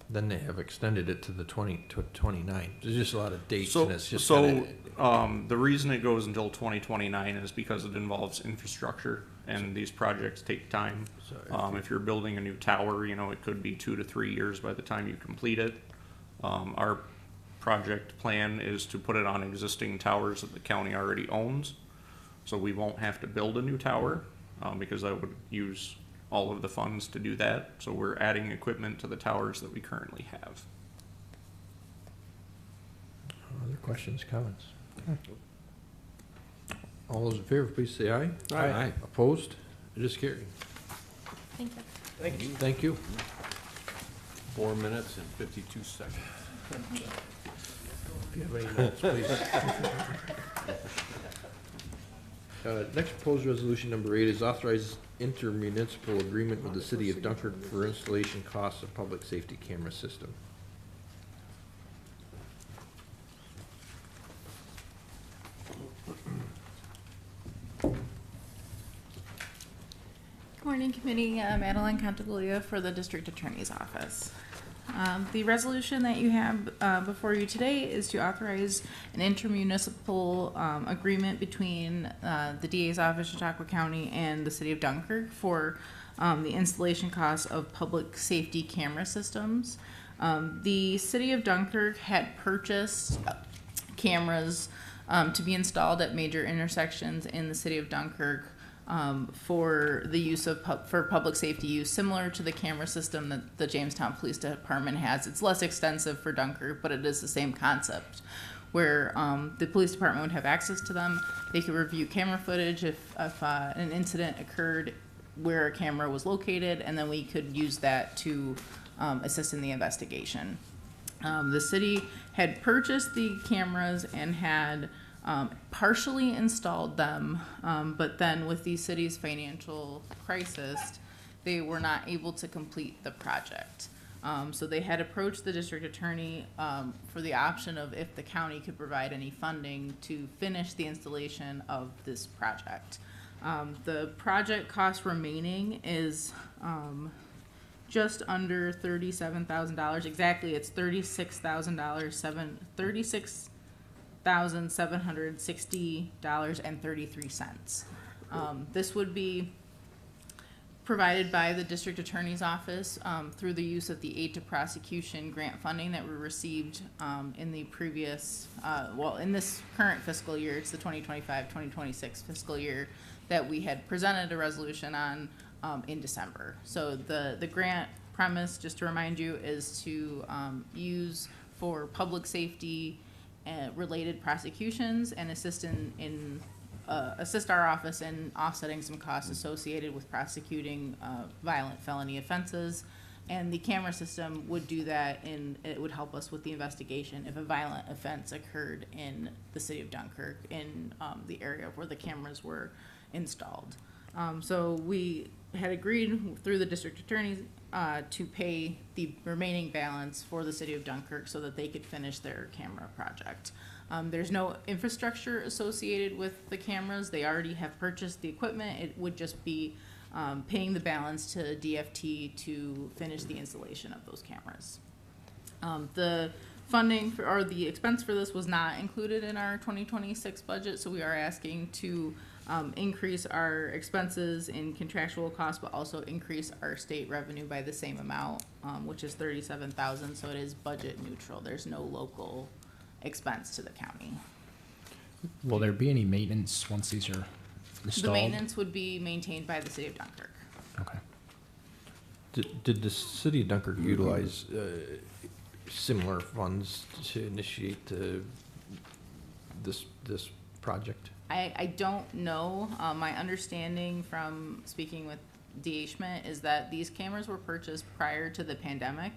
Then they have extended it to the 29. There's just a lot of dates So, and it's just kinda, the reason it goes until 2029 is because it involves infrastructure, and these projects take time. If you're building a new tower, it could be 2 to 3 years by the time you complete it. Our project plan is to put it on existing towers that the county already owns, so we won't have to build a new tower, because that would use all of the funds to do that. So we're adding equipment to the towers that we currently have. Other questions, comments? All those in favor, please say aye. Aye. Opposed? It is carried. Thank you. Thank you. Thank you. 4 minutes and 52 seconds. If you have any notes, please. Next proposed resolution number 8 is authorize intermunicipal agreement with the city of Dunkirk for installation costs of public safety camera system. Good morning, committee. Madeline Contiglia for the District Attorney's Office. The resolution that you have before you today is to authorize an intermunicipal agreement between the DA's office, Chautauqua County, and the City of Dunkirk for the installation costs of public safety camera systems. The City of Dunkirk had purchased cameras to be installed at major intersections in the City of Dunkirk for the use of for public safety use, similar to the camera system that the Jamestown Police Department has. It's less extensive for Dunkirk, but it is the same concept, where the police department would have access to them. They could review camera footage if an incident occurred where a camera was located, and then we could use that to assist in the investigation. The city had purchased the cameras and had partially installed them, but then with the city's financial crisis, they were not able to complete the project. So they had approached the district attorney for the option of if the county could provide any funding to finish the installation of this project. The project cost remaining is just under $37,000. Exactly, it's $36,000, $36,760.33. This would be provided by the district attorney's office through the use of the aid to prosecution grant funding that we received in the previous, in this current fiscal year. It's the 2025-2026 fiscal year that we had presented a resolution on in December. So the grant premise, just to remind you, is to use for public safety related prosecutions and assist our office in offsetting some costs associated with prosecuting violent felony offenses. And the camera system would do that, and it would help us with the investigation if a violent offense occurred in the city of Dunkirk, in the area where the cameras were installed. So we had agreed through the district attorney to pay the remaining balance for the city of Dunkirk so that they could finish their camera project. There's no infrastructure associated with the cameras. They already have purchased the equipment. It would just be paying the balance to DFT to finish the installation of those cameras. The funding for, or the expense for this was not included in our 2026 budget, so we are asking to increase our expenses in contractual costs, but also increase our state revenue by the same amount, which is $37,000. So it is budget neutral. There's no local expense to the county. Will there be any maintenance once these are The installed? maintenance would be maintained by the city of Dunkirk. Okay. Did the city of Dunkirk utilize similar funds to initiate this project? I don't know. My understanding from speaking with D.A. Schmidt is that these cameras were purchased prior to the pandemic.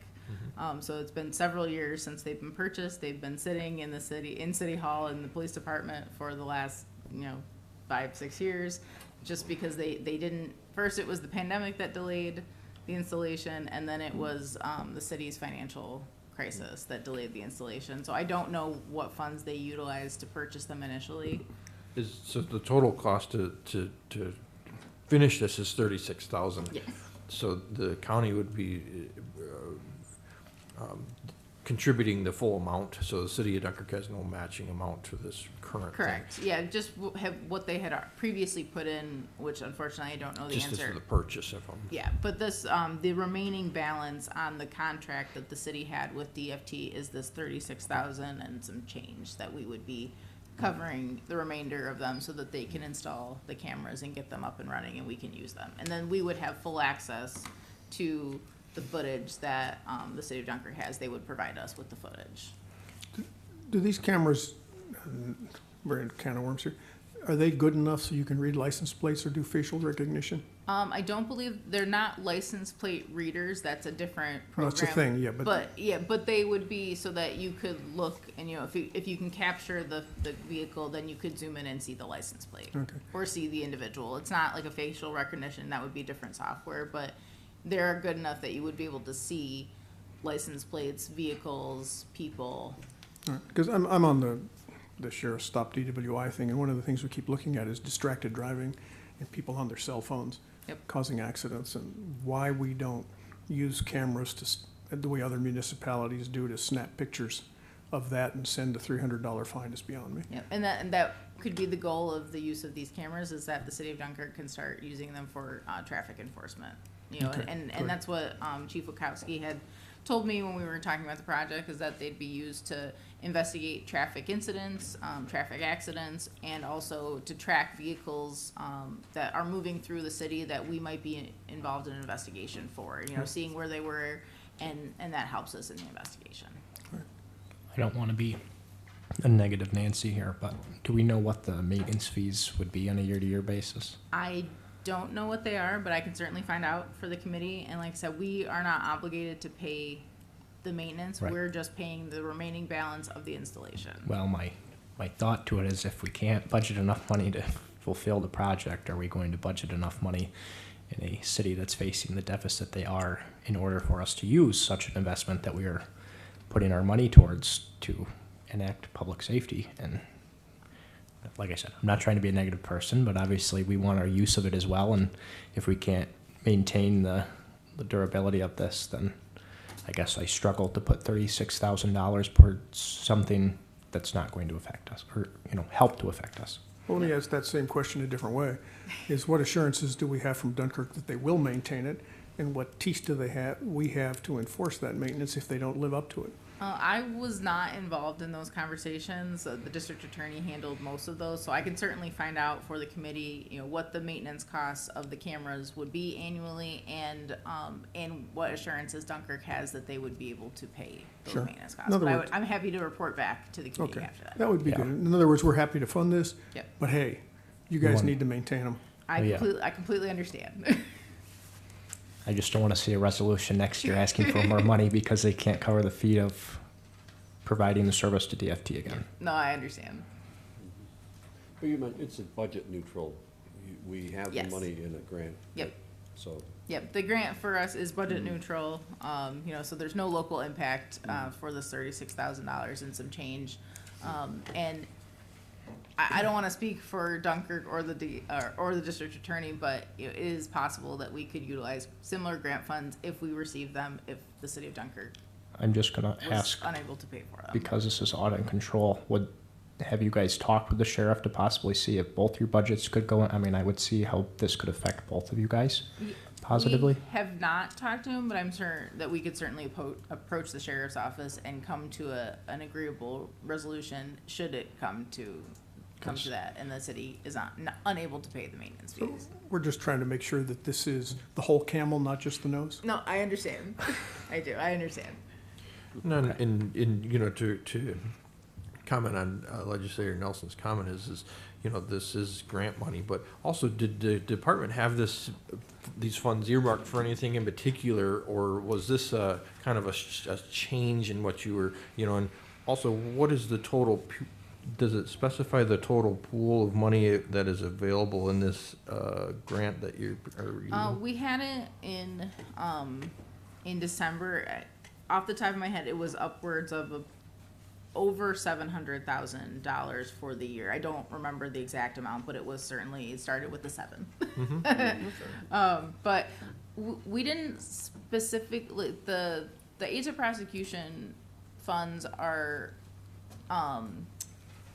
So it's been several years since they've been purchased. They've been sitting in the city, in City Hall, in the police department for the last, 5-6 years, just because they didn't, first it was the pandemic that delayed the installation, and then it was the city's financial crisis that delayed the installation. So I don't know what funds they utilized to purchase them initially. So the total cost to finish this is $36,000. Yes. So the county would be contributing the full amount, so the city of Dunkirk has no matching amount to this current thing. Correct. Yeah, just have what they had previously put in, which unfortunately I don't know the Just answer. for the purchase of them. Yeah, but this, the remaining balance on the contract that the city had with DFT is this 36,000 and some change that we would be covering the remainder of them so that they can install the cameras and get them up and running and we can use them. And then we would have full access to the footage that the city of Dunkirk has. They would provide us with the footage. Do these cameras, we're in a can of worms here, are they good enough so you can read license plates or do facial recognition? I don't believe they're not license plate readers. That's a different program. No, it's a thing, yeah, but they would be so that you could look and if you can capture the vehicle, then you could zoom in and see the license plate. Okay. Or see the individual. It's not like a facial recognition. That would be different software, but they're good enough that you would be able to see license plates, vehicles, people. Because I'm on the sheriff's stop DWI thing, and one of the things we keep looking at is distracted driving and people on their cell phones causing accidents, and why we don't use cameras the way other municipalities do to snap pictures of that and send a $300 fine is beyond me. Yep, and that could be the goal of the use of these cameras, is that the city of Dunkirk can start using them for traffic enforcement. Okay, And good. that's what Chief Wachowski had told me when we were talking about the project, is that they'd be used to investigate traffic incidents, traffic accidents, and also to track vehicles that are moving through the city that we might be involved in an investigation for, seeing where they were, and that helps us in the investigation. I don't want to be a negative Nancy here, but do we know what the maintenance fees would be on a year-to-year basis? I don't know what they are, but I can certainly find out for the committee. And like I said, we are not obligated to pay the maintenance. Right. We're just paying the remaining balance of the installation. Well, my thought to it is, if we can't budget enough money to fulfill the project, are we going to budget enough money in a city that's facing the deficit they are in order for us to use such an investment that we are putting our money towards to enact public safety? And like I said, I'm not trying to be a negative person, but obviously we want our use of it as well. And if we can't maintain the durability of this, then I guess I struggle to put $36,000 towards something that's not going to affect us, or help to affect us. Well, let me ask that same question a different way. Is what assurances do we have from Dunkirk that they will maintain it? And what teeth do we have to enforce that maintenance if they don't live up to it? I was not involved in those conversations. The district attorney handled most of those, so I can certainly find out for the committee, what the maintenance costs of the cameras would be annually, and what assurances Dunkirk has that they would be able to pay those Sure. maintenance costs. In other But words- I'm happy to report back to the committee Okay, after that. that would be Yeah. good. In other words, we're happy to fund this, Yep. but hey, you We guys want- need to maintain them. I Yeah. completely understand. I just don't want to see a resolution next year asking for more money because they can't cover the fee of providing the service to DFT again. No, I understand. But you meant, it's a budget neutral. We have the Yes. money in a grant. Yep. So, Yep, the grant for us is budget neutral, so there's no local impact, for this $36,000 and some change. And I don't wanna speak for Dunkirk or the district attorney, but it is possible that we could utilize similar grant funds if we receive them, if the city of Dunkirk I'm just gonna was ask, unable to pay for them. because this is audit and control, have you guys talked with the sheriff to possibly see if both your budgets could go in? I mean, I would see how this could affect both of you guys positively. We have not talked to him, but I'm sure that we could certainly approach the sheriff's office and come to an agreeable resolution should it come to that, and the city is unable to pay the maintenance fees. We're just trying to make sure that this is the whole camel, not just the nose. No, I understand. I understand. No, and to comment on Legislator Nelson's comment is, this is grant money, but also did the department have these funds earmarked for anything in particular, or was this kind of a change in what you were, and also what is the total, does it specify the total pool of money that is available in this grant that you are using? We had it in December. Off the top of my head, it was upwards of over $700,000 for the year. I don't remember the exact amount, but it started with the 7. But we didn't specifically, the aids of prosecution funds are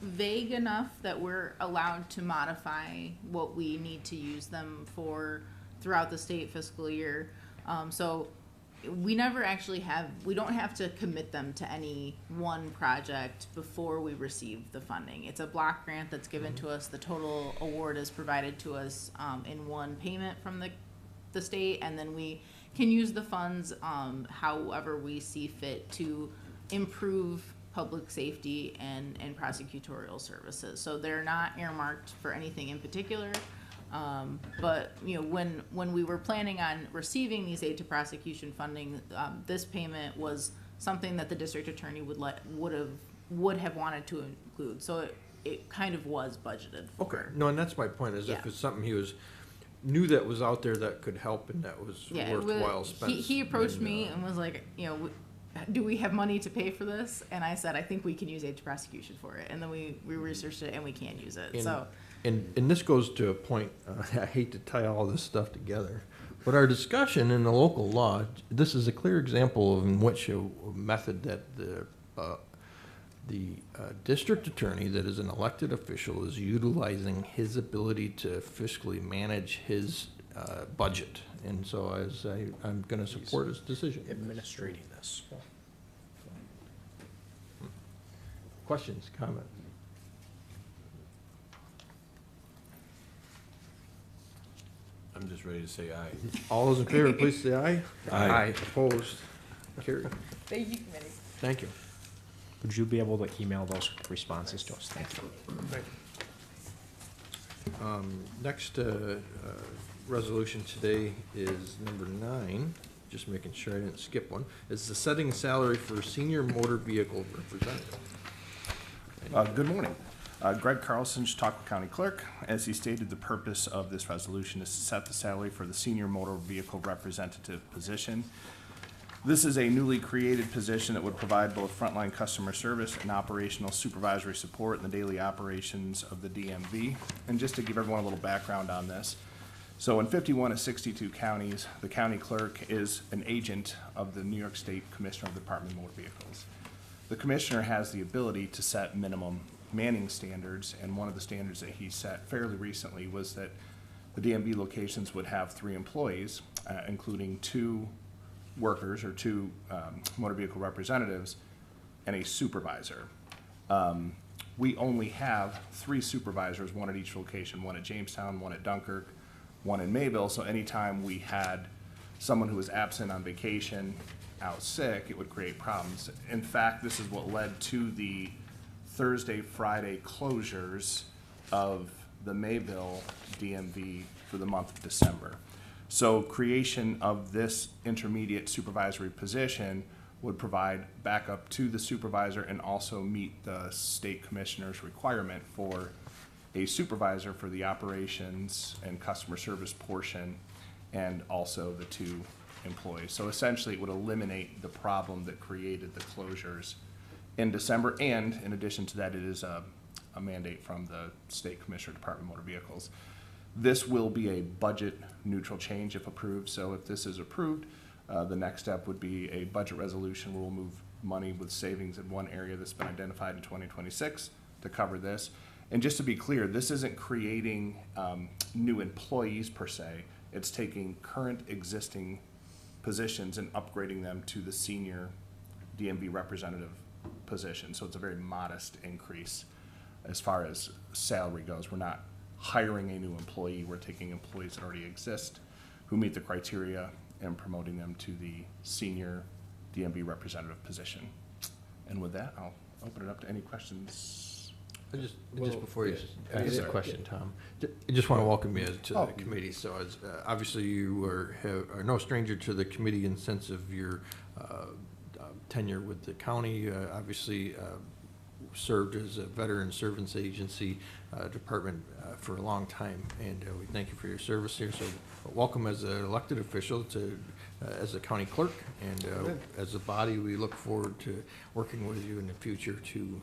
vague enough that we're allowed to modify what we need to use them for throughout the state fiscal year. So we never actually we don't have to commit them to any one project before we receive the funding. It's a block grant that's given to us. The total award is provided to us in one payment from the state, and then we can use the funds however we see fit to improve public safety and prosecutorial services. So they're not earmarked for anything in particular. But when we were planning on receiving these aid to prosecution funding, this payment was something that the district attorney would have wanted to include. So it kind of was budgeted for. Okay, no, and that's my point, is if Yeah. it's something he knew that was out there that could help and that was worthwhile spent. He approached me and was like, do we have money to pay for this? And I said, I think we can use aid to prosecution for it. And then we researched it and we can use it. And this goes to a point, I hate to tie all this stuff together, but our discussion in the local law, this is a clear example of in which a method that the district attorney that is an elected official is utilizing his ability to fiscally manage his budget. And so I'm going to support his decision. Administrating this. Questions, comments? I'm just ready to say aye. All those in favor, please say aye. Aye. Opposed? Carried. Thank you, committee. Thank you. Would you be able to email those responses to us? Thank you. Next resolution today is number 9, just making sure I didn't skip one, is the setting salary for senior motor vehicle representative. Good morning. Greg Carlson, Chautauqua County Clerk. As he stated, the purpose of this resolution is to set the salary for the senior motor vehicle representative position. This is a newly created position that would provide both frontline customer service and operational supervisory support in the daily operations of the DMV. And just to give everyone a little background on this, so in 51 of 62 counties, the county clerk is an agent of the New York State Commissioner of the Department of Motor Vehicles. The commissioner has the ability to set minimum manning standards, and one of the standards that he set fairly recently was that the DMV locations would have 3 employees, including 2 workers or 2 motor vehicle representatives and a supervisor. We only have 3 supervisors, 1 at each location, 1 at Jamestown, 1 at Dunkirk, 1 in Mayville. So anytime we had someone who was absent on vacation, out sick, it would create problems. In fact, this is what led to the Thursday, Friday closures of the Mayville DMV for the month of December. So creation of this intermediate supervisory position would provide backup to the supervisor and also meet the state commissioner's requirement for a supervisor for the operations and customer service portion, and also the 2 employees. So essentially, it would eliminate the problem that created the closures in December, and in addition to that, it is a mandate from the State Commissioner Department of Motor Vehicles. This will be a budget neutral change if approved, so if this is approved, the next step would be a budget resolution where we'll move money with savings in one area that's been identified in 2026 to cover this. And just to be clear, this isn't creating new employees per se. It's taking current existing positions and upgrading them to the senior DMV representative position. So it's a very modest increase as far as salary goes. We're not hiring a new employee. We're taking employees that already exist who meet the criteria and promoting them to the senior DMV representative position. And with that, I'll open it up to any questions. Just before you ask the question, Tom, I just want to welcome you to the committee. So as, obviously you are no stranger to the committee in the sense of your tenure with the county. Obviously served as a veteran servants agency department for a long time, and we thank you for your service here. So welcome as an elected official to as a county clerk, and as a body we look forward to working with you in the future to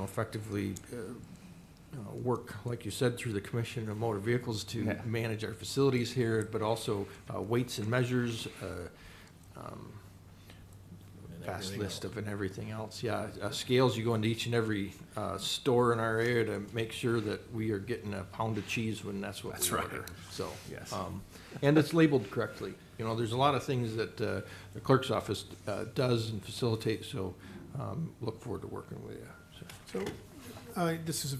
effectively work, like you said, through the Commission of Motor Vehicles to manage our facilities here, but also weights and measures, vast list of and everything else. Yeah, scales, you go into each and every store in our area to make sure that we are getting a pound of cheese when that's what we order. So, yes. And it's labeled correctly. There's a lot of things that the clerk's office does and facilitates, so look forward to working with you. So, this is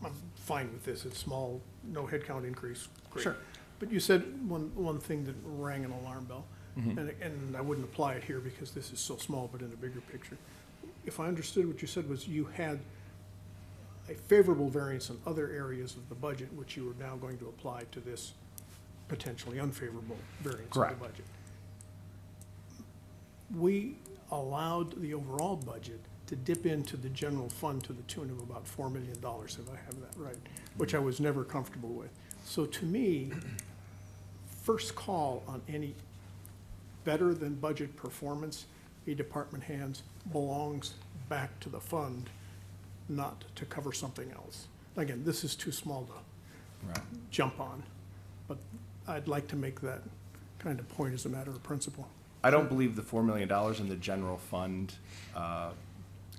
I'm fine with this. It's small, no headcount increase. Great. Sure. But you said one thing that rang an alarm bell, and I wouldn't apply it here because this is so small, but in a bigger picture. If I understood what you said was you had a favorable variance in other areas of the budget, which you are now going to apply to this potentially unfavorable variance of the budget. We allowed the overall budget to dip into the general fund to the tune of about $4 million, if I have that right, which I was never comfortable with. So to me, first call on any better than budget performance a department hands belongs back to the fund, not to cover something else. Again, this is too small to jump on, but I'd like to make that kind of point as a matter of principle. I don't believe the $4 million in the general fund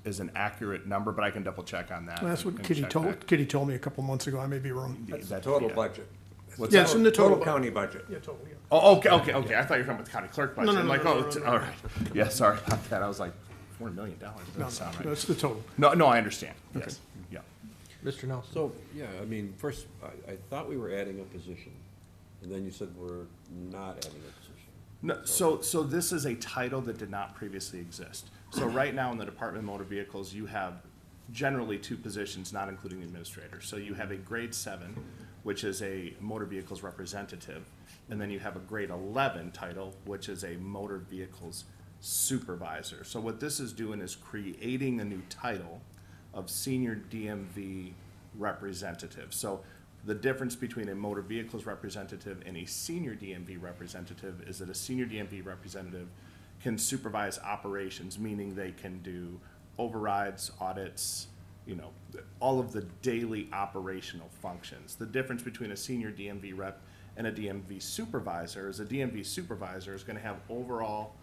is an accurate number, but I can double check on that. Well, that's what and Kitty check told, back. Kitty told me a couple months ago. I may be wrong. That's the total budget. What's Yes, that? in the total County budget. Yeah, total, yeah. Oh, okay. I thought you were talking about the county clerk budget. No, I'm like, no, all right. Yeah, sorry about that. I was like, $4 million. Doesn't No, sound right. that's the total. No, I understand. Yes. Yeah. Mr. Nelson? So, yeah, I mean, first, I thought we were adding a position, and then you said we're not adding a position. No, so this is a title that did not previously exist. So right now in the Department of Motor Vehicles, you have generally 2 positions, not including the administrator. So you have a grade 7, which is a motor vehicles representative, and then you have a grade 11 title, which is a motor vehicles supervisor. So what this is doing is creating a new title of senior DMV representative. So the difference between a motor vehicles representative and a senior DMV representative is that a senior DMV representative can supervise operations, meaning they can do overrides, audits, all of the daily operational functions. The difference between a senior DMV rep and a DMV supervisor is a DMV supervisor is going to have overall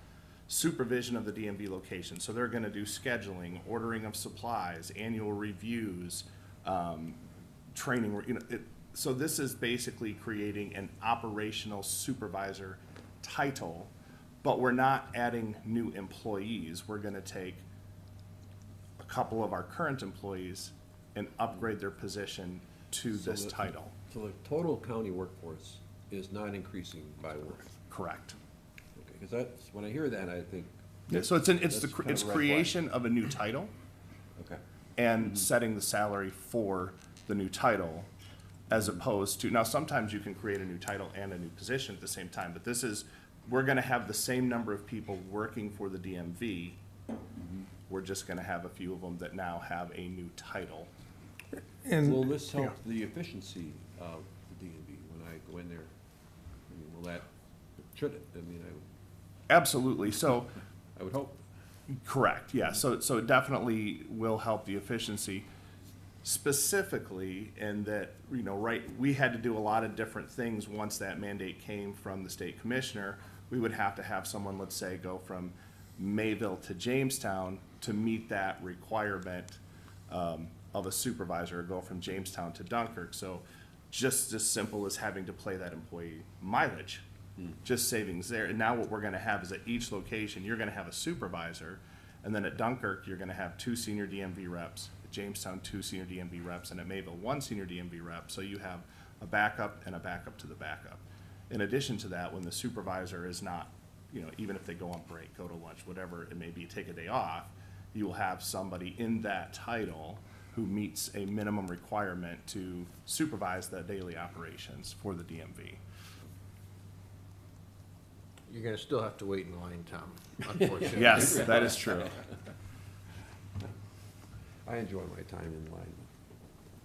supervision of the DMV location. So they're going to do scheduling, ordering of supplies, annual reviews, training. So this is basically creating an operational supervisor title, but we're not adding new employees. We're going to take a couple of our current employees and upgrade their position to this title. So the total county workforce is not increasing by 1. Correct. Okay, because that's, when I hear that, I think. Yeah, so it's that's kind of it's a red creation of a new title flag. Okay. and setting the salary for the new title. as opposed to, now sometimes you can create a new title and a new position at the same time, but this is, we're gonna have the same number of people working for the DMV. We're just gonna have a few of them that now have a new title. And Will this help the efficiency of the DMV when I go in there? I mean, will that, should it? I mean, Absolutely, so, I would hope. correct, yeah, so it definitely will help the efficiency. Specifically in that, you know, right, we had to do a lot of different things once that mandate came from the state commissioner. We would have to have someone, let's say, go from Mayville to Jamestown to meet that requirement of a supervisor, or go from Jamestown to Dunkirk. So just as simple as having to pay that employee mileage, just savings there. And now what we're gonna have is at each location, you're gonna have a supervisor, and then at Dunkirk, you're gonna have 2 senior DMV reps. Jamestown, 2 senior DMV reps, and at Mayville, 1 senior DMV rep, so you have a backup and a backup to the backup. In addition to that, when the supervisor is not, you know, even if they go on break, go to lunch, whatever it may be, take a day off, you will have somebody in that title who meets a minimum requirement to supervise the daily operations for the DMV. You're gonna still have to wait in line, Tom, unfortunately. Yes, that is true. I enjoy my time in line.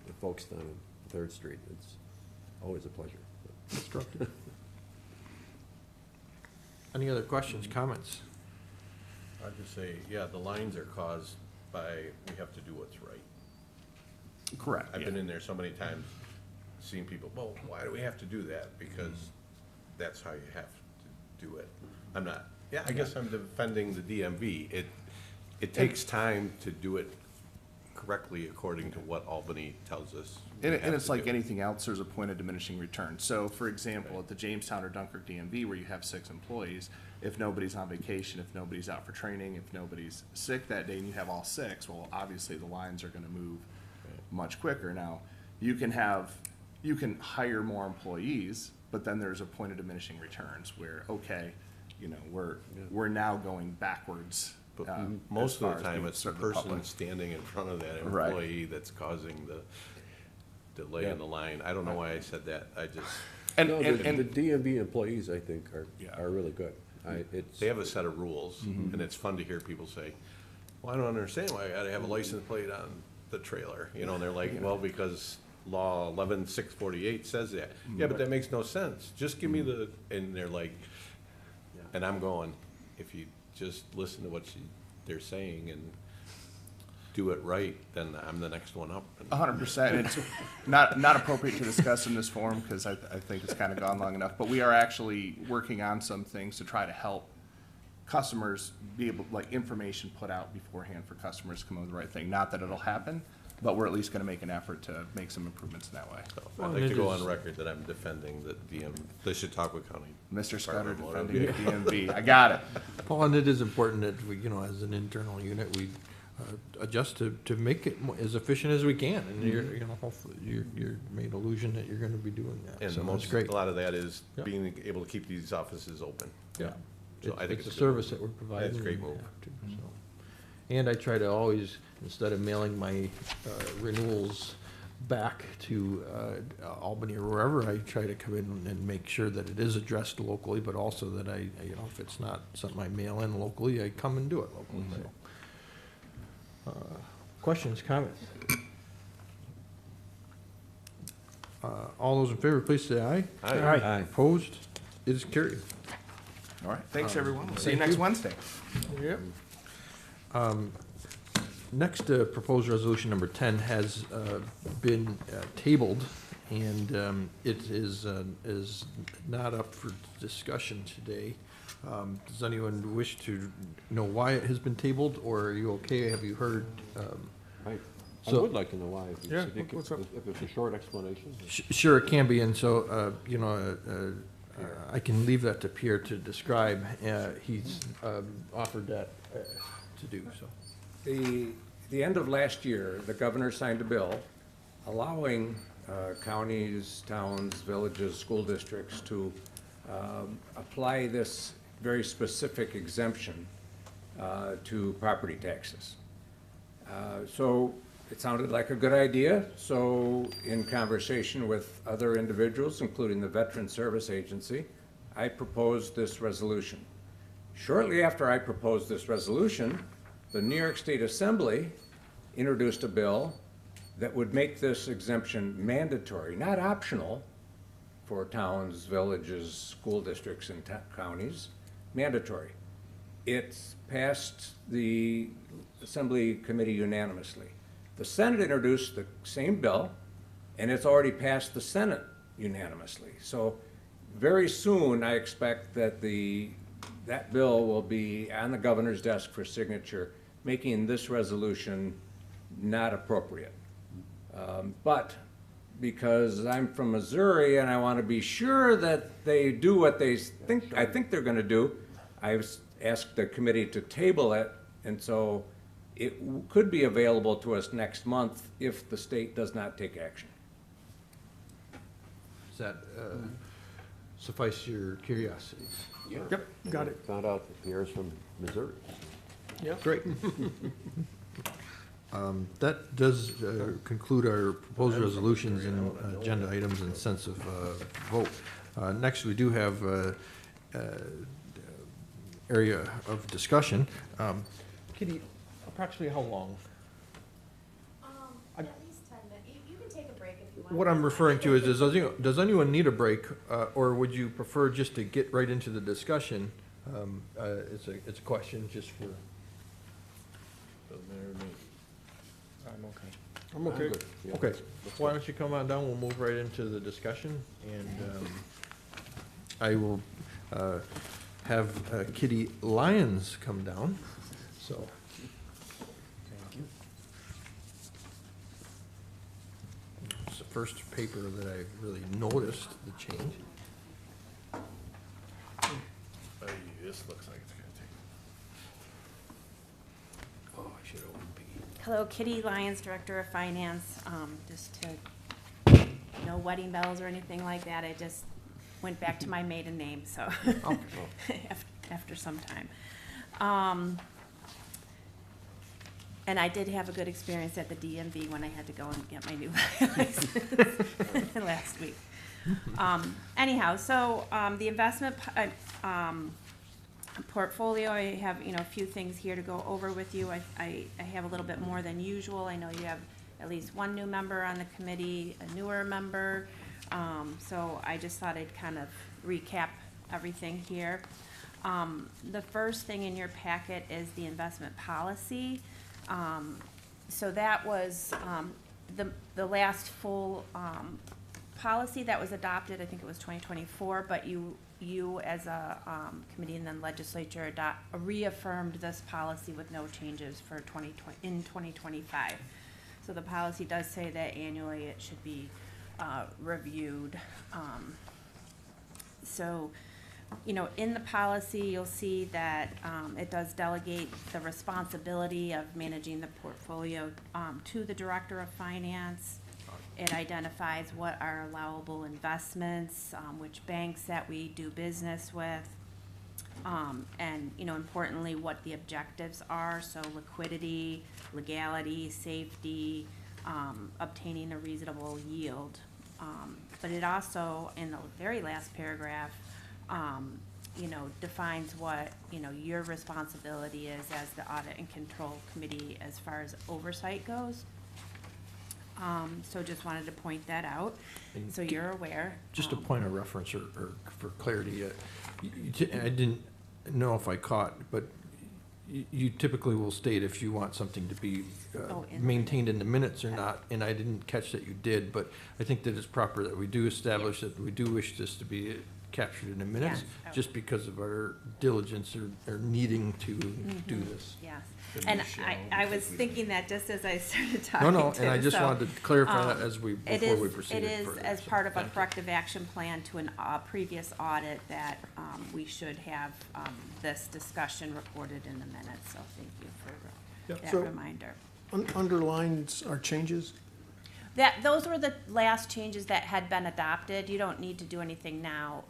The folks down on Third Street, it's always a pleasure. Constructive. Any other questions, comments? I'd just say, yeah, the lines are caused by, we have to do what's right. Correct, I've yeah. been in there so many times, seeing people, well, why do we have to do that? Because that's how you have to do it. I'm not, yeah, I guess I'm defending the DMV. It takes time to do it correctly according to what Albany tells us. we And have it's to like do. anything else, there's a point of diminishing return. So, for example, at the Jamestown or Dunkirk DMV, where you have 6 employees, if nobody's on vacation, if nobody's out for training, if nobody's sick that day, and you have all 6, well, obviously the lines are gonna move much quicker. Now, you can hire more employees, but then there's a point of diminishing returns where, okay, you know, we're now going backwards. But as most far of as the time, being it's the served to the person public. standing in front of that Right. employee that's causing the delay in the line. I don't know why I said that. I just, And, No, and, the DMV employees, I think, Yeah. are really good. It's, they have a set of rules, and it's fun to hear people say, well, I don't understand why I gotta have a license plate on the trailer. You know, and they're like, well, because law 11-648 says that. Yeah, but that makes no sense. Just give me the, and they're like, and I'm going, if you just listen to what they're saying and do it right, then I'm the next one up. 100%. It's not appropriate to discuss in this forum because I think it's kind of gone long enough. But we are actually working on some things to try to help customers be able, like, information put out beforehand for customers to come up with the right thing. Not that it'll happen, but we're at least going to make an effort to make some improvements in that way. So Well, I'd like it to go is- on record that I'm defending the Chautauqua County. Mr. Scudder Department of Motor defending the Vehicles. DMV. I got it. Well, and it is important that we, you know, as an internal unit, we adjust to make it as efficient as we can. And you're, you know, hopefully, you're made illusion that you're gonna be doing that. And So that's most, great. a lot of that is Yeah. being able to keep these offices open. Yeah. So I think It's a good service move. that we're providing. That's a great and we move. have to, so. And I try to always, instead of mailing my renewals back to Albany or wherever, I try to come in and make sure that it is addressed locally, but also that I, you know, if it's not something I mail in locally, I come and do it locally, so. Questions, comments? All those in favor, please say aye. Aye. Aye. Opposed? It is carried. All right. Thanks, everyone. We'll see you thank next you. Wednesday. Yep. Next, proposed resolution number 10 has been tabled, and it is not up for discussion today. Does anyone wish to know why it has been tabled, or are you okay? Have you heard? I So- would like to know why. If Yeah, it's- what's up? If it's a short explanation. Sure, it can be, and so, you know, I can leave that to Pierre to describe. He's offered that to do, so. The end of last year, the governor signed a bill allowing counties, towns, villages, school districts to apply this very specific exemption to property taxes. So it sounded like a good idea, so in conversation with other individuals, including the Veteran Service Agency, I proposed this resolution. Shortly after I proposed this resolution, the New York State Assembly introduced a bill that would make this exemption mandatory, not optional, for towns, villages, school districts, and counties, mandatory. It's passed the Assembly Committee unanimously. The Senate introduced the same bill, and it's already passed the Senate unanimously. So very soon, I expect that that bill will be on the governor's desk for signature, making this resolution not appropriate. But because I'm from Missouri and I want to be sure that they do what I think they're going to do, I've asked the committee to table it, and so it could be available to us next month if the state does not take action. Does that suffice your curiosity? Yeah. Yep, got it. Found out that Pierre's from Missouri. Yep. Great. That does conclude our proposed resolutions and agenda items and sense of vote. Next, we do have area of discussion. Kitty, approximately how long? At least 10 minutes. You can take a break if you want. What I'm referring to is, does anyone need a break, or would you prefer just to get right into the discussion? It's a question just for. Doesn't matter to me. I'm okay. I'm okay. Good. Okay, why don't you come on down, we'll move right into the discussion, and I will have Kitty Lyons come down, so. Thank you. It's the first paper that I really noticed the change. This looks like it's gonna take. Oh, I should open B. Hello, Kitty Lyons, Director of Finance. Just to, no wedding bells or anything like that. I just went back to my maiden name, so after some time. And I did have a good experience at the DMV when I had to go and get my new license last week. Anyhow, so the investment portfolio, I have, a few things here to go over with you. I have a little bit more than usual. I know you have at least one new member on the committee, a newer member. So I just thought I'd kind of recap everything here. The first thing in your packet is the investment policy. So that was the last full policy that was adopted. I think it was 2024, but you as a committee and then legislature reaffirmed this policy with no changes for 2025. So the policy does say that annually it should be reviewed. So, in the policy, you'll see that it does delegate the responsibility of managing the portfolio to the Director of Finance. It identifies what are allowable investments, which banks that we do business with, and, importantly, what the objectives are, so liquidity, legality, safety, obtaining a reasonable yield. But it also, in the very last paragraph, defines what, your responsibility is as the Audit and Control Committee as far as oversight goes. So just wanted to point that out, so you're aware. Just a point of reference or for clarity, I didn't know if I caught, but you typically will state if you want something to be maintained in the minutes or not, and I didn't catch that you did, but I think that it's proper that we do establish that we do wish this to be captured in the minutes, just because of our diligence or needing to do this. Yes, and I was thinking that just as I started talking. No, and I just wanted to clarify that as before we proceeded It is further, as so part of a thank you. corrective action plan to a previous audit that we should have this discussion recorded in the minutes, so thank you for that So- reminder. Underlines are changes. Those were the last changes that had been adopted. You don't need to do anything now.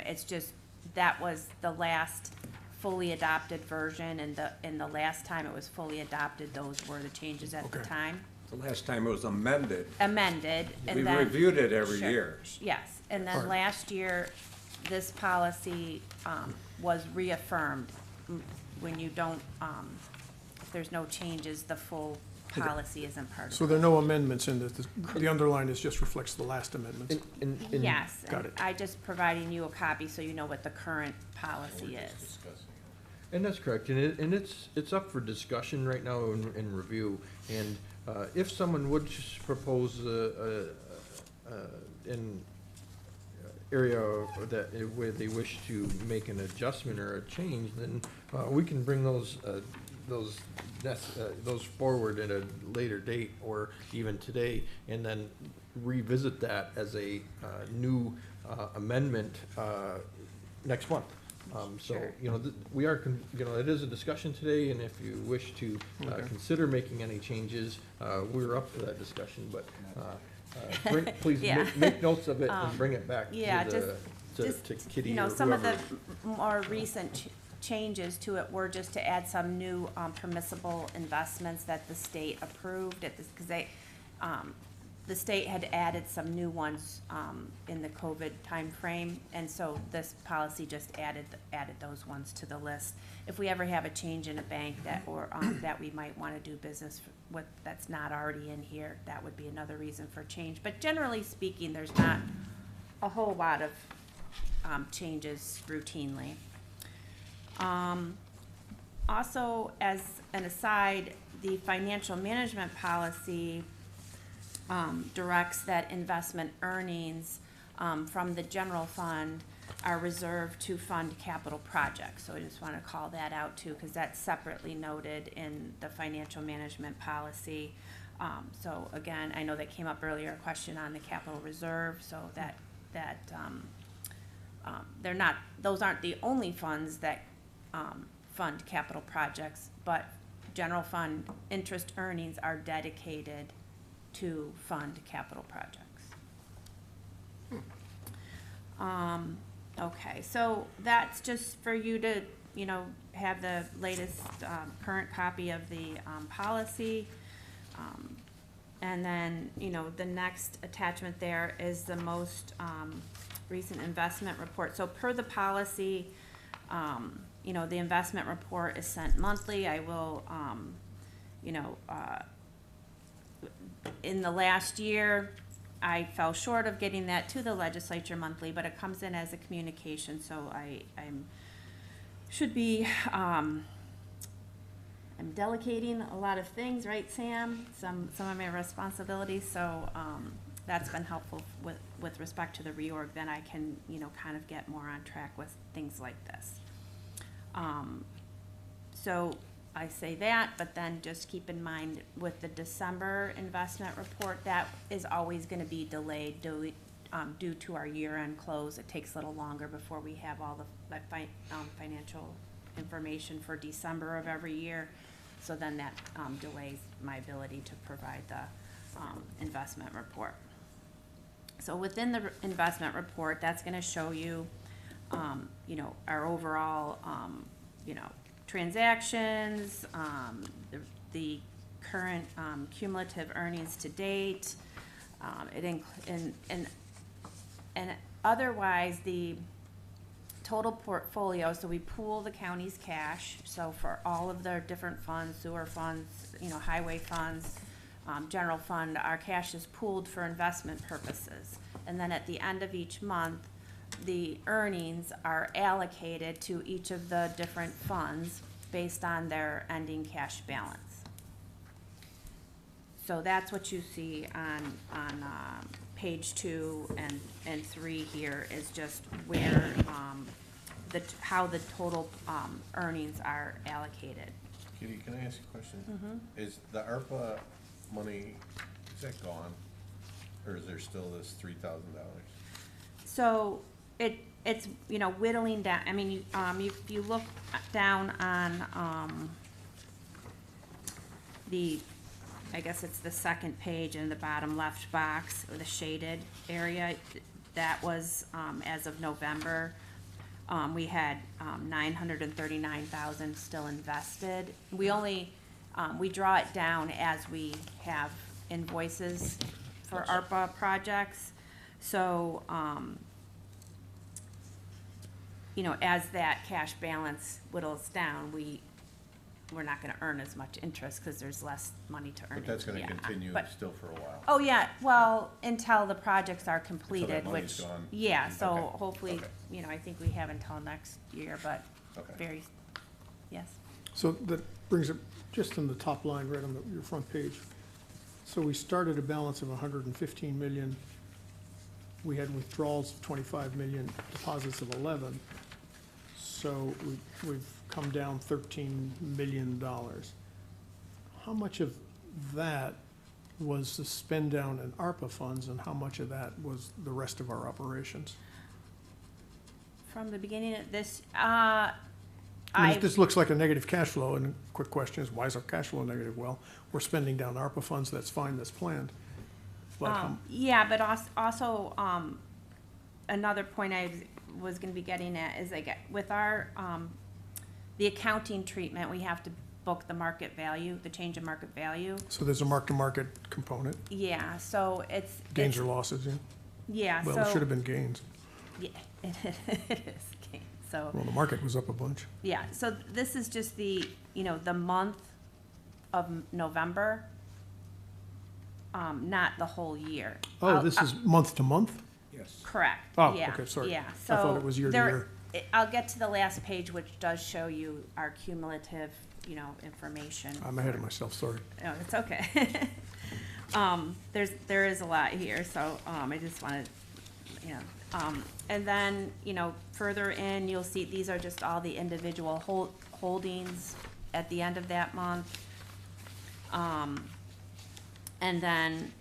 It's just, that was the last fully adopted version, and the last time it was fully adopted, those were the changes at the Okay. time. The last time it was amended. amended, and We've then. reviewed it every Sure. year. Yes, and then Alright. last year, this policy, was reaffirmed. When you don't, if there's no changes, the full policy isn't part of it. So there are no amendments in this, the underline is just reflects the last amendments. Yes, Got and it. I just providing you a copy so you know what the current policy is. And that's correct, and it's up for discussion right now in review. And if someone would propose an area that, where they wish to make an adjustment or a change, then we can bring those forward at a later date, or even today, and then revisit that as a new amendment next month. So, Sure. you know, we are, it is a discussion today, and if you wish to Okay. consider making any changes, we're up for that discussion, but please Yeah. make notes of it and bring it back Yeah, to Kitty You know, or some of the whoever. more recent changes to it were just to add some new permissible investments that the state approved at this, because the state had added some new ones in the COVID timeframe, and so this policy just added those ones to the list. If we ever have a change in a bank that we might want to do business with that's not already in here, that would be another reason for change. But generally speaking, there's not a whole lot of changes routinely. Also, as an aside, the financial management policy directs that investment earnings from the general fund are reserved to fund capital projects. So I just want to call that out too, because that's separately noted in the financial management policy. So again, I know that came up earlier, a question on the capital reserve, so that they're not, those aren't the only funds that fund capital projects, but general fund interest earnings are dedicated to fund capital projects. Okay, so that's just for you to, you know, have the latest current copy of the policy. And then, you know, the next attachment there is the most recent investment report. So per the policy, you know, the investment report is sent monthly. I will, you know, in the last year, I fell short of getting that to the legislature monthly, but it comes in as a communication, so I'm delegating a lot of things, right, Sam? Some of my responsibilities, so that's been helpful with respect to the reorg. Then I can, you know, kind of get more on track with things like this. So I say that, but then just keep in mind with the December investment report, that is always gonna be delayed due to our year-end close. It takes a little longer before we have all the financial information for December of every year. So then that delays my ability to provide the investment report. So within the investment report, that's gonna show you, you know, our overall, you know, transactions, the current cumulative earnings to date, and otherwise the total portfolio. So we pool the county's cash. So for all of their different funds, sewer funds, you know, highway funds, general fund, our cash is pooled for investment purposes. And then at the end of each month, the earnings are allocated to each of the different funds based on their ending cash balance. So that's what you see on page 2 and 3 here, is just where how the total earnings are allocated. Kitty, can I ask you a question? Is the ARPA money, is that gone? Or is there still this $3,000? So it's, you know, whittling down. I mean, if you look down on I guess it's the second page in the bottom left box, or the shaded area, that was as of November. We had 939,000 still invested. We only we draw it down as we have invoices for ARPA projects. So, you know, as that cash balance whittles down, we're not gonna earn as much interest, cause there's less money to earn. But that's gonna Yeah, continue but- still for a while. Oh, yeah, well, until the projects are completed, money's which, gone. yeah, so Okay, hopefully, okay. you know, I think we have until next year, but Okay. yes. So that brings it just in the top line, right on your front page. So we started a balance of 115 million. We had withdrawals of 25 million, deposits of 11. So we've come down $13 million. How much of that was the spend down in ARPA funds, and how much of that was the rest of our operations? From the beginning of this, I mean, this looks like a negative cash flow, and the quick question is, why is our cash flow negative? Well, we're spending down ARPA funds, that's fine, that's planned. But yeah, but also, another point I was gonna be getting at is like, with our, the accounting treatment, we have to book the market value, the change in market value. So there's a mark-to-market component, Yeah, so it's. gains it's- or losses, yeah? Yeah, so. Well, it should have been gains. Yeah, it is, okay, so. Well, the market was up a bunch. Yeah, so this is just the, you know, the month of November, not the whole year. Oh, this is month to month? Yes. Correct, Oh, yeah. okay, sorry. Yeah, I so. thought it was year to there- year. I'll get to the last page, which does show you our cumulative, you know, information. I'm ahead of myself, sorry. No, it's okay. There is a lot here, so, I just wanted, you know, and then, you know, further in, you'll see, these are just all the individual holdings at the end of that month. And then,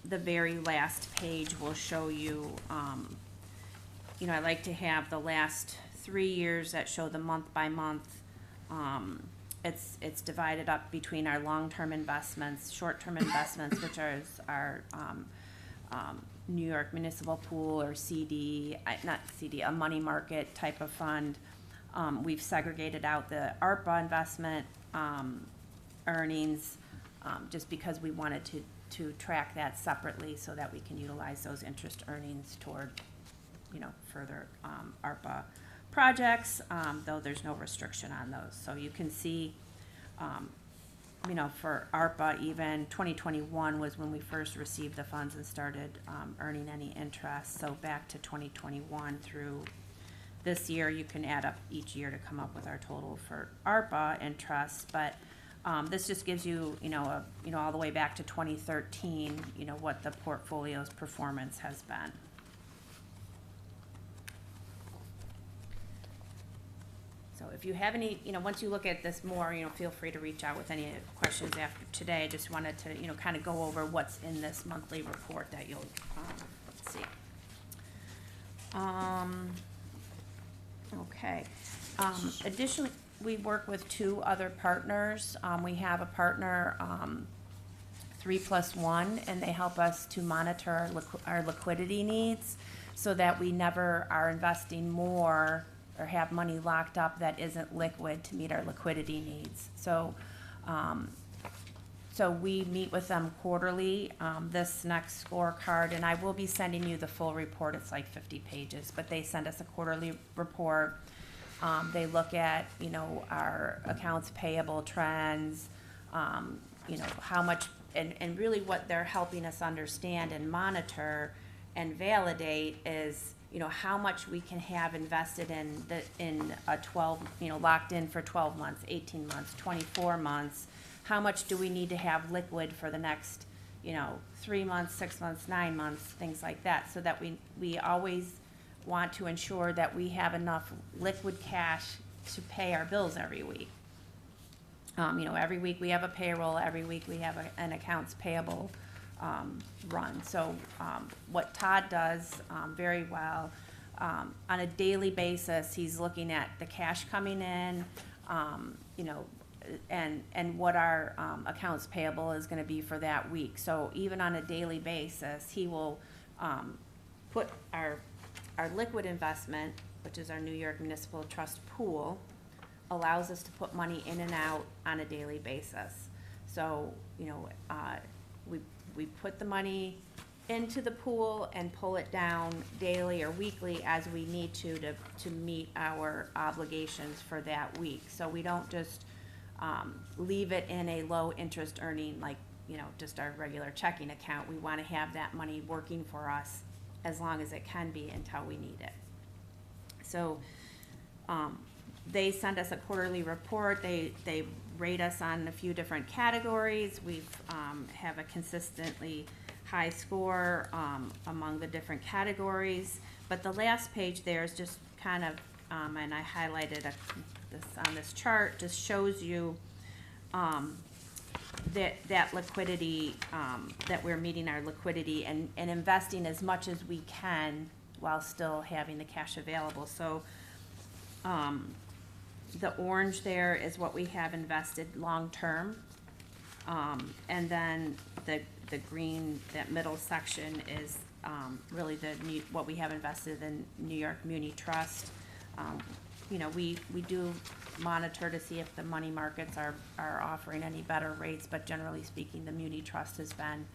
the very last page will show you, you know, I like to have the last 3 years that show the month by month. It's divided up between our long-term investments, short-term investments, which are our, New York Municipal Pool or CD, not CD, a money market type of fund. We've segregated out the ARPA investment, earnings, just because we wanted to track that separately so that we can utilize those interest earnings toward, you know, further, ARPA projects, though there's no restriction on those. So you can see, you know, for ARPA, even 2021 was when we first received the funds and started, earning any interest. So back to 2021 through this year, you can add up each year to come up with our total for ARPA interest. But, this just gives you, you know, all the way back to 2013, you know, what the portfolio's performance has been. So if you have any, you know, once you look at this more, you know, feel free to reach out with any questions after today. I just wanted to, you know, kind of go over what's in this monthly report that you'll, see. Okay. Additionally, we work with 2 other partners. We have a partner, 3+1, and they help us to monitor our liquidity needs so that we never are investing more or have money locked up that isn't liquid to meet our liquidity needs. So, so we meet with them quarterly. This next scorecard, and I will be sending you the full report. It's like 50 pages, but they send us a quarterly report. They look at, you know, our accounts payable trends, you know, how much, and really what they're helping us understand and monitor and validate is, you know, how much we can have invested in a 12, you know, locked in for 12 months, 18 months, 24 months. How much do we need to have liquid for the next, you know, 3 months, 6 months, 9 months, things like that, so that we always want to ensure that we have enough liquid cash to pay our bills every week. You know, every week we have a payroll, every week we have an accounts payable run. So what Todd does very well, on a daily basis, he's looking at the cash coming in, you know, and what our accounts payable is gonna be for that week. So even on a daily basis, he will put our liquid investment, which is our New York Municipal Trust pool, allows us to put money in and out on a daily basis. So, you know, we put the money into the pool and pull it down daily or weekly as we need to meet our obligations for that week. So we don't just, leave it in a low interest earning, like, just our regular checking account. We wanna have that money working for us as long as it can be until we need it. So, they send us a quarterly report. They rate us on a few different categories. We've, have a consistently high score, among the different categories. But the last page there is just kind of, and I highlighted this on this chart, just shows you, that liquidity, that we're meeting our liquidity and investing as much as we can while still having the cash available. So, the orange there is what we have invested long-term. And then the green, that middle section is, really what we have invested in New York Muni Trust. We do monitor to see if the money markets are offering any better rates, but generally speaking, the Muni Trust has been,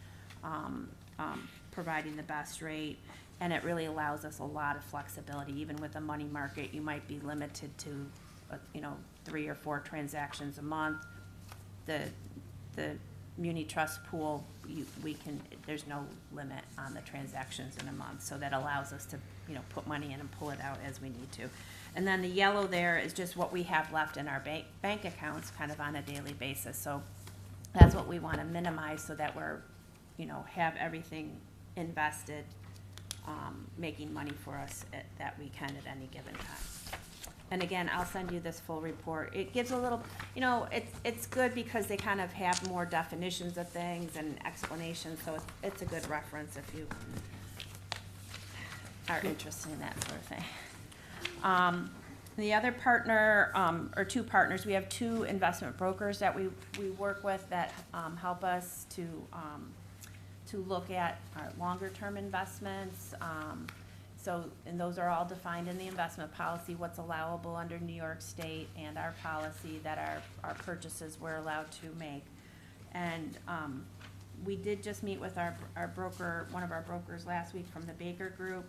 providing the best rate. And it really allows us a lot of flexibility. Even with a money market, you might be limited to, 3 or 4 transactions a month. The Muni Trust pool, there's no limit on the transactions in a month. So that allows us to, put money in and pull it out as we need to. And then the yellow there is just what we have left in our bank accounts kind of on a daily basis. So that's what we want to minimize so that we're, have everything invested, making money for us that we can at any given time. And again, I'll send you this full report. It gives a little, it's good because they kind of have more definitions of things and explanations, so it's a good reference if you are interested in that sort of thing. The other partner, or 2 partners, we have 2 investment brokers that we work with that help us to look at our longer-term investments. And those are all defined in the investment policy, what's allowable under New York State and our policy that our purchases we're allowed to make. And we did just meet with our broker, one of our brokers last week from the Baker Group.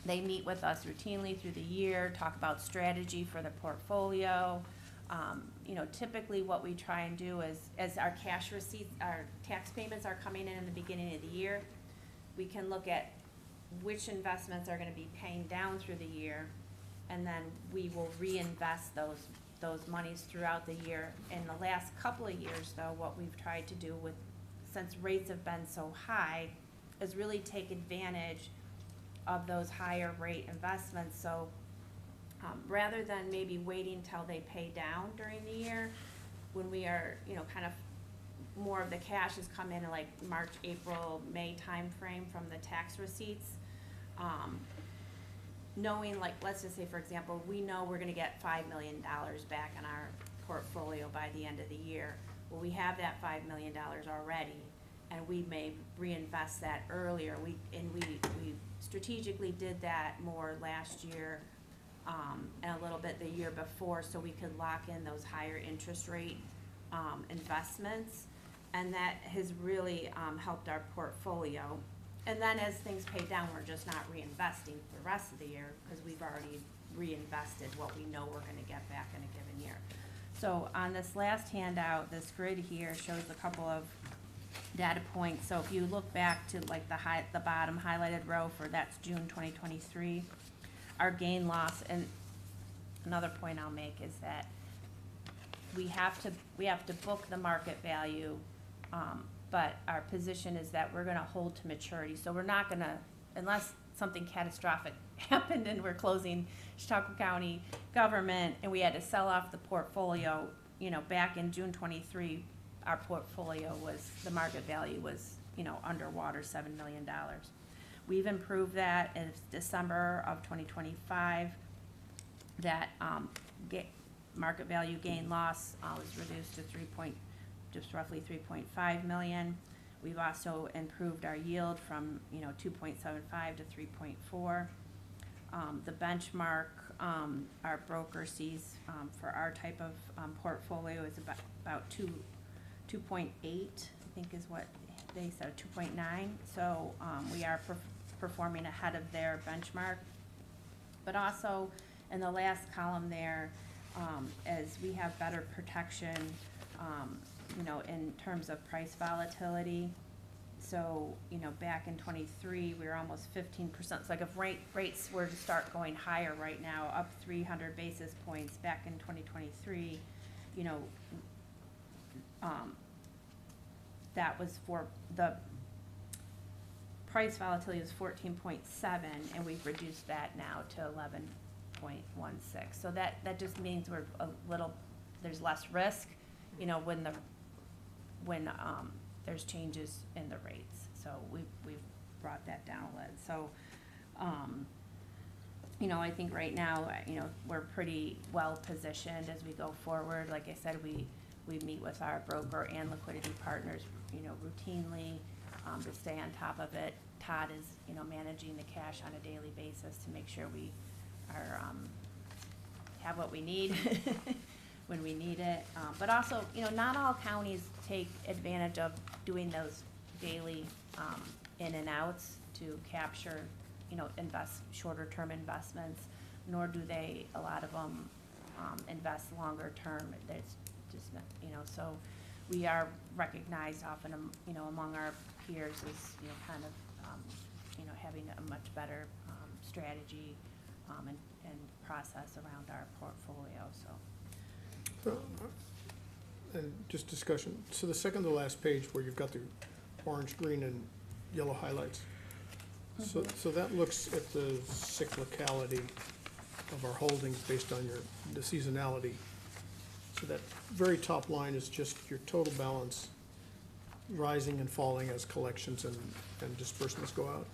They meet with us routinely through the year, talk about strategy for the portfolio. Typically what we try and do is, as our cash receipts, our tax payments are coming in the beginning of the year, we can look at which investments are gonna be paying down through the year, and then we will reinvest those monies throughout the year. In the last couple of years, though, what we've tried to do since rates have been so high, is really take advantage of those higher rate investments. So rather than maybe waiting till they pay down during the year, when we are, kind of more of the cash has come in like March, April, May timeframe from the tax receipts, knowing, like, let's just say, for example, we know we're gonna get $5 million back in our portfolio by the end of the year. Well, we have that $5 million already, and we may reinvest that earlier. We strategically did that more last year, and a little bit the year before, so we could lock in those higher interest rate investments, and that has really helped our portfolio. And then as things pay down, we're just not reinvesting for the rest of the year because we've already reinvested what we know we're gonna get back in a given year. So on this last handout, this grid here shows a couple of data points. So if you look back to like the bottom highlighted row that's June 2023, our gain loss, and another point I'll make is that we have to book the market value, but our position is that we're gonna hold to maturity. So we're not gonna, unless something catastrophic happened and we're closing Chautauqua County government and we had to sell off the portfolio, back in June 23, our portfolio the market value was, underwater, $7 million. We've improved that in December of 2025. That market value gain loss was reduced to roughly 3.5 million. We've also improved our yield from 2.75 to 3.4. The benchmark our broker sees for our type of portfolio is about 2.8, I think is what they said 2.9, so, we are performing ahead of their benchmark. But also, in the last column there, as we have better protection, you know, in terms of price volatility. So, you know, back in '23, we were almost 15%. It's like if rates were to start going higher right now, up 300 basis points back in 2023, you know, that was for the price volatility was 14.7, and we've reduced that now to 11.16. So that just means we're a little, there's less risk, you know, when there's changes in the rates. So we've brought that down a little. So, you know, I think right now, you know, we're pretty well positioned as we go forward. Like I said, we meet with our broker and liquidity partners, you know, routinely, to stay on top of it. Todd is, you know, managing the cash on a daily basis to make sure we are, have what we need when we need it. But also, you know, not all counties take advantage of doing those daily, in and outs to capture, you know, shorter term investments, nor do they, a lot of them, invest longer term. There's just, you know, so we are recognized often, you know, among our peers as, you know, kind of, you know, having a much better, strategy, and process around our portfolio, so. And just discussion, so the second to last page where you've got the orange, green, and yellow highlights. So that looks at the cyclicality of our holdings based on the seasonality. So that very top line is just your total balance rising and falling as collections and disbursements go out.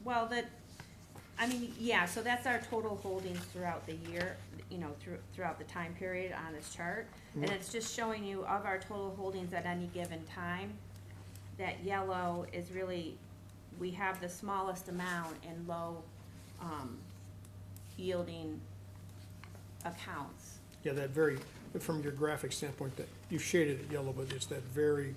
Well, I mean, yeah, so that's our total holdings throughout the year, you know, throughout the time period on this chart. And it's just showing you of our total holdings at any given time, that yellow is really, we have the smallest amount in low, yielding accounts. Yeah, that from your graphic standpoint, that you've shaded it yellow, but it's that very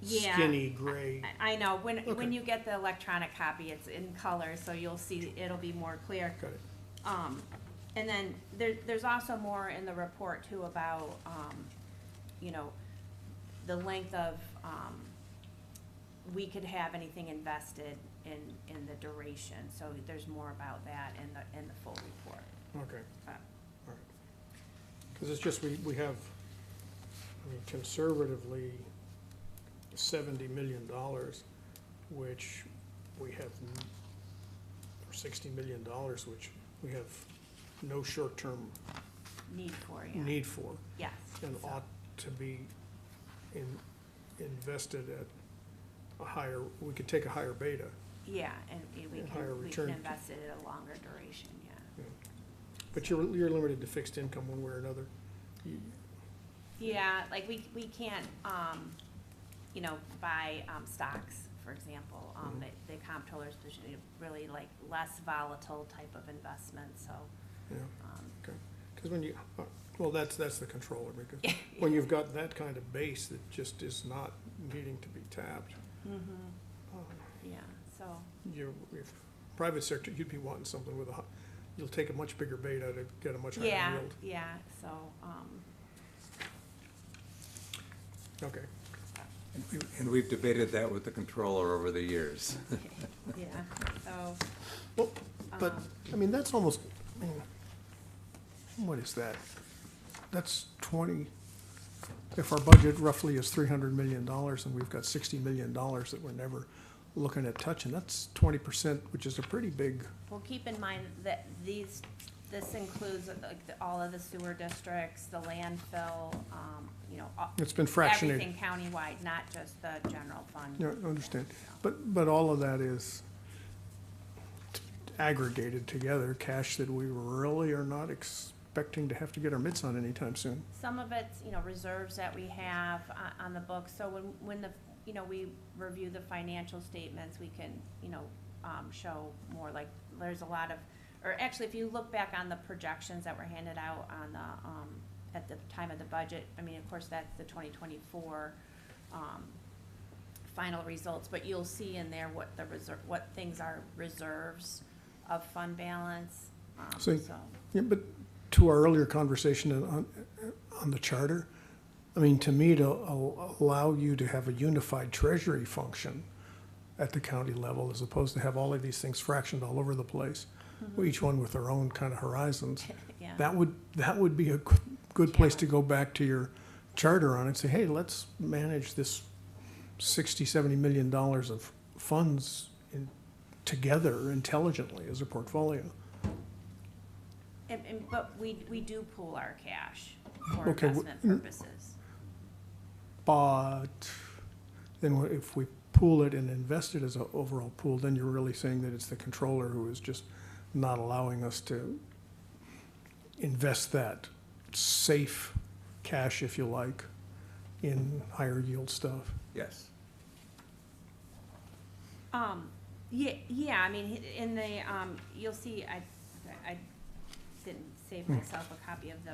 skinny gray. I know, when Okay. you get the electronic copy, it's in color, so you'll see, it'll be more clear. Got it. And then there's also more in the report too about, you know, the length of, we could have anything invested in the duration, so there's more about that in the full report. Okay, all right. Because it's just, we have, I mean, conservatively, $70 million, which we have, or $60 million, which we have no short-term Need for, yeah. need for. Yes. And so- ought to be invested at a higher, we could take a higher beta. Yeah, and we And higher can return. invest it at a longer duration, yeah. But you're limited to fixed income one way or another. Yeah, like we can't, you know, buy, stocks, for example. The comptroller's position, really like less volatile type of investment, so. Yeah, okay. Because when you, well, that's the controller, because when you've got that kind of base that just is not needing to be tapped, Yeah, so, if private sector, you'd be wanting something with you'll take a much bigger beta to get a much higher yeah, yield. yeah, so, Okay, And we've debated that with the controller over the years. yeah, so, well, but, I mean, that's almost, I mean, what is that? That's if our budget roughly is $300 million and we've got $60 million that we're never looking at touching, that's 20%, which is a pretty big, well, keep in mind that this includes like all of the sewer districts, the landfill, you know. It's been fractionated. Everything countywide, not just the general fund. yeah, I understand. But all of that is aggregated together, cash that we really are not expecting to have to get our mitts on anytime soon. Some of it's, you know, reserves that we have on the books, so when the, you know, we review the financial statements, we can, you know, show more, like, there's a lot of, or actually, if you look back on the projections that were handed out on the, at the time of the budget, I mean, of course, that's the 2024, final results, but you'll see in there what the reserve, what things are reserves of fund balance. So, yeah, but to our earlier conversation on the charter, I mean, to me, to allow you to have a unified treasury function at the county level as opposed to have all of these things fractioned all over the place, each one with their own kind of horizons, Yeah. that would be a good place to go back to your charter on and say, hey, let's manage this $60-70 million of funds together intelligently as a portfolio. But we do pool our cash for Okay, investment purposes. But then if we pool it and invest it as an overall pool, then you're really saying that it's the controller who is just not allowing us to invest that safe cash, if you like, in higher yield stuff. Yes. Yeah, I mean, in the, you'll see, I didn't save myself a copy of the,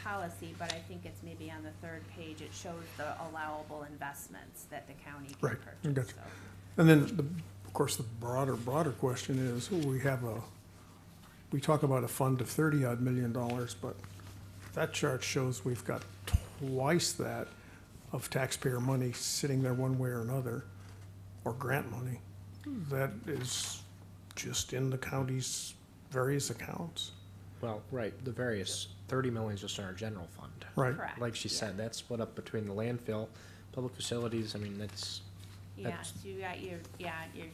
policy, but I think it's maybe on the third page, it shows the allowable investments that the county can Right, I purchase, gotcha. so. And then, of course, the broader question is, we talk about a fund of 30-odd million dollars, but that chart shows we've got twice that of taxpayer money sitting there one way or another, or grant money, that is just in the county's various accounts. Well, right, the various 30 million is just in our general fund. Right. Correct. Like she said, that's split up between the landfill, public facilities, I mean, Yeah, That's- so you got your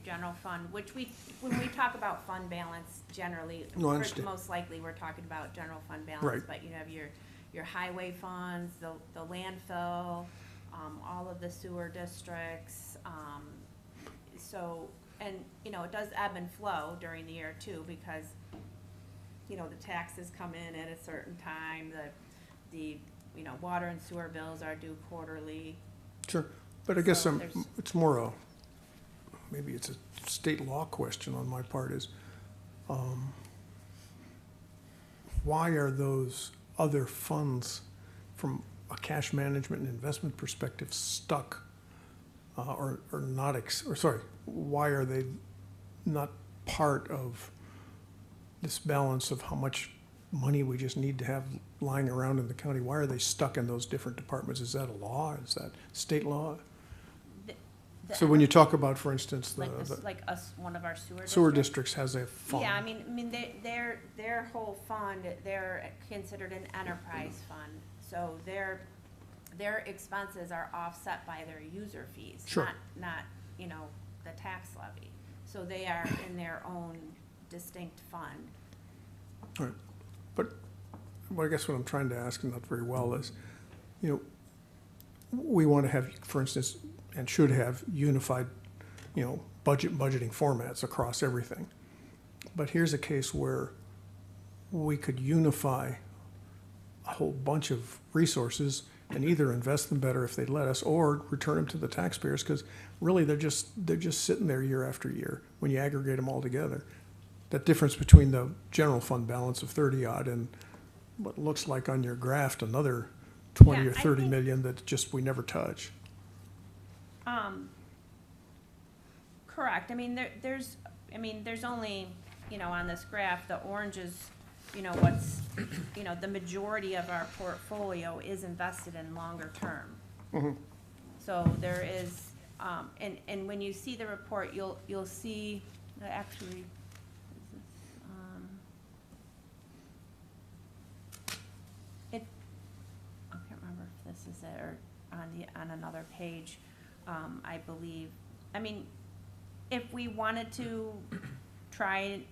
general fund, which when we talk about fund balance, generally, No, I understand. most likely, we're talking about general fund balance. Right. But you have your highway funds, the landfill, all of the sewer districts, so, and, you know, it does ebb and flow during the year too, because, you know, the taxes come in at a certain time, the, you know, water and sewer bills are due quarterly. Sure, but I guess So there's- it's more maybe it's a state law question on my part is, why are those other funds from a cash management and investment perspective stuck? Or not, why are they not part of this balance of how much money we just need to have lying around in the county? Why are they stuck in those different departments? Is that a law? Is that state law? So when you talk about, for instance, One of our sewer districts. sewer districts has a fund. Yeah, I mean, their whole fund, they're considered an enterprise fund, so their expenses are offset by their user fees. Sure. Not, you know, the tax levy, so they are in their own distinct fund. Right. But I guess what I'm trying to ask, and not very well, is, you know, we want to have, for instance, and should have unified, you know, budgeting formats across everything. But here's a case where we could unify a whole bunch of resources and either invest them better if they'd let us, or return them to the taxpayers, because really they're just sitting there year after year when you aggregate them all together. That difference between the general fund balance of 30-odd and what looks like on your graph another 20 Yeah, or I 30 think- million that just we never touch. Correct, I mean, there's only, you know, on this graph, the orange is, you know, what's, you know, the majority of our portfolio is invested in longer term. So there is, and when you see the report, you'll see, actually, I can't remember if this is it or on another page, I believe. I mean, if we wanted to try and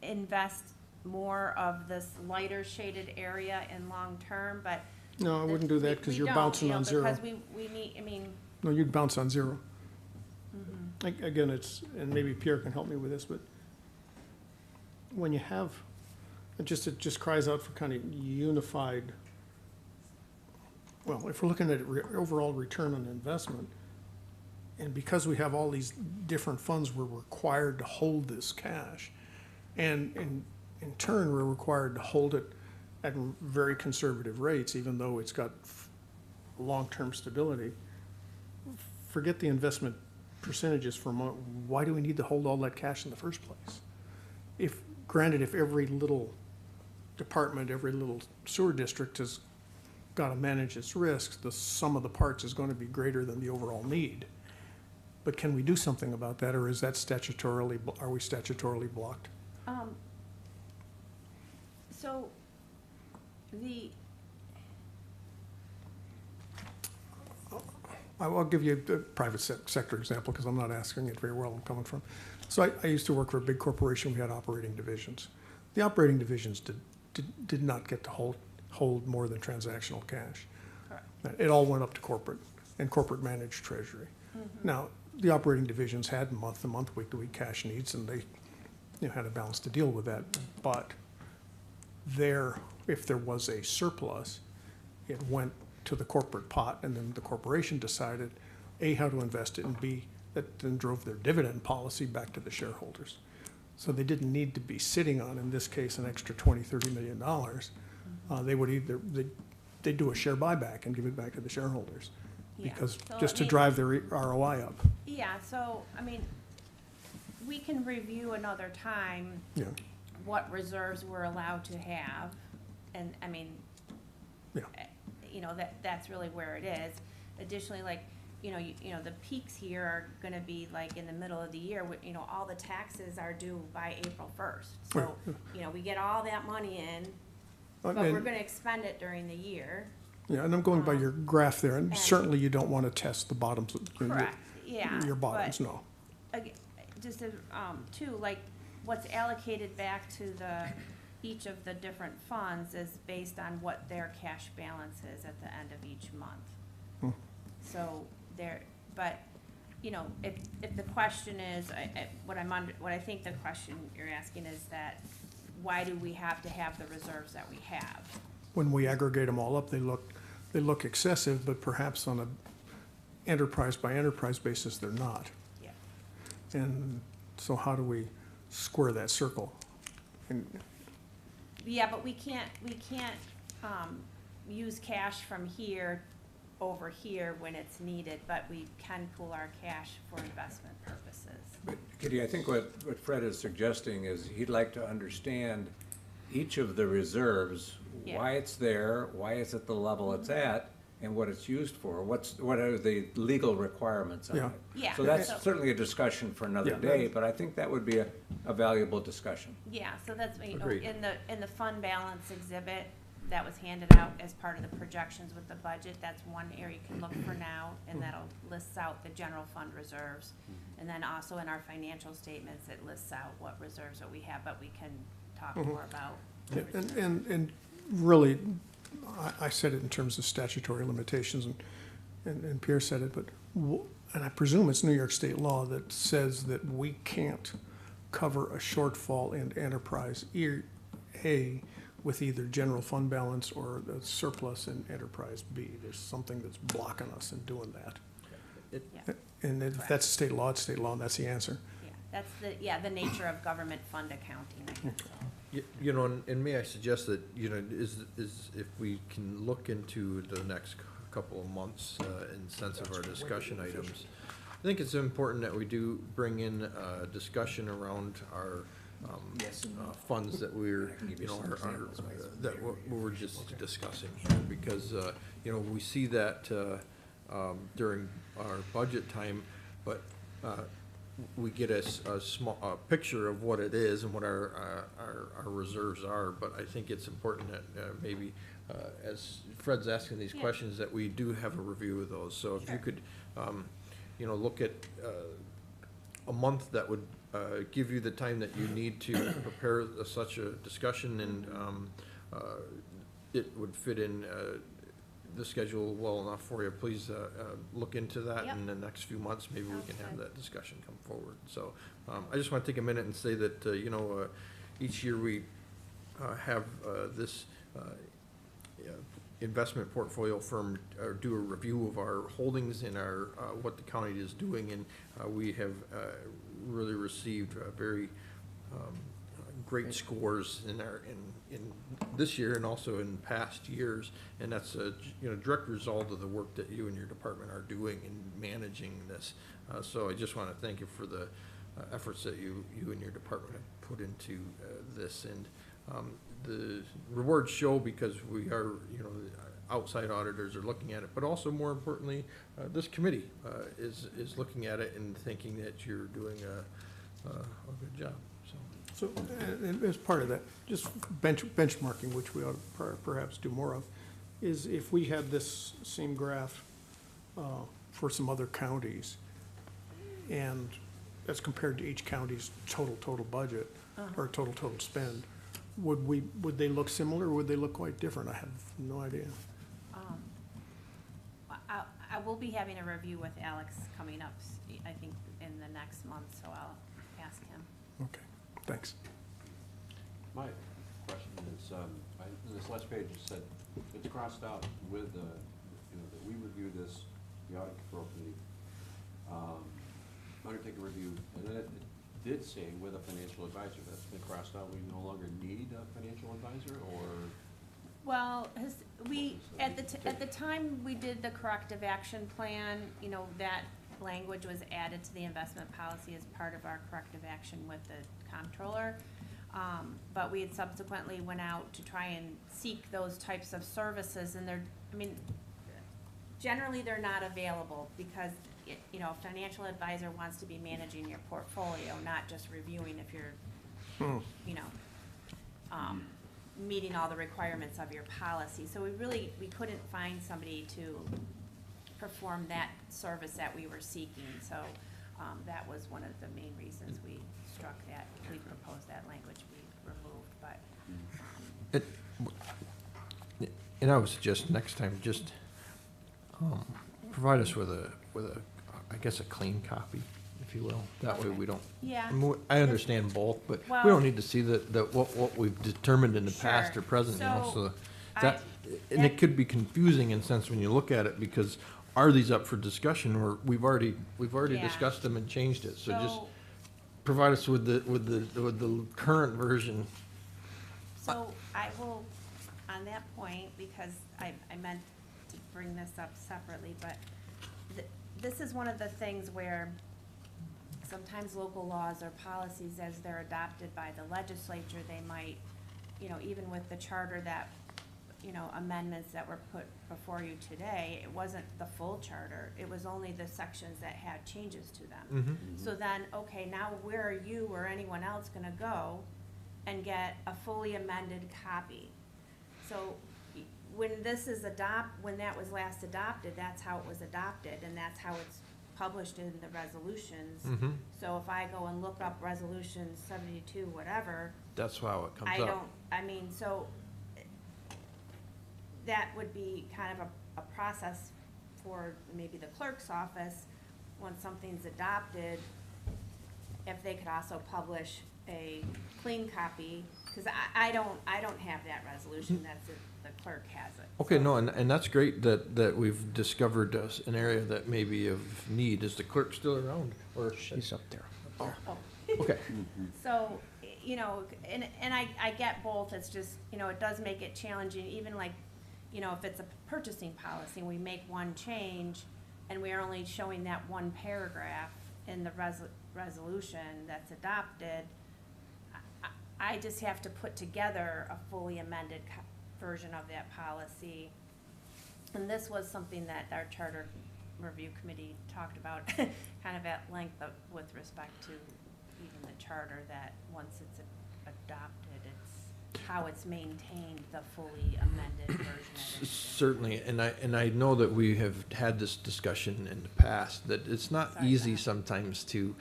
invest more of this lighter shaded area in long-term, but. No, I wouldn't do that, 'cause we you're don't, bouncing you know, on zero. Because we need, I mean, No, you'd bounce on zero. Again, and maybe Pierre can help me with this, but when you have, it just cries out for kind of unified, well, if we're looking at overall return on investment, and because we have all these different funds, we're required to hold this cash. And in turn, we're required to hold it at very conservative rates, even though it's got long-term stability. forget the investment percentages for a moment. Why do we need to hold all that cash in the first place? If, granted, if every little department, every little sewer district has got to manage its risks, the sum of the parts is going to be greater than the overall need. But can we do something about that, or is that statutorily, are we statutorily blocked? So, I'll give you a private sector example, because I'm not asking it very well, I'm coming from. So I used to work for a big corporation, we had operating divisions. The operating divisions did not get to hold more than transactional cash. correct. It all went up to corporate, and corporate managed treasury. Now, the operating divisions had month-to-month, week-to-week cash needs, and they, had a balance to deal with that. But if there was a surplus, it went to the corporate pot, and then the corporation decided, A, how to invest it, and B, that then drove their dividend policy back to the shareholders. So they didn't need to be sitting on, in this case, an extra $20-30 million. They would either, they'd do a share buyback and give it back to the shareholders. Yeah. Because, So, just I to mean- drive their ROI up. Yeah, so, I mean, we can review another time Yeah, what reserves we're allowed to have, and, I mean, yeah. That's really where it is. Additionally, like, the peaks here are gonna be like in the middle of the year, all the taxes are due by April 1st. So, we get all that money in, but we're And- gonna expend it during the year. Yeah, and I'm going by your graph there, and and- certainly you don't want to test the bottoms. Correct, yeah. Your bottoms, but- no. Just as, too, like, what's allocated back to each of the different funds is based on what their cash balance is at the end of each month. So but, if the question is, what I think the question you're asking is that, why do we have to have the reserves that we have? When we aggregate them all up, they look excessive, but perhaps on a enterprise by enterprise basis, they're not. Yeah. And so how do we square that circle? And Yeah, but we can't, use cash from here over here when it's needed, but we can pool our cash for investment purposes. But Kitty, I think what Fred is suggesting is he'd like to understand each of the reserves, Yeah. why it's there, why it's at the level it's at, and what it's used for. What are the legal requirements on Yeah. it? Yeah, So that's so- certainly a discussion for another Yeah. day, but I think that would be a valuable discussion. Yeah, so that's, Agreed. in the fund balance exhibit that was handed out as part of the projections with the budget, that's one area you can look for now, and that'll lists out the general fund reserves. And then also in our financial statements, it lists out what reserves that we have, but we can talk more about. the reserves. And really, I said it in terms of statutory limitations, and Pierre said it, but, and I presume it's New York State law that says that we can't cover a shortfall in enterprise A with either general fund balance or the surplus in enterprise B. There's something that's blocking us in doing that. Yeah. And if that's state law, it's state law, and that's the answer. Yeah, that's the nature of government fund accounting, I guess. And may I suggest that, is if we can look into the next couple of months, in sense of our discussion items, I think it's important that we do bring in a discussion around our, funds that that we're just discussing here, because, we see that, during our budget time, but, we get a small picture of what it is and what our reserves are, but I think it's important that maybe, as Fred's asking these Yeah. questions, that we do have a review of those. So if you Sure. could, look at a month that would give you the time that you need to prepare such a discussion, and it would fit in the schedule well enough for you. Please look into that Yep. in the next few months. Maybe we Sounds can have good. that discussion come forward. So I just want to take a minute and say that, each year we have this investment portfolio firm do a review of our holdings and our what the county is doing, and we have really received very great scores in in this year and also in past years. And that's a, direct result of the work that you and your department are doing in managing this. So I just want to thank you for the efforts that you and your department have put into this. And the rewards show because we are, outside auditors are looking at it, but also more importantly, this committee is looking at it and thinking that you're doing a good job, so. So, and as part of that, just benchmarking, which we ought to perhaps do more of, is if we had this same graph for some other counties, and as compared to each county's total budget, or total spend, would they look similar, or would they look quite different? I have no idea. I will be having a review with Alex coming up, I think, in the next month, so I'll ask him. Okay, thanks. My question is, this last page, it said, it's crossed out with the, that we review this, the audit control committee, undertake a review, and then it did say with a financial advisor. That's been crossed out. We no longer need a financial advisor, or? Well, at the time we did the corrective action plan, that language was added to the investment policy as part of our corrective action with the comptroller. But we had subsequently went out to try and seek those types of services, and generally they're not available because, a financial advisor wants to be managing your portfolio, not just reviewing if you're, meeting all the requirements of your policy. So we couldn't find somebody to perform that service that we were seeking. So that was one of the main reasons we struck that, we proposed that language be removed, but. And I would suggest next time, just provide us with a, I guess, a clean copy, if you will. That way we don't. Yeah. I understand both, but we Well- don't need to see what we've determined in the past Sure. or present, So, so that, and it could be confusing in a sense when you look at it, because are these up for discussion, or we've already Yeah. discussed them and changed it, so just So- provide us with the current version. So I will, on that point, because I meant to bring this up separately, but this is one of the things where sometimes local laws or policies, as they're adopted by the legislature, they might, even with the charter that, amendments that were put before you today, it wasn't the full charter. It was only the sections that had changes to them. So then, okay, now where are you or anyone else gonna go and get a fully amended copy? So when when that was last adopted, that's how it was adopted, and that's how it's published in the resolutions. So if I go and look up resolution 72, whatever, That's how it comes up. so that would be kind of a process for maybe the clerk's office, when something's adopted, if they could also publish a clean copy, because I don't have that resolution, that's it, the clerk has it. Okay, no, and that's great that we've discovered an area that may be of need. Is the clerk still around, or? She's up there. Oh. Okay. So, and I get both, it's just, it does make it challenging, even like, if it's a purchasing policy, and we make one change, and we are only showing that one paragraph in the resolution that's adopted, I just have to put together a fully amended version of that policy. And this was something that our charter review committee talked about kind of at length with respect to even the charter, that once it's adopted, it's how it's maintained, the fully amended version of it. Certainly, and I know that we have had this discussion in the past, that it's not Sorry, easy Matt. sometimes to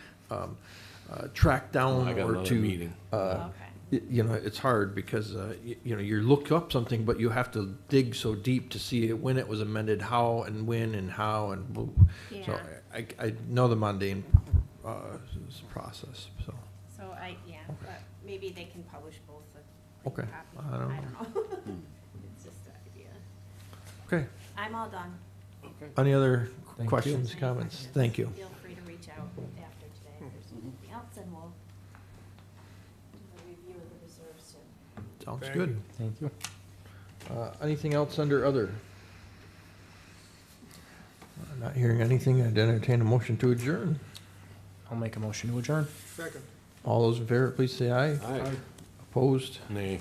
track down I got or another to. meeting. Okay. It's hard because, you look up something, but you have to dig so deep to see when it was amended, how and when and how and blah. So Yeah. I know the mundane process, so. So but maybe they can publish both the Okay, copy. I don't I don't know. It's just an idea. Okay, I'm all done. any other Thank you. questions, Any comments? questions, Thank you. Feel free to reach out after today if there's anything else, and we'll do a review of Sounds Thank good. you. Thank you. Anything else under other? Not hearing anything, I'd entertain a motion to adjourn. I'll make a motion to adjourn. Second. All those in favor, please say aye. Aye. Opposed? Nay.